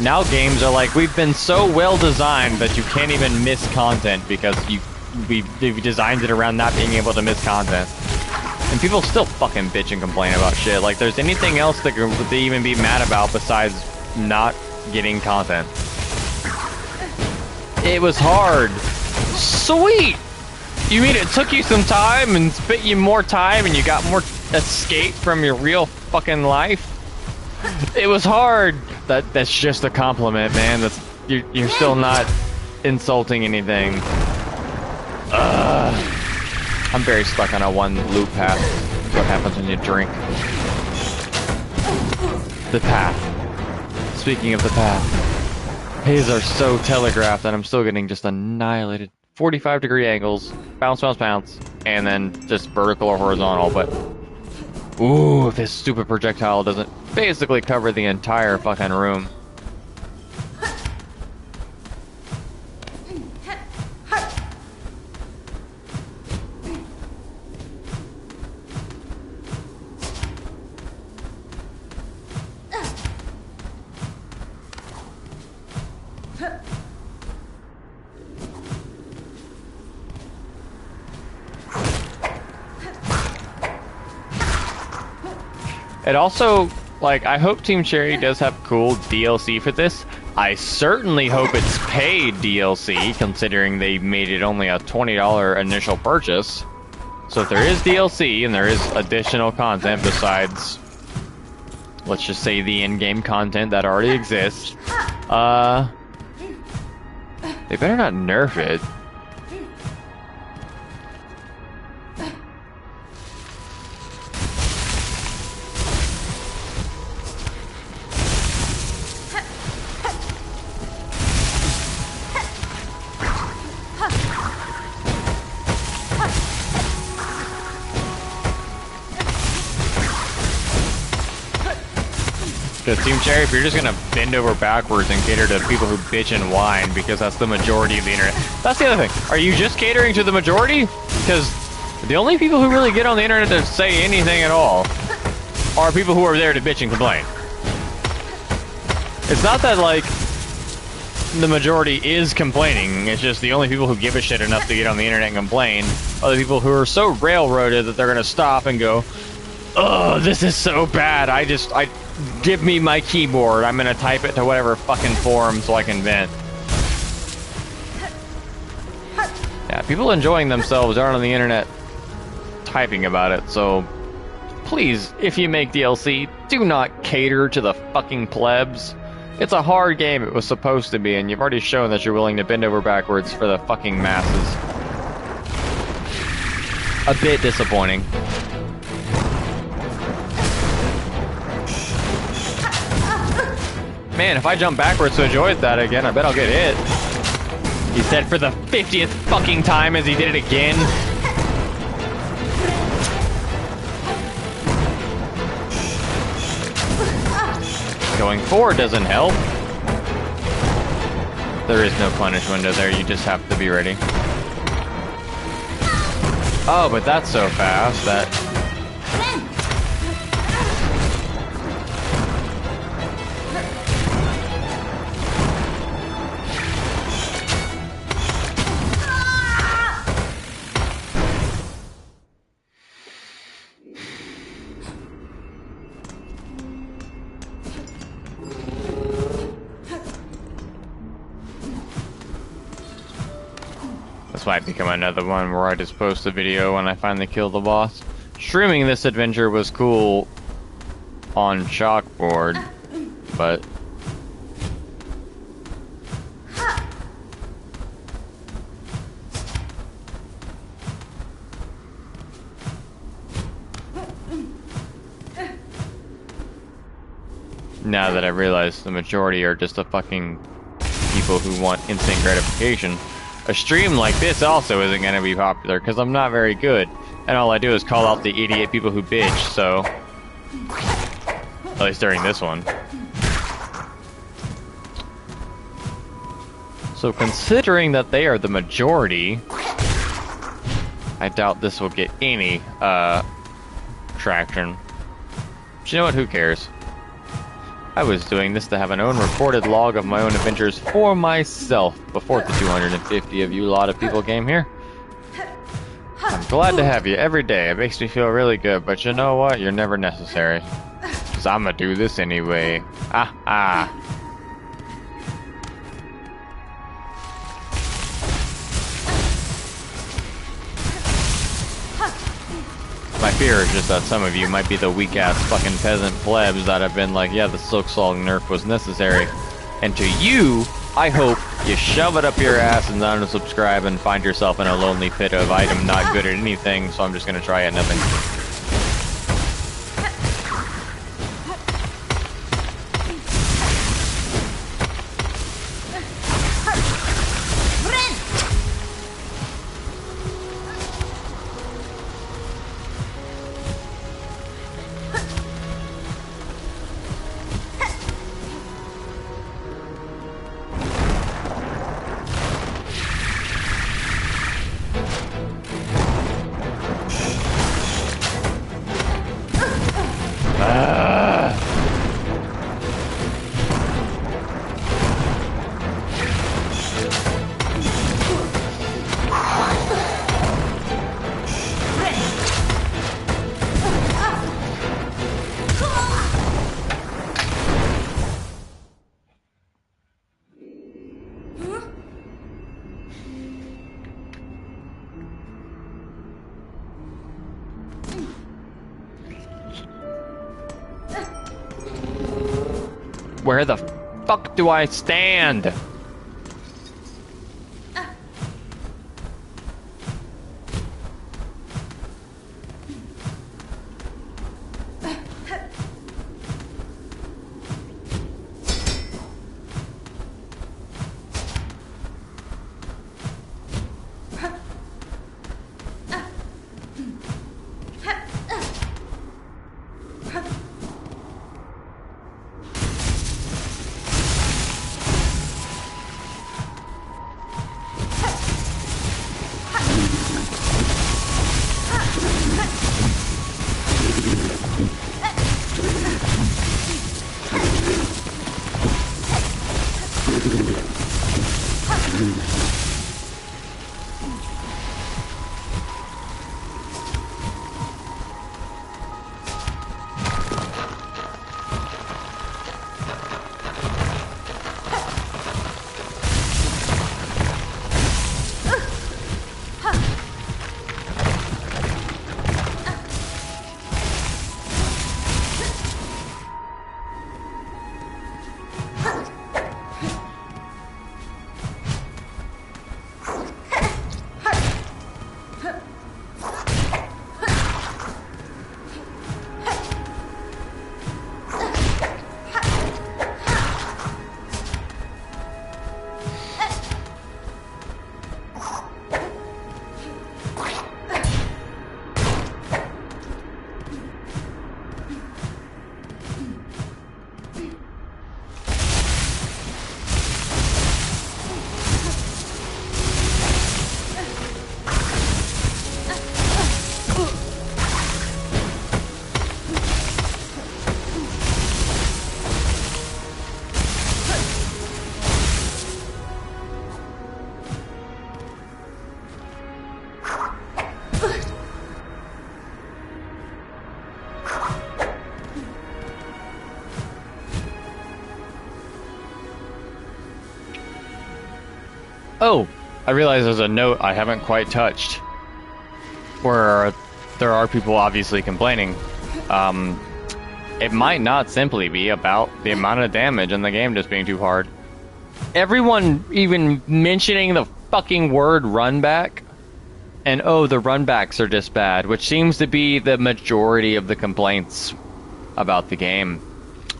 Now games are like, we've been so well designed that you can't even miss content because we've designed it around not being able to miss content. And people still fucking bitch and complain about shit. Like, there's anything else that they even be mad about besides not getting content. It was hard. Sweet! You mean it took you some time and spent you more time and you got more escape from your real fucking life? It was hard. That's just a compliment, man. You're still not insulting anything. I'm very stuck on a one loop path. What happens when you drink? The path. Speaking of the path, his are so telegraphed that I'm still getting just annihilated. 45-degree angles, bounce, bounce, bounce, and then just vertical or horizontal. But ooh, if this stupid projectile doesn't basically cover the entire fucking room. It also Like, I hope Team Cherry does have cool DLC for this. I certainly hope it's paid DLC, considering they made it only a $20 initial purchase. So if there is DLC and there is additional content besides, let's just say, the in-game content that already exists, they better not nerf it. Because Team Cherry, if you're just gonna bend over backwards and cater to people who bitch and whine, because that's the majority of the internet. That's the other thing. Are you just catering to the majority? Because the only people who really get on the internet to say anything at all are people who are there to bitch and complain. It's not that, like, the majority is complaining. It's just the only people who give a shit enough to get on the internet and complain are the people who are so railroaded that they're gonna stop and go, "Oh, this is so bad. Give me my keyboard. I'm gonna type it to whatever fucking forum so I can vent." Yeah, people enjoying themselves aren't on the internet typing about it, so please, if you make DLC, do not cater to the fucking plebs. It's a hard game, it was supposed to be, and you've already shown that you're willing to bend over backwards for the fucking masses. A bit disappointing. Man, if I jump backwards to enjoy that again, I bet I'll get hit. He said for the 50th fucking time as he did it again. Going forward doesn't help. There is no punish window there, you just have to be ready. Oh, but that's so fast that... This might become another one where I just post a video when I finally kill the boss. Streaming this adventure was cool on Chalkboard, but... now that I realize the majority are just the fucking people who want instant gratification, a stream like this also isn't going to be popular because I'm not very good, and all I do is call out the idiot people who bitch, so... at least during this one. So considering that they are the majority, I doubt this will get any, traction. But you know what, who cares? I was doing this to have an own recorded log of my own adventures for myself before the 250 of you lot of people came here. I'm glad to have you every day. It makes me feel really good, but you know what? You're never necessary. Because I'm gonna do this anyway. Ah, ah. My fear is just that some of you might be the weak-ass fucking peasant plebs that have been like, yeah, the Silksong nerf was necessary. And to you, I hope you shove it up your ass and unsubscribe and find yourself in a lonely pit of I'm not good at anything, so I'm just gonna try at nothing. Where the fuck do I stand? Oh, I realize there's a note I haven't quite touched, where there are people obviously complaining. It might not simply be about the amount of damage in the game just being too hard. Everyone even mentioning the fucking word run back, and oh, the run backs are just bad, which seems to be the majority of the complaints about the game.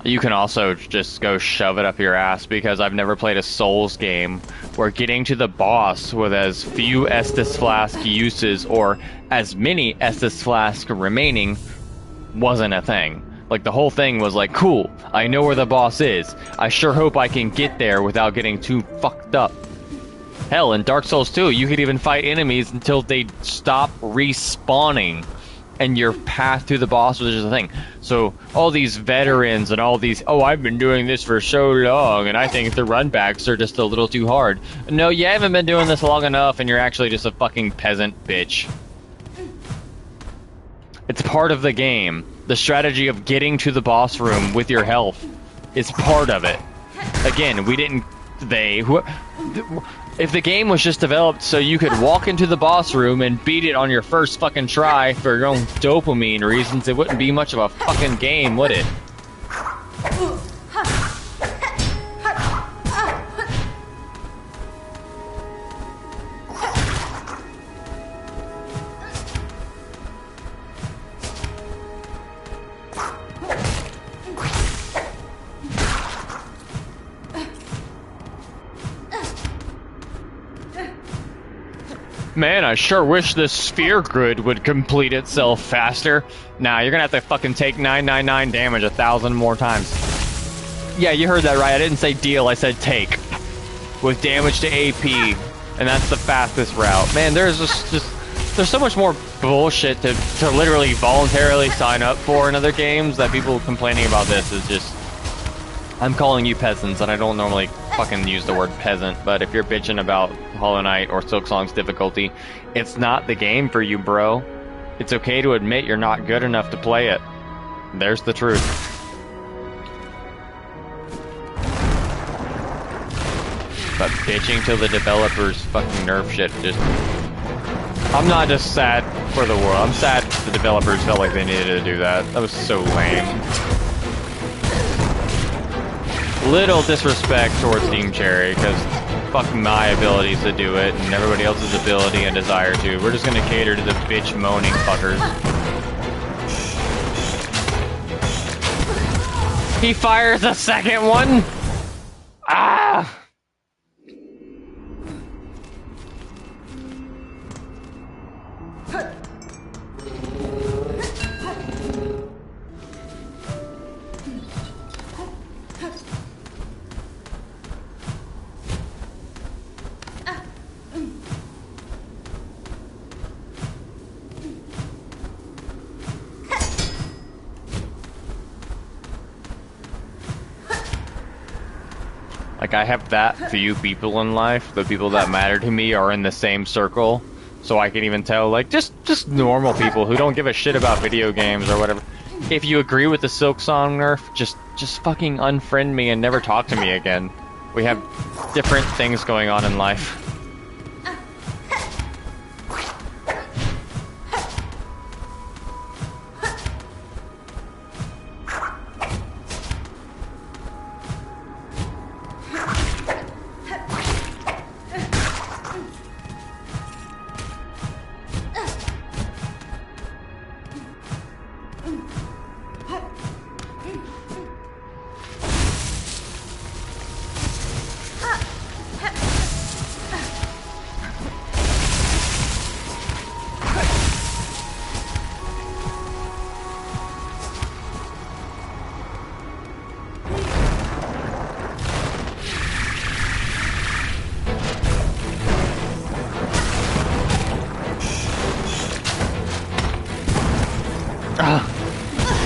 You can also just go shove it up your ass, because I've never played a Souls game where getting to the boss with as few Estus Flask uses or as many Estus Flask remaining wasn't a thing. Like, the whole thing was like, cool, I know where the boss is. I sure hope I can get there without getting too fucked up. Hell, in Dark Souls 2, you could even fight enemies until they stop respawning, and your path to the boss was just a thing. So all these veterans and all these, oh, I've been doing this for so long, and I think the runbacks are just a little too hard. No, you haven't been doing this long enough, and you're actually just a fucking peasant bitch. It's part of the game. The strategy of getting to the boss room with your health is part of it. Again, we didn't... If the game was just developed so you could walk into the boss room and beat it on your first fucking try for your own dopamine reasons, it wouldn't be much of a fucking game, would it? Man, I sure wish this sphere grid would complete itself faster. Nah, you're gonna have to fucking take 999 damage 1,000 more times. Yeah, you heard that right. I didn't say deal, I said take. With damage to AP, and that's the fastest route. Man, there's there's so much more bullshit to literally voluntarily sign up for in other games that people complaining about this is just... I'm calling you peasants, and I don't normally fucking use the word peasant, but if you're bitching about Hollow Knight or Silksong's difficulty, it's not the game for you, bro. It's okay to admit you're not good enough to play it. There's the truth. But bitching till the developers fucking nerf shit just... I'm not just sad for the world, I'm sad the developers felt like they needed to do that. That was so lame. little disrespect towards Team Cherry, because fuck my abilities to do it, and everybody else's ability and desire to. We're just gonna cater to the bitch moaning fuckers. He fires a second one! Ah! Like, I have that few people in life. The people that matter to me are in the same circle. So I can even tell, like, just normal people who don't give a shit about video games or whatever. If you agree with the Silksong nerf, just fucking unfriend me and never talk to me again. We have different things going on in life.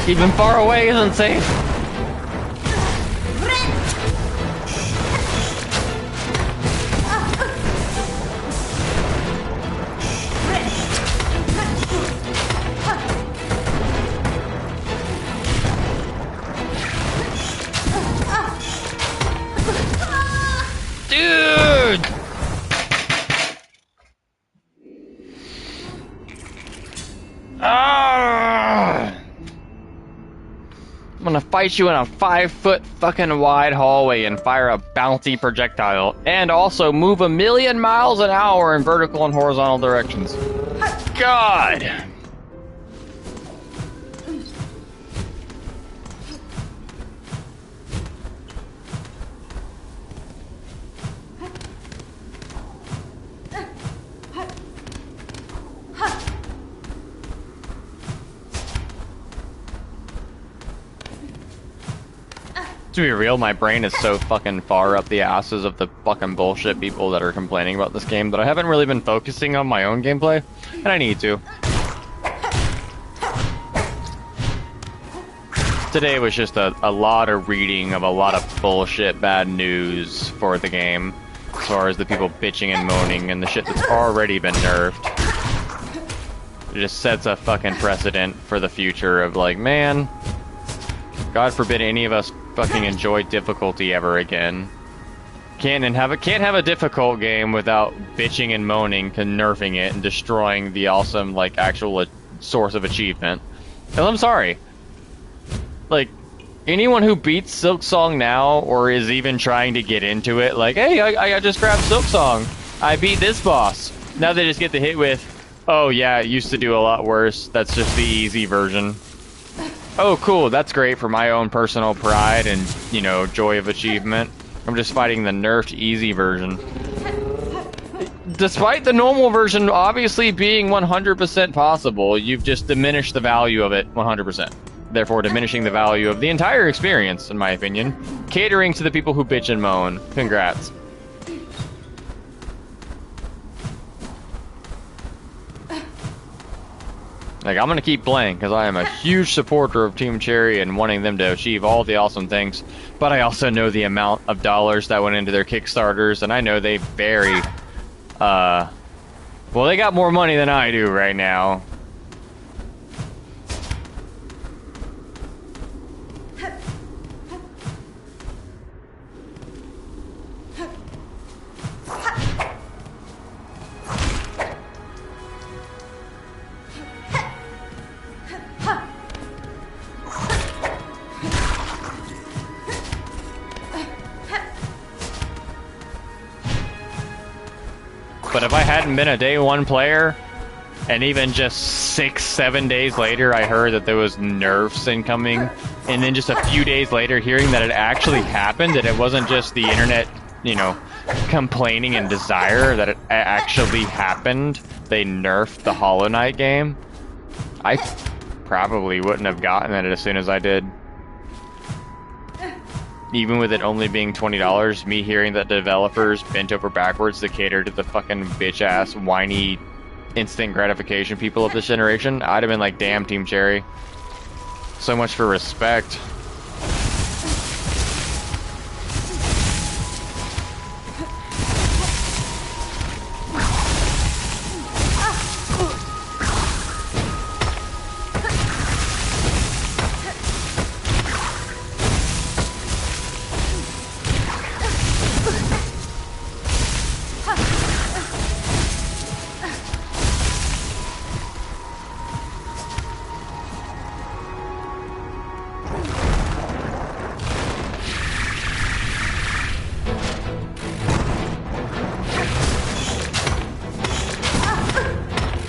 Even far away isn't safe. Dude! I'm gonna fight you in a 5-foot fucking wide hallway and fire a bouncy projectile, and also move 1,000,000 miles an hour in vertical and horizontal directions. God! To be real, my brain is so fucking far up the asses of the fucking bullshit people that are complaining about this game that I haven't really been focusing on my own gameplay, and I need to. Today was just a lot of reading of a lot of bullshit bad news for the game, as far as the people bitching and moaning and the shit that's already been nerfed. It just sets a fucking precedent for the future of like, man, God forbid any of us fucking enjoy difficulty ever again. Can't have a difficult game without bitching and moaning and nerfing it and destroying the awesome, like, actual source of achievement. And I'm sorry. Like, anyone who beats Silksong now, or is even trying to get into it, like, hey, I just grabbed Silksong. I beat this boss. Now they just get the hit with, oh yeah, it used to do a lot worse. That's just the easy version. Oh, cool, that's great for my own personal pride and, you know, joy of achievement. I'm just fighting the nerfed easy version. Despite the normal version obviously being 100% possible, you've just diminished the value of it 100%. Therefore, diminishing the value of the entire experience, in my opinion. Catering to the people who bitch and moan. Congrats. Like, I'm gonna keep playing, because I am a huge supporter of Team Cherry and wanting them to achieve all the awesome things, but I also know the amount of dollars that went into their Kickstarters, and I know they vary. Well, they got more money than I do right now. But if I hadn't been a day one player, and even just 6-7 days later I heard that there was nerfs incoming, and then just a few days later hearing that it actually happened, and it wasn't just the internet, you know, complaining and desire, that it actually happened, they nerfed the Hollow Knight game, I probably wouldn't have gotten it as soon as I did. Even with it only being $20, me hearing that developers bent over backwards to cater to the fucking bitch-ass, whiny, instant gratification people of this generation, I'd have been like, damn, Team Cherry. So much for respect.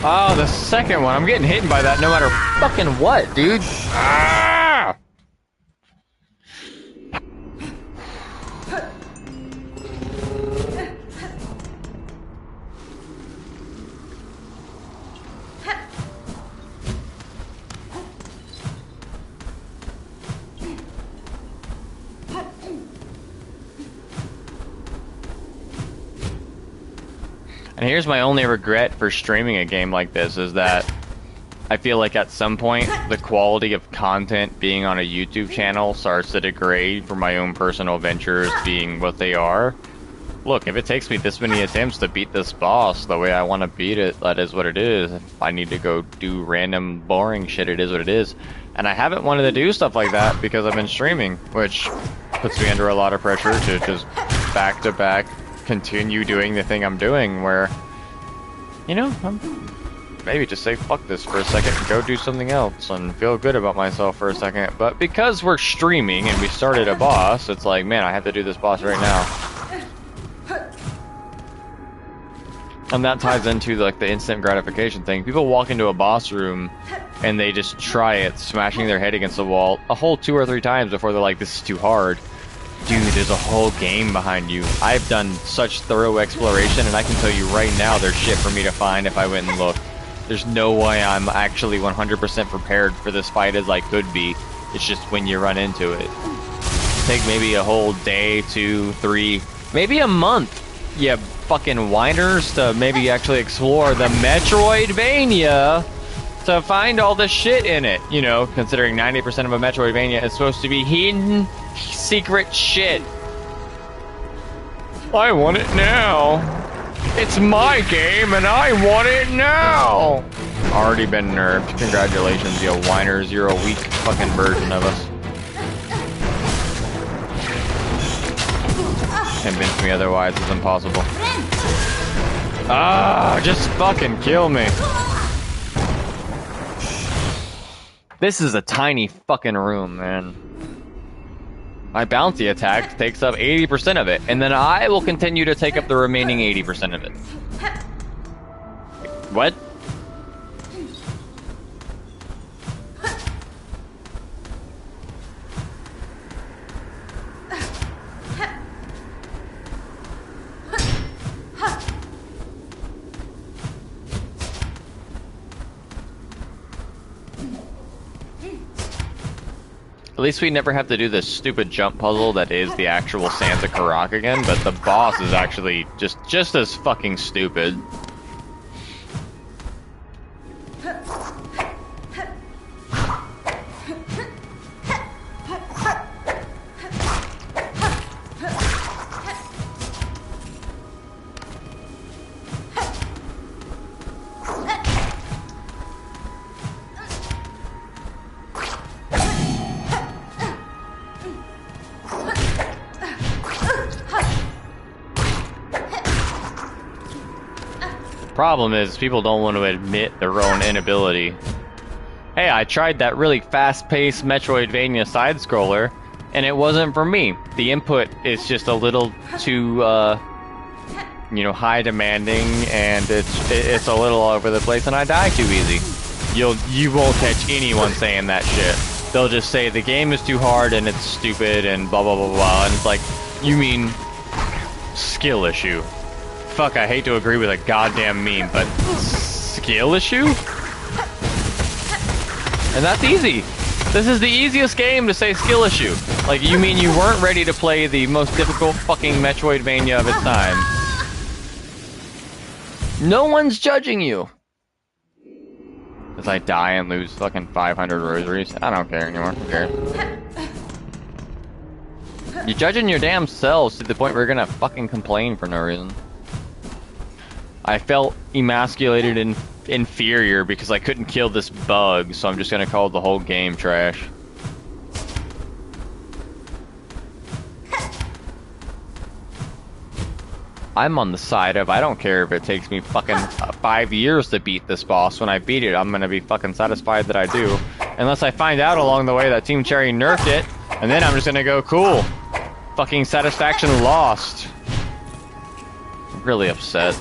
Oh, the second one. I'm getting hit by that no matter fucking what, dude. Ah! And here's my only regret for streaming a game like this, is that I feel like at some point the quality of content being on a YouTube channel starts to degrade for my own personal ventures being what they are. Look, if it takes me this many attempts to beat this boss the way I want to beat it, that is what it is. If I need to go do random boring shit, it is what it is. And I haven't wanted to do stuff like that because I've been streaming, which puts me under a lot of pressure to just back-to-back continue doing the thing I'm doing, where, you know, maybe just say fuck this for a second and go do something else and feel good about myself for a second. But because we're streaming and we started a boss, it's like, man, I have to do this boss right now. And that ties into like the instant gratification thing. People walk into a boss room and they just try it, smashing their head against the wall a whole 2 or 3 times before they're like, this is too hard. Dude, there's a whole game behind you. I've done such thorough exploration, and I can tell you right now there's shit for me to find if I went and looked. There's no way I'm actually 100% prepared for this fight as I could be. It's just when you run into it. Take maybe a whole day, 2, 3, maybe a month, you fucking whiners, to maybe actually explore the Metroidvania to find all the shit in it. You know, considering 90% of a Metroidvania is supposed to be hidden secret shit. I want it now. It's my game and I want it now. Already been nerfed. Congratulations, you whiners. You're a weak fucking version of us. Convince me otherwise is impossible. Ah, just fucking kill me. This is a tiny fucking room, man. My bouncy attack takes up 80% of it, and then I will continue to take up the remaining 80% of it. What? At least we never have to do this stupid jump puzzle that is the actual Santa Karak again, but the boss is actually just as fucking stupid. Problem is, people don't want to admit their own inability. Hey, I tried that really fast-paced Metroidvania side-scroller, and it wasn't for me. The input is just a little too, you know, high demanding, and it's a little all over the place, and I die too easy. You won't catch anyone saying that shit. They'll just say the game is too hard and it's stupid and blah blah blah blah, and it's like, you mean skill issue? Fuck, I hate to agree with a goddamn meme, but skill issue? And that's easy. This is the easiest game to say skill issue. Like, you mean you weren't ready to play the most difficult fucking Metroidvania of its time? No one's judging you. Because I die and lose fucking 500 rosaries. I don't care anymore. Who cares? You're judging your damn selves to the point where you're gonna fucking complain for no reason. I felt emasculated and inferior because I couldn't kill this bug, so I'm just gonna call the whole game trash. I'm on the side of, I don't care if it takes me fucking 5 years to beat this boss. When I beat it, I'm gonna be fucking satisfied that I do. Unless I find out along the way that Team Cherry nerfed it, and then I'm just gonna go, cool. Fucking satisfaction lost. I'm really upset.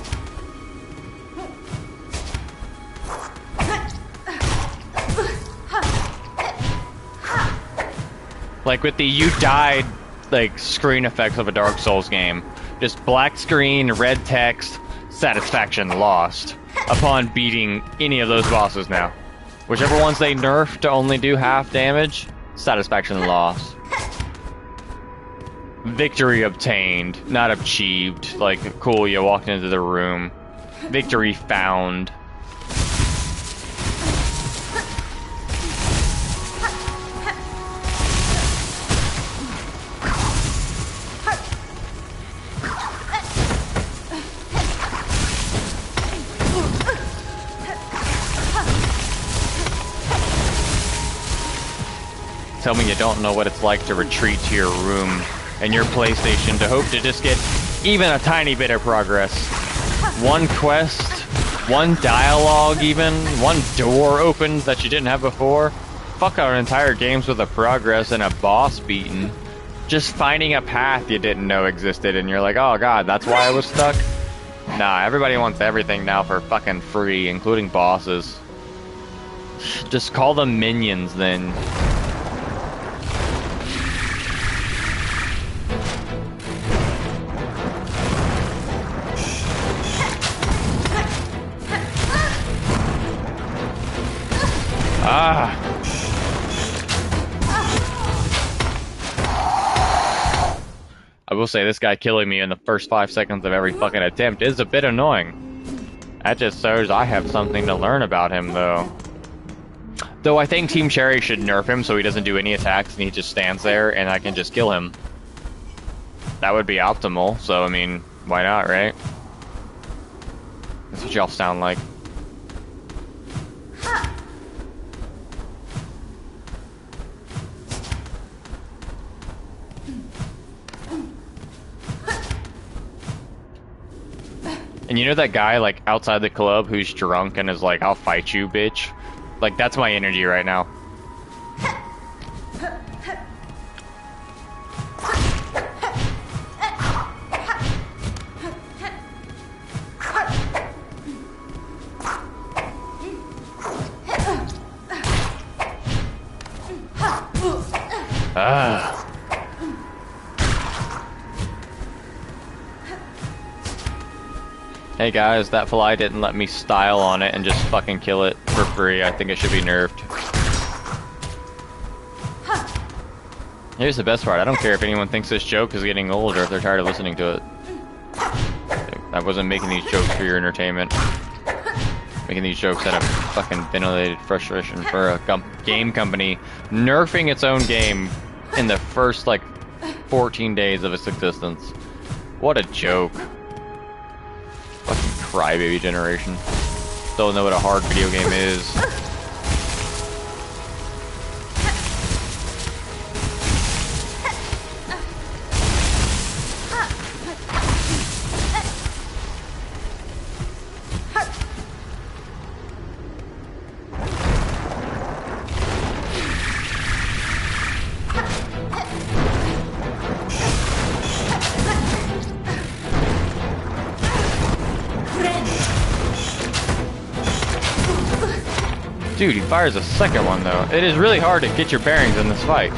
Like with the you died like screen effects of a Dark Souls game. Just black screen, red text, satisfaction lost upon beating any of those bosses now. Whichever ones they nerf to only do half damage, satisfaction lost. Victory obtained, not achieved. Like, cool, you walked into the room. Victory found. Tell me you don't know what it's like to retreat to your room and your PlayStation to hope to just get even a tiny bit of progress. One quest, one dialogue even, one door opened that you didn't have before. Fuck out entire games with a progress and a boss beaten. Just finding a path you didn't know existed and you're like, oh god, that's why I was stuck? Nah, everybody wants everything now for fucking free, including bosses. Just call them minions then. Ah. I will say this guy killing me in the first 5 seconds of every fucking attempt is a bit annoying. That just shows I have something to learn about him, though. Though I think Team Cherry should nerf him so he doesn't do any attacks and he just stands there and I can just kill him. That would be optimal, so I mean, why not, right? That's what y'all sound like. And you know that guy, like, outside the club who's drunk and is like, I'll fight you, bitch? Like, that's my energy right now. Ah. Hey guys, that fly didn't let me style on it and just fucking kill it for free. I think it should be nerfed. Here's the best part. I don't care if anyone thinks this joke is getting old or if they're tired of listening to it. I wasn't making these jokes for your entertainment. Making these jokes out of fucking ventilated frustration for a game company nerfing its own game in the first, like, 14 days of its existence. What a joke. Fucking crybaby generation. Still don't know what a hard video game is. Dude, he fires a second one though. It is really hard to get your bearings in this fight.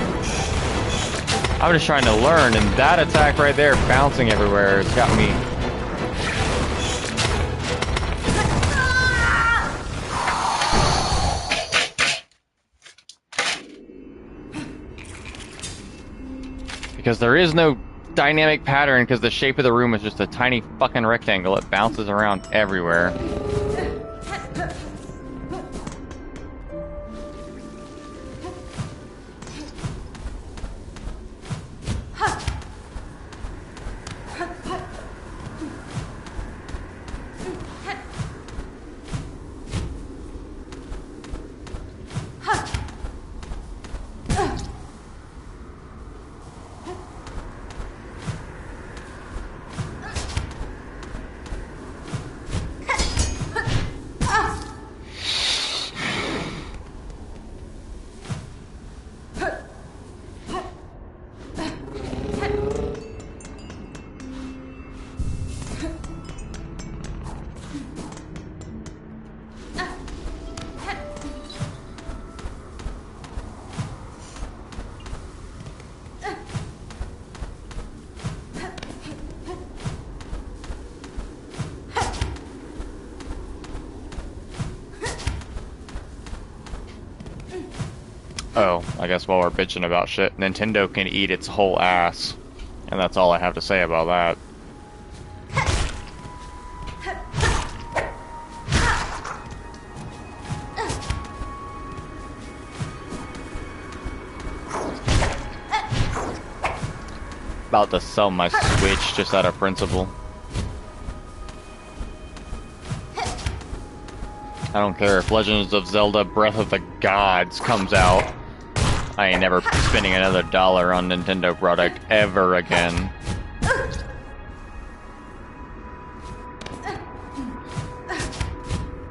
I'm just trying to learn, and that attack right there, bouncing everywhere, has got me. Because there is no dynamic pattern, because the shape of the room is just a tiny fucking rectangle. It bounces around everywhere. Oh, I guess while we're bitching about shit, Nintendo can eat its whole ass. And that's all I have to say about that. About to sell my Switch just out of principle. I don't care if Legends of Zelda Breath of the Gods comes out. I ain't never spending another $1 on Nintendo product ever again.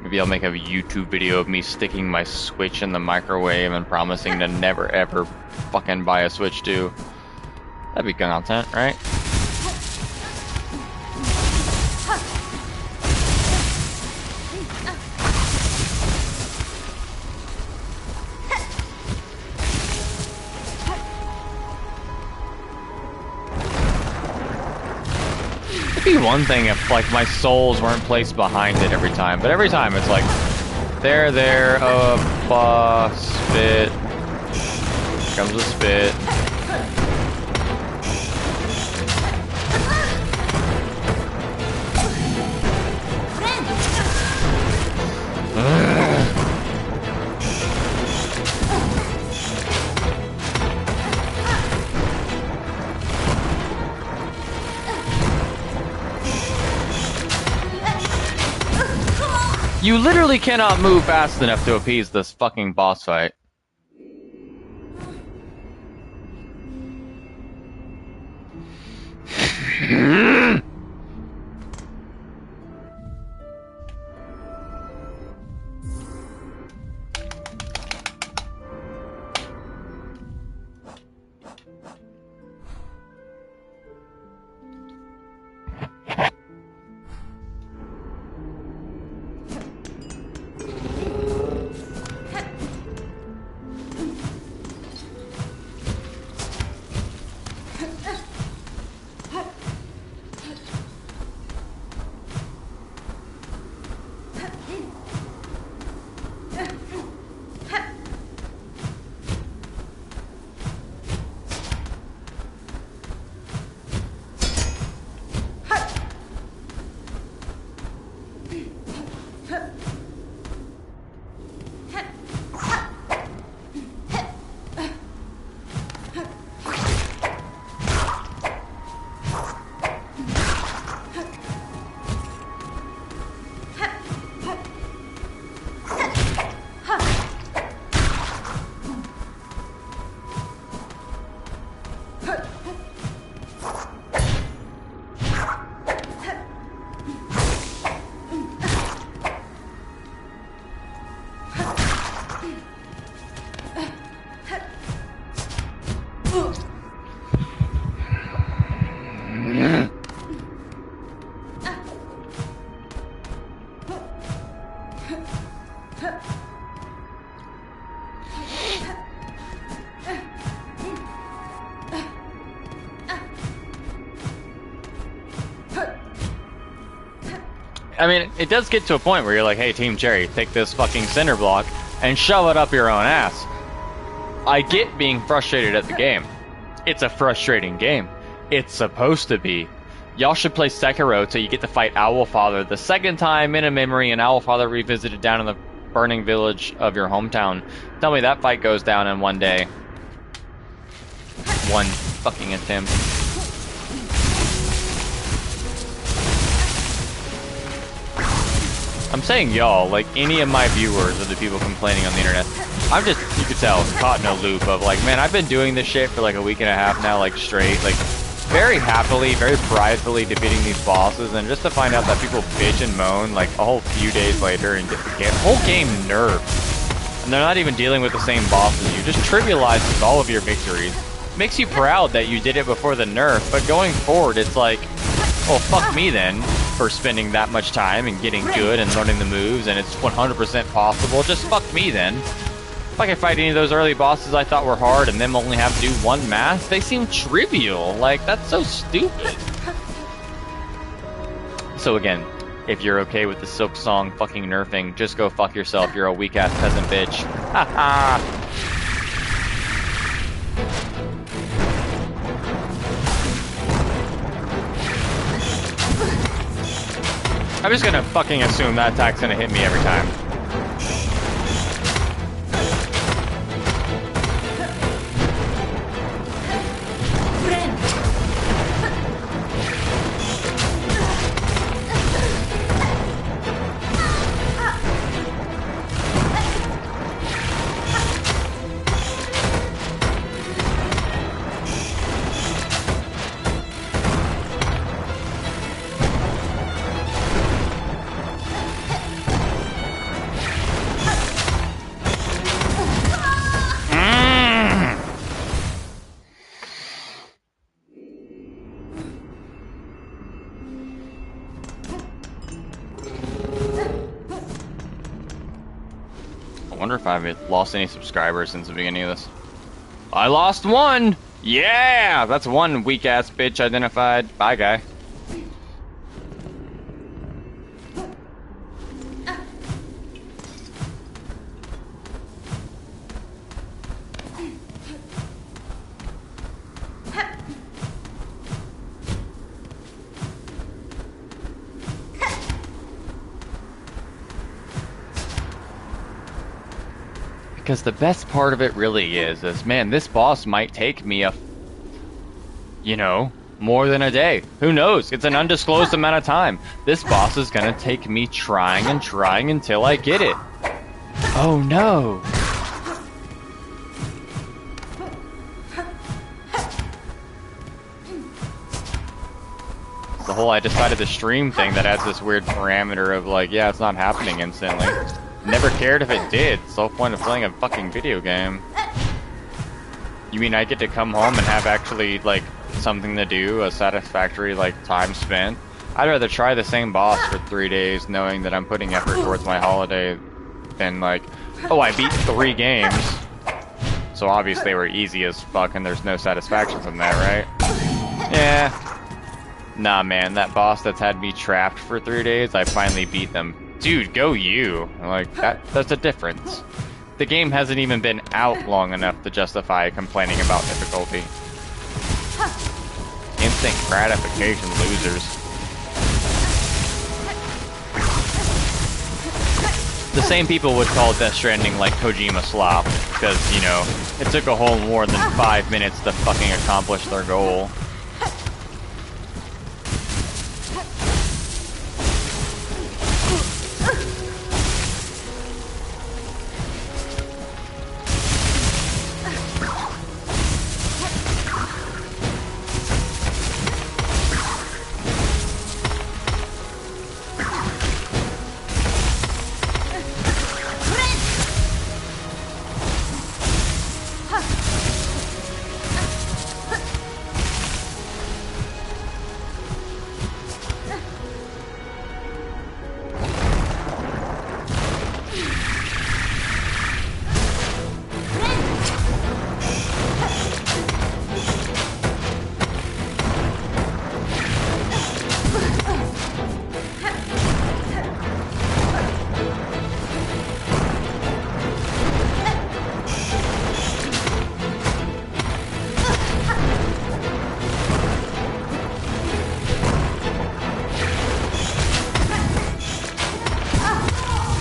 Maybe I'll make a YouTube video of me sticking my Switch in the microwave and promising to never ever fucking buy a Switch 2. That'd be content, right? It'd be one thing if, like, my souls weren't placed behind it every time, but every time it's like, there, spit. Here comes a spit. You literally cannot move fast enough to appease this fucking boss fight. I mean, it does get to a point where you're like, hey, Team Cherry, take this fucking center block and shove it up your own ass. I get being frustrated at the game. It's a frustrating game. It's supposed to be. Y'all should play Sekiro till you get to fight Owlfather the second time in a memory, and Owlfather revisited down in the burning village of your hometown. Tell me that fight goes down in one day. One fucking attempt. I'm saying y'all, like any of my viewers or the people complaining on the internet. I'm just, you could tell, caught in a loop of like, man, I've been doing this shit for like a week and a half now, like straight, like very happily, very pridefully defeating these bosses, and just to find out that people bitch and moan like a whole few days later and get the whole game nerfed. And they're not even dealing with the same boss as you. Just trivializes all of your victories. Makes you proud that you did it before the nerf, but going forward, it's like, well, fuck me then for spending that much time and getting good and learning the moves, and it's 100% possible. Just fuck me then. If I could fight any of those early bosses I thought were hard and them only have to do one math, they seem trivial. Like, that's so stupid. So again, if you're okay with the Silksong fucking nerfing, just go fuck yourself. You're a weak-ass peasant bitch. Haha. I'm just gonna fucking assume that attack's gonna hit me every time. I wonder if I've lost any subscribers since the beginning of this. I lost one! Yeah! That's one weak-ass bitch identified. Bye, guy. Because the best part of it really is, man, this boss might take me more than a day. Who knows? It's an undisclosed amount of time. This boss is gonna take me trying and trying until I get it. Oh no. The whole I decided to stream thing that adds this weird parameter of like, yeah, it's not happening instantly. Never cared if it did. It's the whole point of playing a fucking video game. You mean I get to come home and have actually, like, something to do, a satisfactory, like, time spent? I'd rather try the same boss for 3 days knowing that I'm putting effort towards my holiday than, like, oh, I beat 3 games. So obviously they were easy as fuck and there's no satisfaction from that, right? Yeah. Nah, man, that boss that's had me trapped for 3 days, I finally beat them. Dude, go you. Like, that's a difference. The game hasn't even been out long enough to justify complaining about difficulty. Instant gratification, losers. The same people would call Death Stranding like Kojima slop, because, it took a whole more than 5 minutes to fucking accomplish their goal.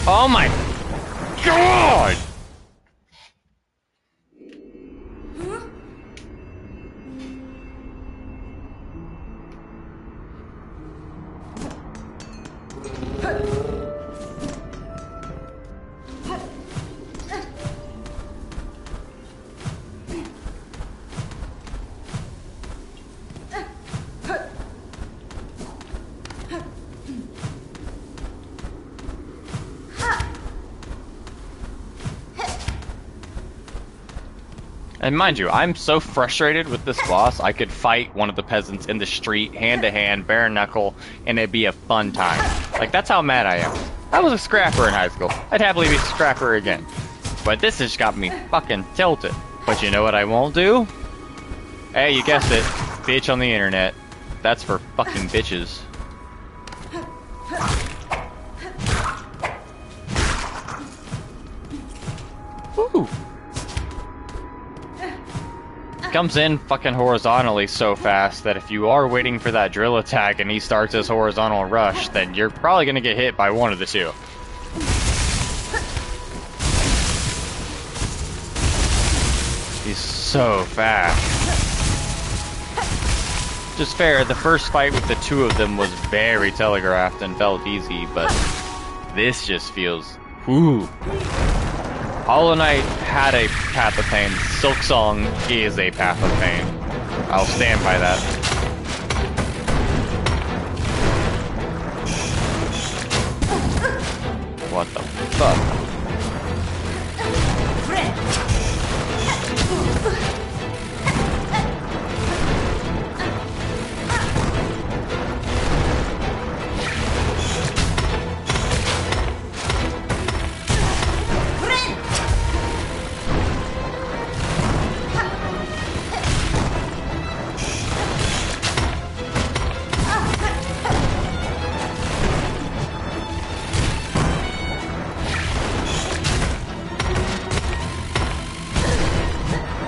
Oh my god! And mind you, I'm so frustrated with this boss, I could fight one of the peasants in the street, hand to hand, bare knuckle, and it'd be a fun time. Like, that's how mad I am. I was a scrapper in high school. I'd happily be a scrapper again. But this has got me fucking tilted. But you know what I won't do? Hey, you guessed it. Bitch on the internet. That's for fucking bitches. Woo! Comes in fucking horizontally so fast that if you are waiting for that drill attack and he starts his horizontal rush, then you're probably gonna get hit by one of the two. He's so fast. Just fair, the first fight with the two of them was very telegraphed and felt easy, but this just feels, whoo. Hollow Knight had a path of pain. Silksong is a path of pain. I'll stand by that. What the fuck?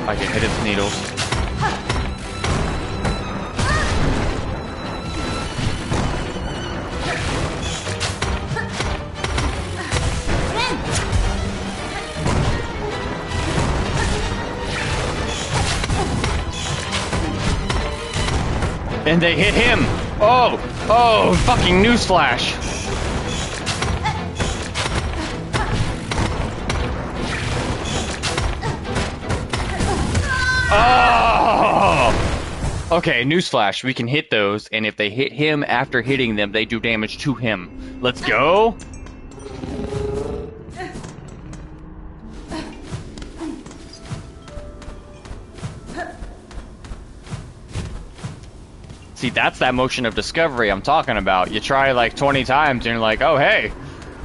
I can hit its needles. And they hit him! Oh, fucking newsflash! Oh! Okay, newsflash, we can hit those, and if they hit him after hitting them, they do damage to him. Let's go! See, that's that motion of discovery I'm talking about. You try like 20 times, and you're like, oh hey,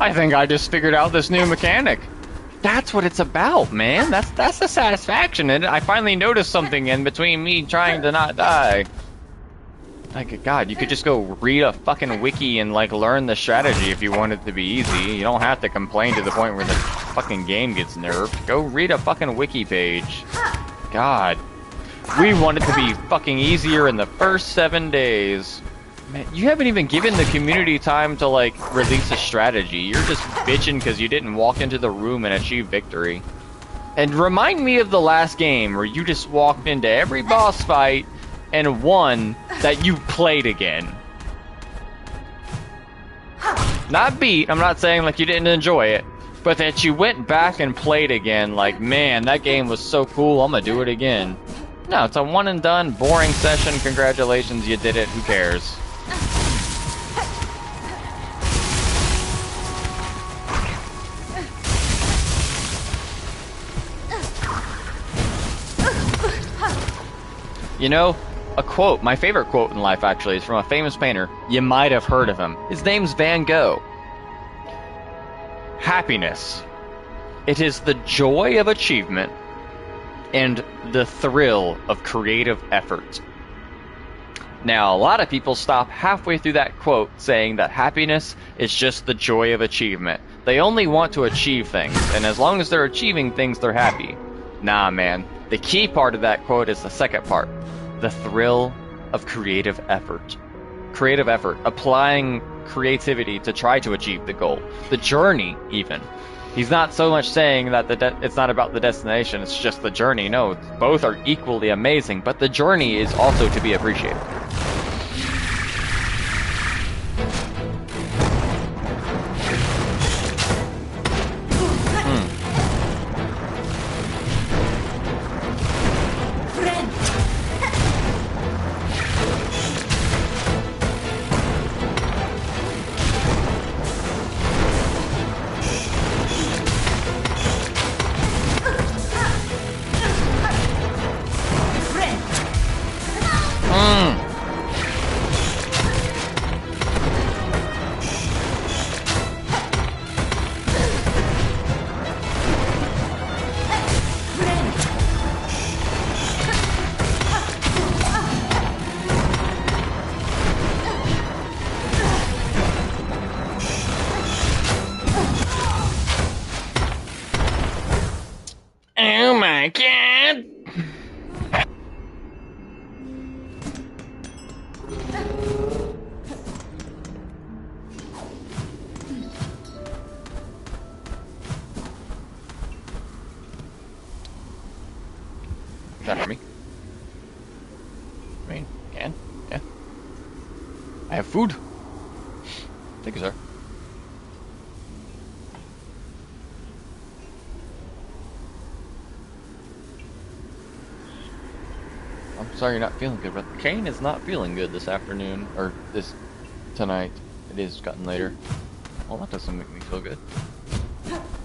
I think I just figured out this new mechanic. That's what it's about, man. That's the satisfaction. And I finally noticed something in between me trying to not die. Like, God, you could just go read a fucking wiki and, like, learn the strategy if you want it to be easy. You don't have to complain to the point where the fucking game gets nerfed. Go read a fucking wiki page. God. We want it to be fucking easier in the first 7 days. Man, you haven't even given the community time to, like, release a strategy. You're just bitching because you didn't walk into the room and achieve victory. And remind me of the last game where you just walked into every boss fight and won that you played again. Not beat, I'm not saying like you didn't enjoy it, but that you went back and played again like, man, that game was so cool, I'm gonna do it again. No, it's a one and done, boring session, congratulations, you did it, who cares? You know, a quote, my favorite quote in life actually, is from a famous painter. You might have heard of him. His name's Van Gogh. Happiness. It is the joy of achievement and the thrill of creative effort. Now, a lot of people stop halfway through that quote saying that happiness is just the joy of achievement. They only want to achieve things, and as long as they're achieving things, they're happy. Nah, man. The key part of that quote is the second part. The thrill of creative effort. Creative effort. Applying creativity to try to achieve the goal. The journey, even. He's not so much saying that it's not about the destination, it's just the journey. No, both are equally amazing, but the journey is also to be appreciated. Oh my god! Is that for me? I mean, can? Yeah. I have food. Thank you, sir. I'm sorry you're not feeling good, but Kane is not feeling good this afternoon, or tonight. It is gotten later. Well, that doesn't make me feel good.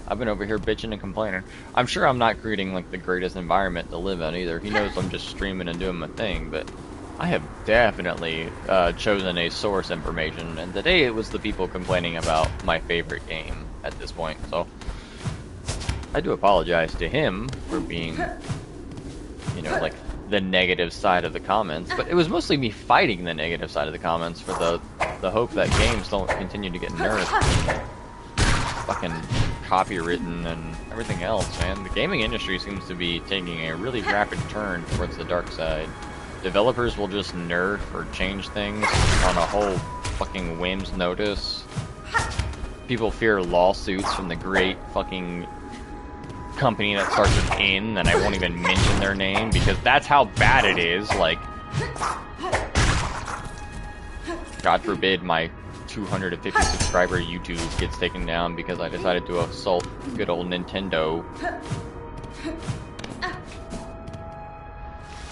I've been over here bitching and complaining. I'm sure I'm not creating like the greatest environment to live in either. He knows I'm just streaming and doing my thing, but I have definitely chosen a source information, and today it was the people complaining about my favorite game at this point, so I do apologize to him for being, you know, like the negative side of the comments, but it was mostly me fighting the negative side of the comments for the hope that games don't continue to get nerfed. Fucking copywritten and everything else, man. The gaming industry seems to be taking a really rapid turn towards the dark side. Developers will just nerf or change things on a whole fucking whim's notice. People fear lawsuits from the great fucking company that starts with N, and I won't even mention their name because that's how bad it is. Like, God forbid my 250 subscriber YouTube gets taken down because I decided to assault good old Nintendo.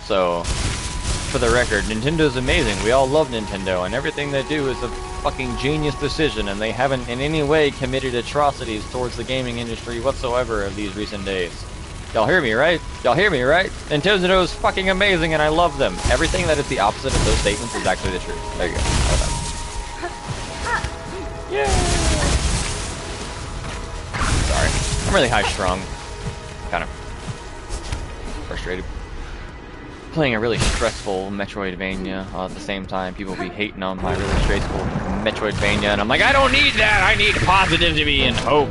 So, for the record, Nintendo's amazing. We all love Nintendo, and everything they do is a fucking genius decision, and they haven't in any way committed atrocities towards the gaming industry whatsoever of these recent days. Y'all hear me, right? Y'all hear me, right? Nintendo is fucking amazing, and I love them. Everything that is the opposite of those statements is actually the truth. There you go. Yeah. Sorry. I'm really high-strung. Kind of frustrated. Playing a really stressful Metroidvania at the same time. People be hating on my really stressful Metroidvania, and I'm like, I don't need that! I need positivity and hope!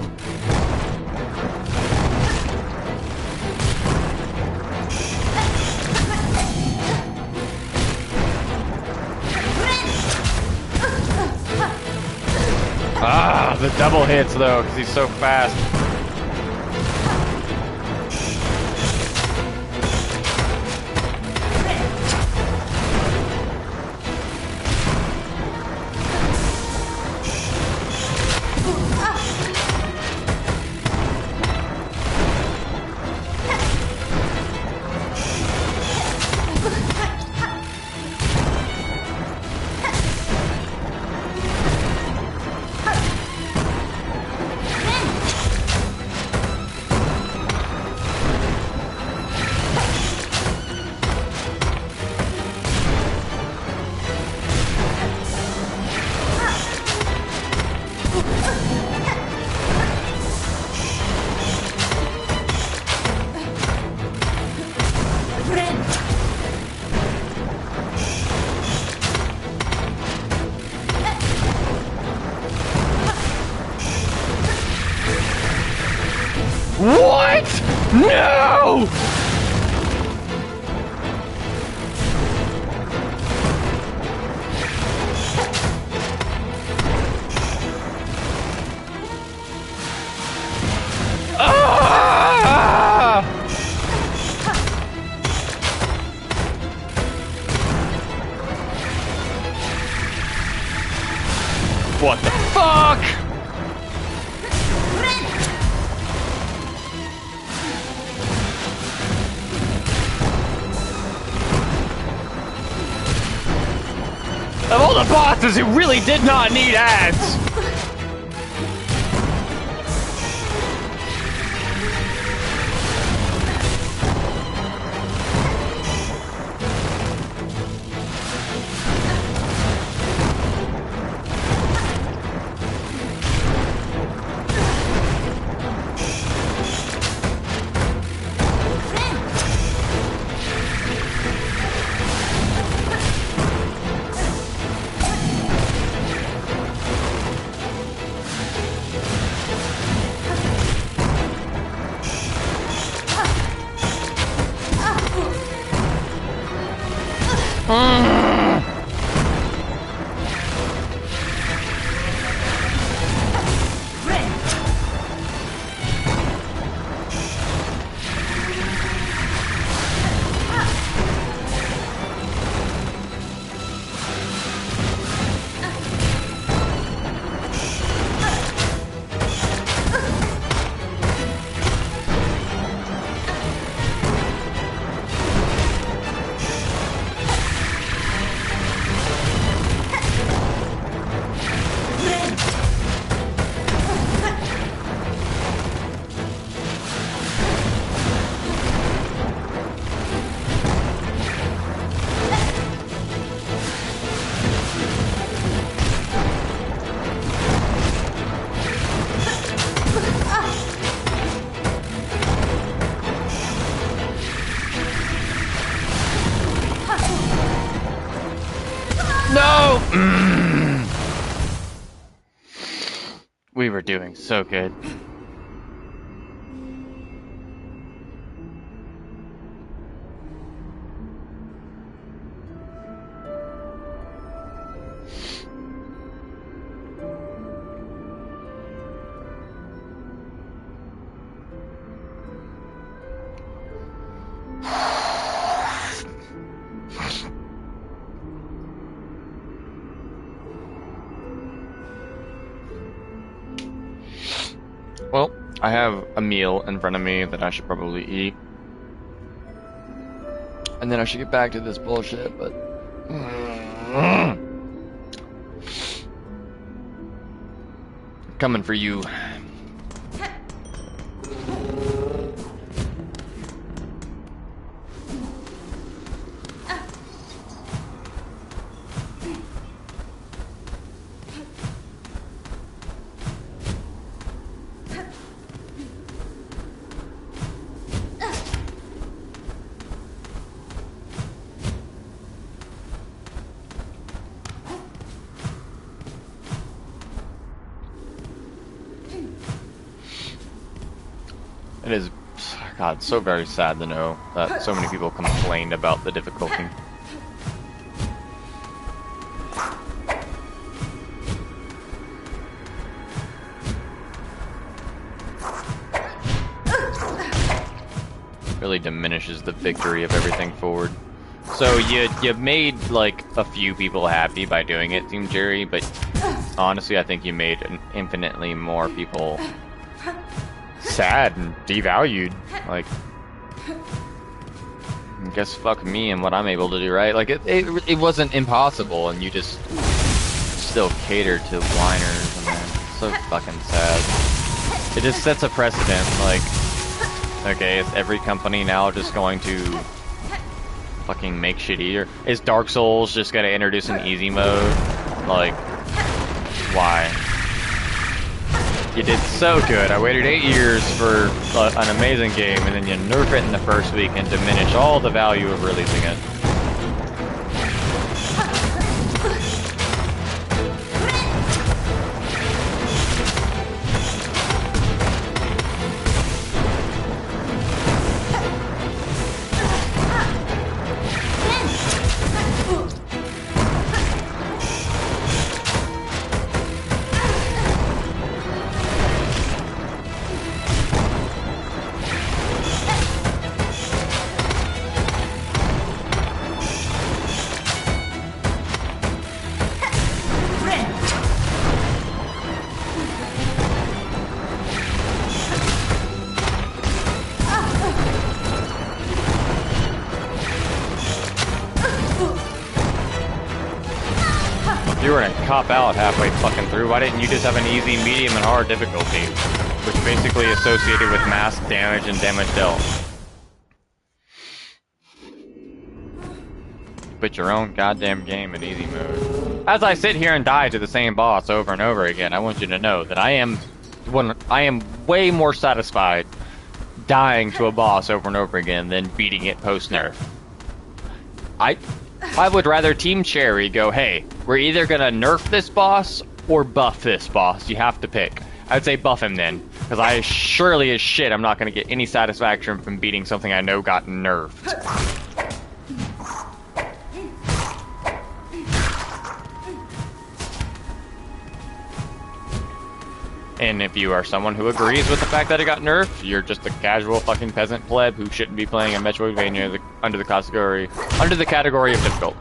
Ah, the double hits though, because he's so fast. What? No! What the fuck? Of all the bosses, it really did not need ads. No! We were doing so good. Well, I have a meal in front of me that I should probably eat. And then I should get back to this bullshit, but... Coming for you. It is, God, so very sad to know that so many people complained about the difficulty. Really diminishes the victory of everything forward. So you made like a few people happy by doing it, Team Jerry, but honestly I think you made infinitely more people sad and devalued. Like, I guess fuck me and what I'm able to do, right? Like it wasn't impossible, and you just still cater to whiners, and it's so fucking sad. It just sets a precedent. Like, okay, is every company now just going to fucking make shit easier? Is Dark Souls just gonna introduce an easy mode? Like, why? You did so good. I waited 8 years for an amazing game, and then you nerf it in the first week and diminish all the value of releasing it. you were gonna cop out halfway fucking through, why didn't you just have an easy, medium, and hard difficulty? Which basically associated with mass damage and damage dealt. Put your own goddamn game in easy mode. As I sit here and die to the same boss over and over again, I want you to know that I am way more satisfied dying to a boss over and over again than beating it post-nerf. I would rather Team Cherry go, hey, we're either gonna nerf this boss or buff this boss. You have to pick. I'd say buff him then, because I surely as shit I'm not gonna get any satisfaction from beating something I know got nerfed. And if you are someone who agrees with the fact that it got nerfed, you're just a casual fucking peasant pleb who shouldn't be playing a Metroidvania under the category of difficult.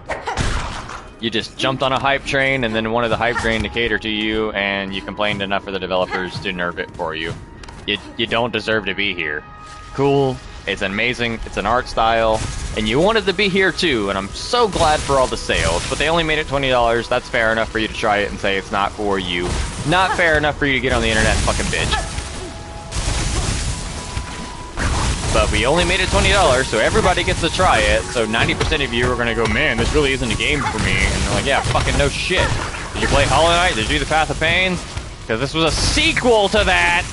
You just jumped on a hype train and then wanted the hype train to cater to you, and you complained enough for the developers to nerf it for you. You don't deserve to be here. Cool, it's amazing, it's an art style, and you wanted to be here too, and I'm so glad for all the sales, but they only made it $20. That's fair enough for you to try it and say it's not for you. Not fair enough for you to get on the internet and fucking bitch. But we only made it $20, so everybody gets to try it, so 90% of you are gonna go, man, this really isn't a game for me, and they're like, yeah, fucking no shit. Did you play Hollow Knight? Did you do the Path of Pain? Because this was a sequel to that!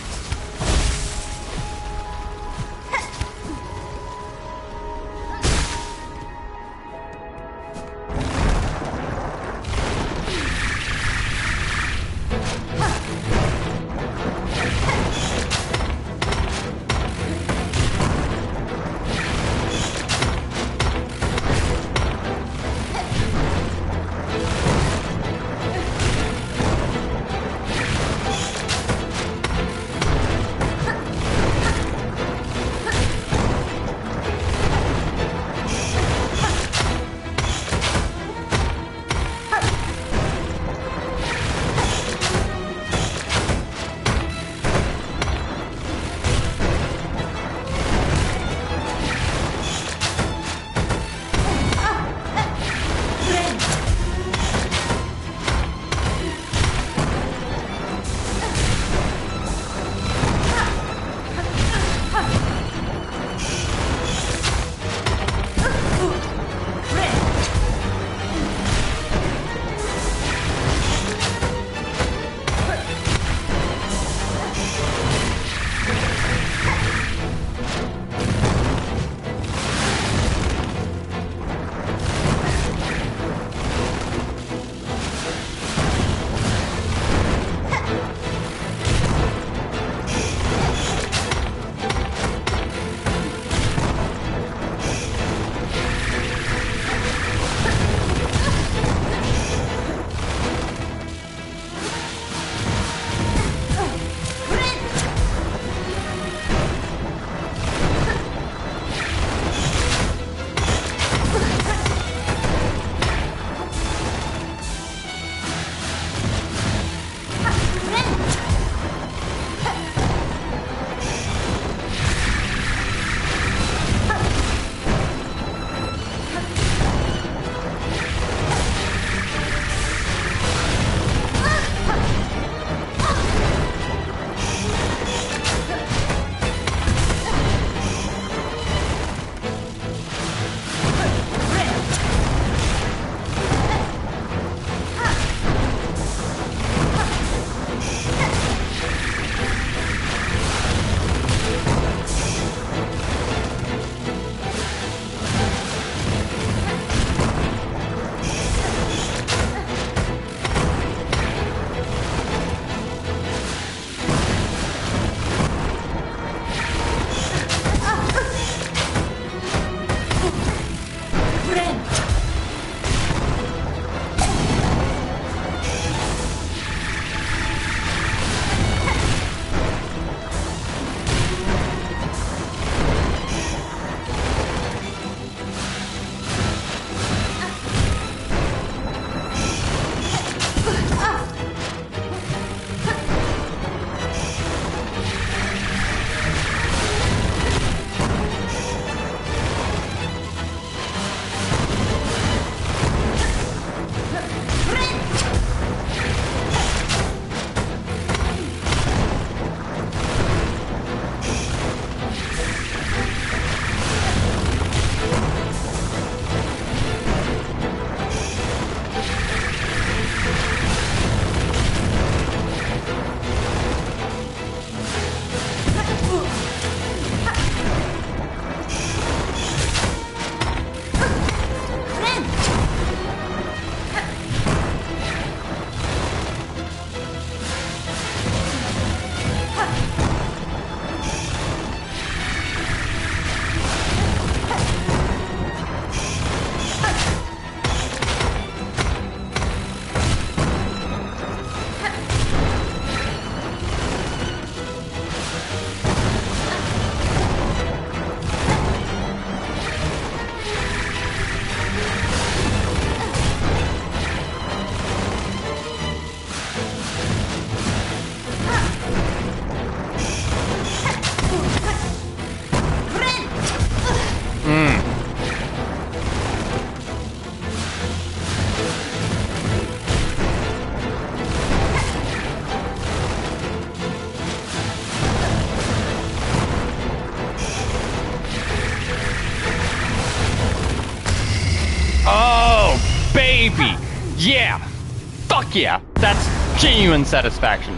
Fuck yeah, that's genuine satisfaction.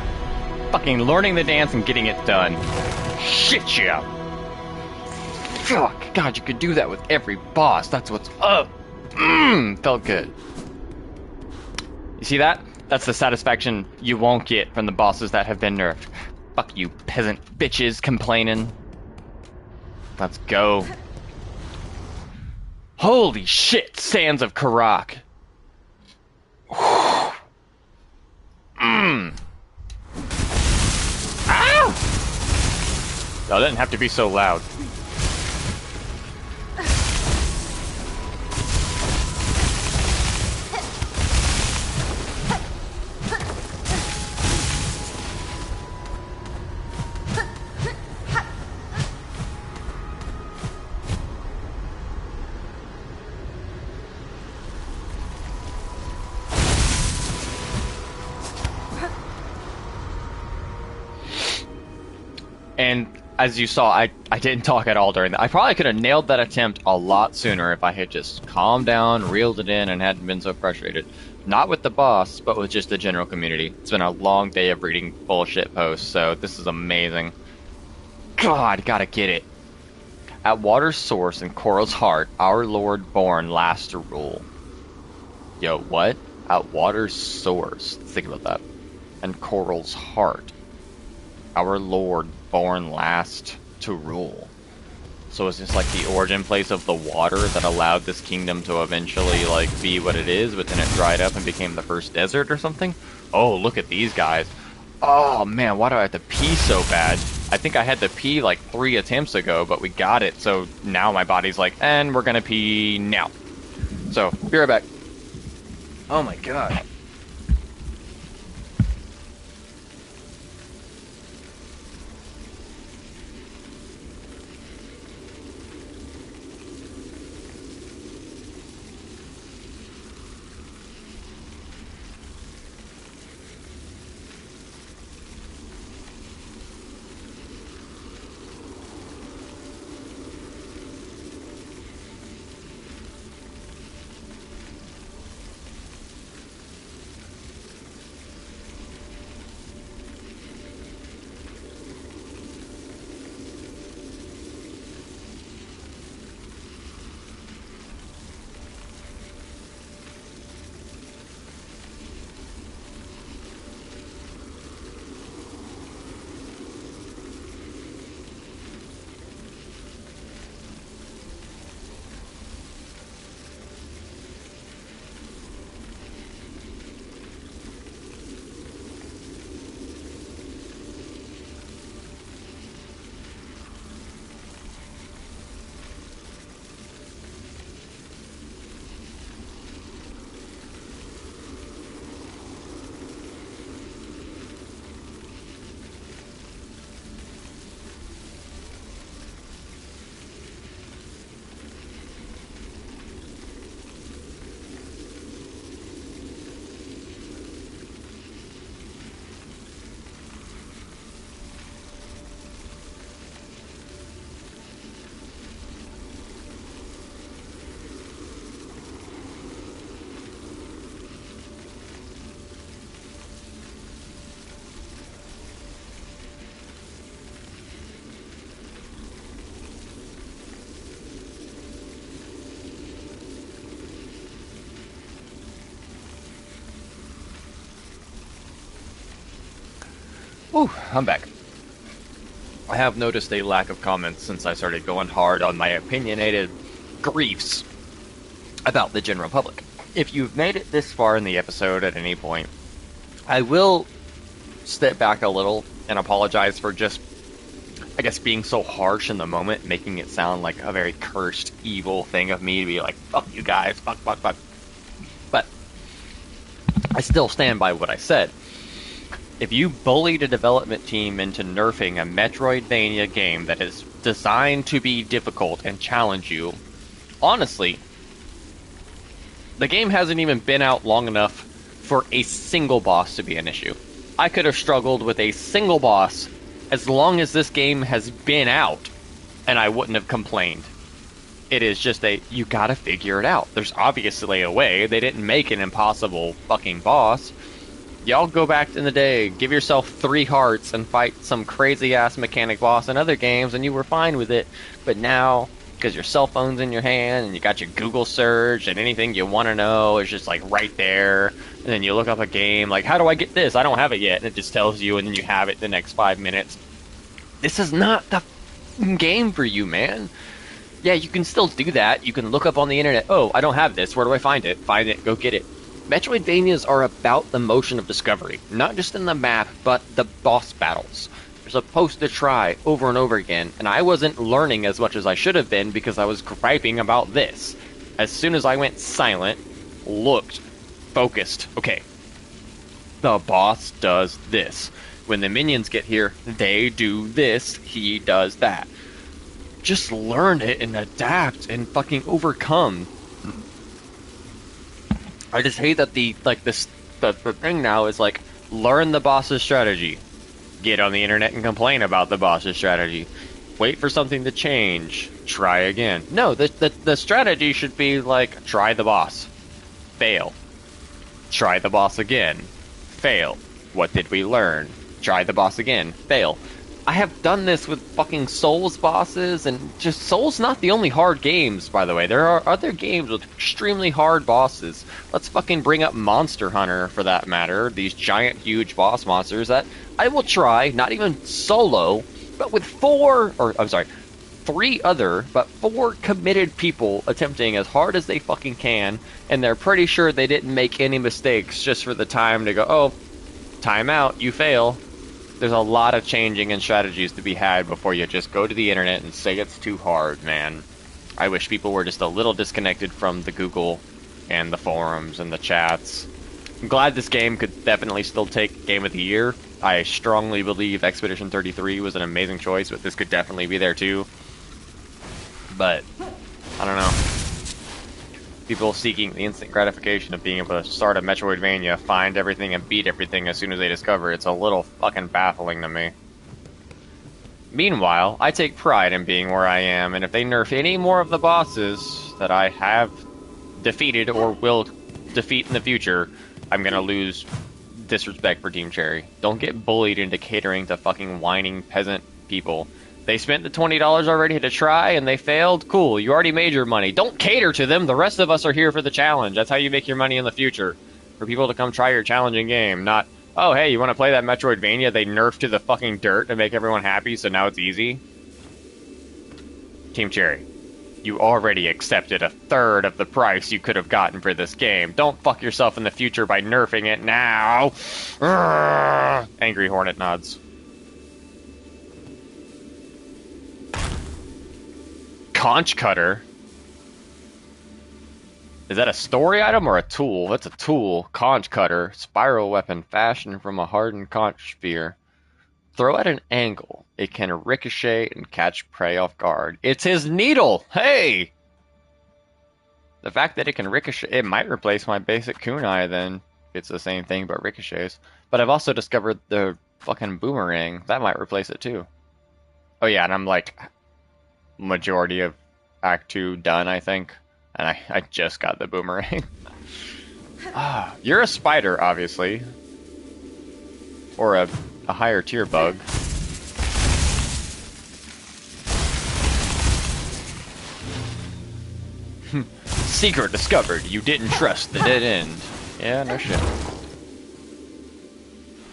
Fucking learning the dance and getting it done. Shit yeah. Fuck, God, you could do that with every boss. That's what's up. Felt good. You see that? That's the satisfaction you won't get from the bosses that have been nerfed. Fuck you, peasant bitches complaining. Let's go. Holy shit, Sands of Karak. Ow! Oh, that didn't have to be so loud. And as you saw, I didn't talk at all during that. I probably could have nailed that attempt a lot sooner if I had just calmed down, reeled it in, and hadn't been so frustrated. Not with the boss, but with just the general community. It's been a long day of reading bullshit posts, so this is amazing. God, gotta get it. At Water's source in Coral's heart, our Lord born last to rule. Yo, what? At Water's source. Think about that. And Coral's heart. Our Lord born last to rule. So is this like the origin place of the water that allowed this kingdom to eventually like be what it is, but then it dried up and became the first desert or something? Oh, look at these guys. Oh man, why do I have to pee so bad? I think I had to pee like 3 attempts ago, but we got it, so now my body's like, and we're gonna pee now. So, be right back. Oh my god. Whew, I'm back. I have noticed a lack of comments since I started going hard on my opinionated griefs about the general public. If you've made it this far in the episode at any point, I will step back a little and apologize for just, I guess, being so harsh in the moment, making it sound like a very cursed, evil thing of me to be like, fuck you guys, fuck. But I still stand by what I said. If you bullied a development team into nerfing a Metroidvania game that is designed to be difficult and challenge you, honestly, the game hasn't even been out long enough for a single boss to be an issue. I could have struggled with a single boss as long as this game has been out, and I wouldn't have complained. It is just you gotta figure it out. There's obviously a way. They didn't make an impossible fucking boss. Y'all go back in the day, give yourself 3 hearts and fight some crazy ass mechanic boss in other games and you were fine with it. But now, because your cell phone's in your hand and you got your Google search and anything you want to know is just like right there. And then you look up a game like, how do I get this? I don't have it yet. And it just tells you and then you have it the next 5 minutes. This is not the game for you, man. Yeah, you can still do that. You can look up on the internet, oh, I don't have this. Where do I find it? Find it, go get it. Metroidvanias are about the motion of discovery, not just in the map, but the boss battles. You're supposed to try over and over again, and I wasn't learning as much as I should have been because I was griping about this. As soon as I went silent, looked, focused, okay, the boss does this. When the minions get here, they do this, he does that. Just learn it and adapt and fucking overcome. I just hate that the thing now is like, learn the boss's strategy. Get on the internet and complain about the boss's strategy. Wait for something to change. Try again. No, the strategy should be like, try the boss. Fail. Try the boss again. Fail. What did we learn? Try the boss again. Fail. I have done this with fucking Souls bosses, and just Souls not the only hard games, by the way. There are other games with extremely hard bosses. Let's fucking bring up Monster Hunter, for that matter. These giant, huge boss monsters that I will try, not even solo, but with 4 committed people attempting as hard as they fucking can, and they're pretty sure they didn't make any mistakes just for the time to go, oh, time out, you fail. There's a lot of changing and strategies to be had before you just go to the internet and say it's too hard, man. I wish people were just a little disconnected from the Google and the forums and the chats. I'm glad this game could definitely still take Game of the Year. I strongly believe Expedition 33 was an amazing choice, but this could definitely be there too. But, I don't know. People seeking the instant gratification of being able to start a Metroidvania, find everything, and beat everything as soon as they discover it's a little fucking baffling to me. Meanwhile, I take pride in being where I am, and if they nerf any more of the bosses that I have defeated or will defeat in the future, I'm gonna lose disrespect for Team Cherry. Don't get bullied into catering to fucking whining peasant people. They spent the $20 already to try, and they failed? Cool, you already made your money. Don't cater to them, the rest of us are here for the challenge. That's how you make your money in the future. For people to come try your challenging game, not, oh, hey, you want to play that Metroidvania they nerfed to the fucking dirt to make everyone happy, so now it's easy? Team Cherry, you already accepted 1/3 of the price you could have gotten for this game. Don't fuck yourself in the future by nerfing it now. Urgh. Angry Hornet nods. Conch cutter? Is that a story item or a tool? That's a tool. Conch cutter. Spiral weapon fashioned from a hardened conch sphere. Throw at an angle. It can ricochet and catch prey off guard. It's his needle! Hey! The fact that it can ricochet... It might replace my basic kunai then. It's the same thing but ricochets. But I've also discovered the fucking boomerang. That might replace it too. Oh yeah, and I'm like... majority of Act 2 done, I think. And I just got the boomerang. You're a spider, obviously. Or a higher tier bug. Secret discovered. You didn't trust the dead end. Yeah, no shit.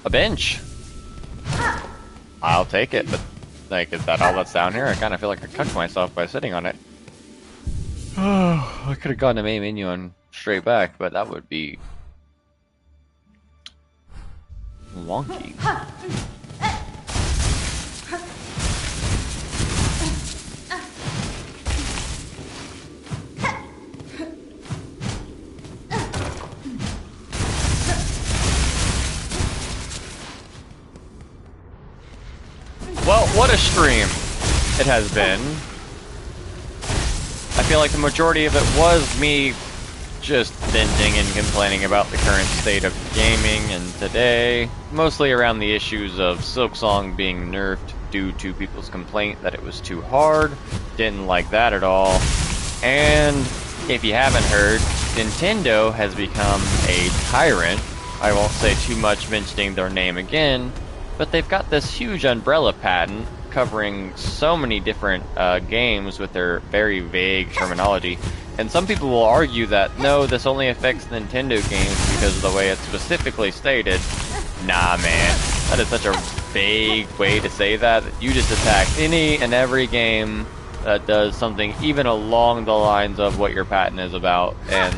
A bench. I'll take it, but like, is that all that's down here? I kind of feel like I cucked myself by sitting on it. I could have gone to main menu and straight back, but that would be wonky. Well, what a stream it has been. I feel like the majority of it was me just venting and complaining about the current state of gaming, and today, mostly around the issues of Silksong being nerfed due to people's complaint that it was too hard. Didn't like that at all. And if you haven't heard, Nintendo has become a tyrant I won't say too much mentioning their name again, but they've got this huge umbrella patent covering so many different games with their very vague terminology. And some people will argue that, no, this only affects Nintendo games because of the way it's specifically stated. Nah, man. That is such a vague way to say that. You just attack any and every game that does something even along the lines of what your patent is about, and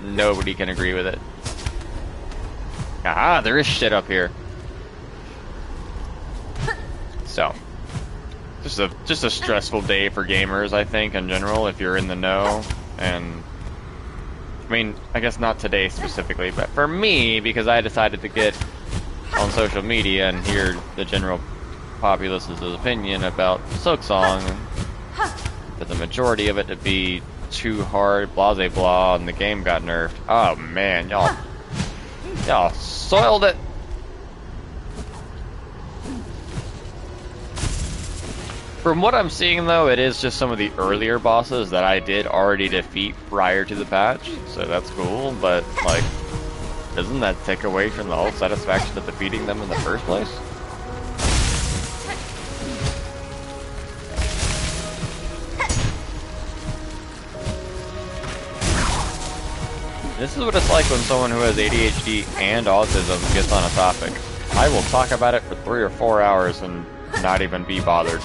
nobody can agree with it. Ah, there is shit up here. So, just a stressful day for gamers, I think, in general, if you're in the know. And I mean, I guess not today specifically, but for me, because I decided to get on social media and hear the general populace's opinion about Silksong, but the majority of it to be too hard, blase blah, and the game got nerfed. Oh man, y'all soiled it. From what I'm seeing, though, it is just some of the earlier bosses that I did already defeat prior to the patch, so that's cool, but, like, doesn't that take away from the whole satisfaction of defeating them in the first place? This is what it's like when someone who has ADHD and autism gets on a topic. I will talk about it for 3 or 4 hours and not even be bothered.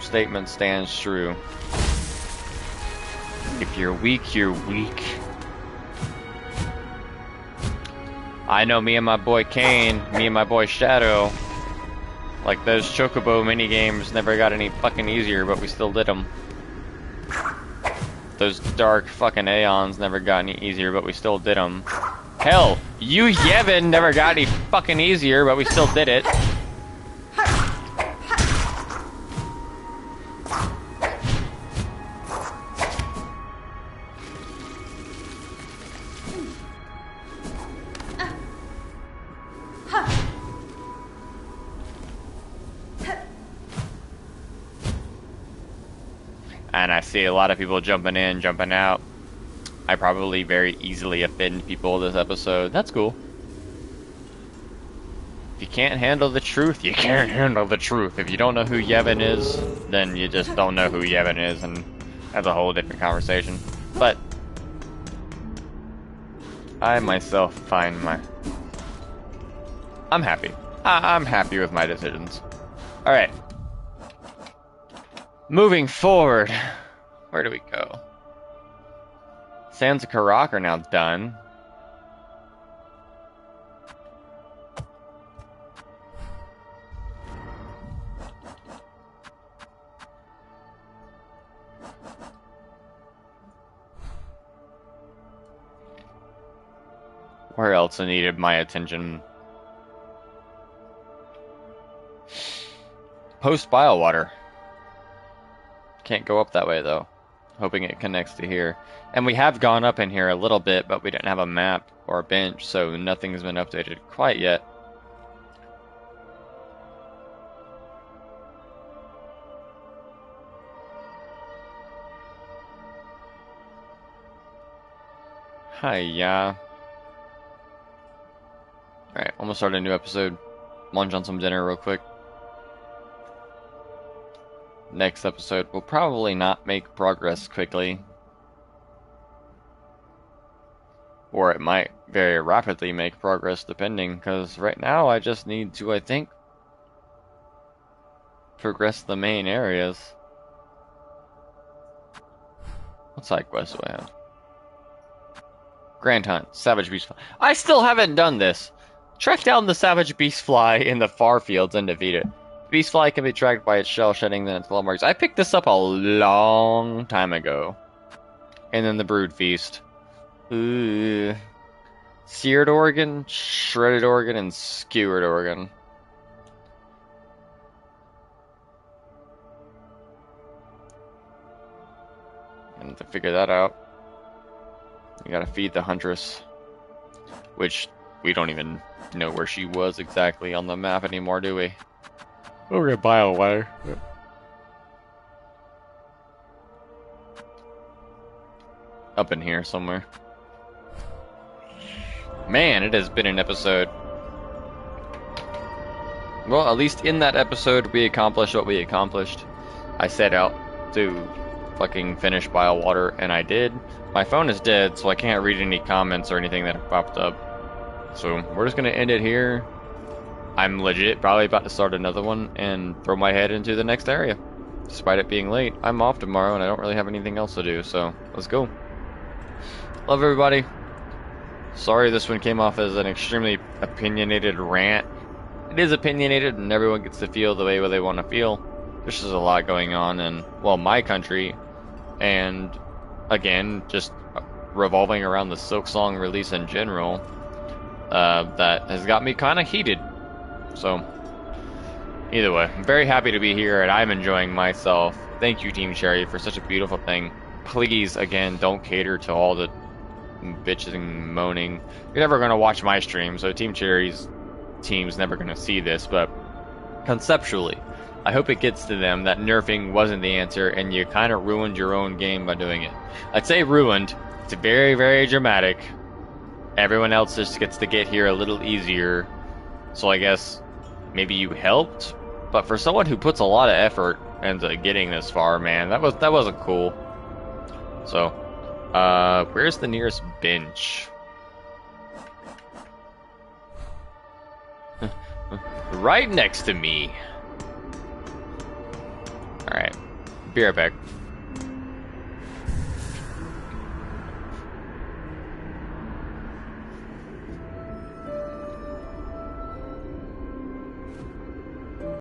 Statement stands true. If you're weak, you're weak. I know me and my boy Kane, me and my boy Shadow, like those Chocobo minigames never got any fucking easier, but we still did them. Those dark fucking Aeons never got any easier, but we still did them. Hell, you Yevon never got any fucking easier, but we still did it. And I see a lot of people jumping in, jumping out. I probably very easily offend people this episode. That's cool. If you can't handle the truth, you can't handle the truth. If you don't know who Yevon is, then you just don't know who Yevon is, and that's a whole different conversation. But I myself find I'm happy. I'm happy with my decisions. Alright. Moving forward, where do we go? Sands of Karak are now done. Where else needed my attention? Post Biowater. Can't go up that way though. Hoping it connects to here. And we have gone up in here a little bit, but we didn't have a map or a bench, so nothing's been updated quite yet. Hiya. Alright, almost start a new episode. Munch on some dinner real quick. Next episode will probably not make progress quickly. Or it might very rapidly make progress depending, because right now I just need to, I think, progress the main areas. What side quest do I have? Grand Hunt, Savage Beast Fly. I still haven't done this! Track down the Savage Beast Fly in the far fields and defeat it. Beast Fly can be tracked by its shell shedding then its claw marks. I picked this up a long time ago. And then the Brood Feast. Ooh. Seared organ, shredded organ, and skewered organ. And to figure that out, you gotta feed the Huntress. Which, we don't even know where she was exactly on the map anymore, do we? We're gonna buy a wire. Up in here somewhere. Man, it has been an episode. Well, at least in that episode, we accomplished what we accomplished. I set out to fucking finish Bile Water, and I did. My phone is dead, so I can't read any comments or anything that have popped up. So, we're just gonna end it here. I'm legit probably about to start another one and throw my head into the next area. Despite it being late, I'm off tomorrow and I don't really have anything else to do, so let's go. Love everybody. Sorry this one came off as an extremely opinionated rant. It is opinionated and everyone gets to feel the way they want to feel. There's just a lot going on in, well, my country. And again, just revolving around the Silksong release in general. That has got me kind of heated. So, either way, I'm very happy to be here and I'm enjoying myself. Thank you, Team Cherry, for such a beautiful thing. Please, again, don't cater to all the bitching and moaning. You're never going to watch my stream, so Team Cherry's team's never going to see this, but conceptually, I hope it gets to them that nerfing wasn't the answer and you kind of ruined your own game by doing it. I'd say ruined. It's very, very dramatic. Everyone else just gets to get here a little easier. So I guess maybe you helped, but for someone who puts a lot of effort into getting this far, man, that wasn't cool. So, where's the nearest bench? Right next to me. Alright, be right back.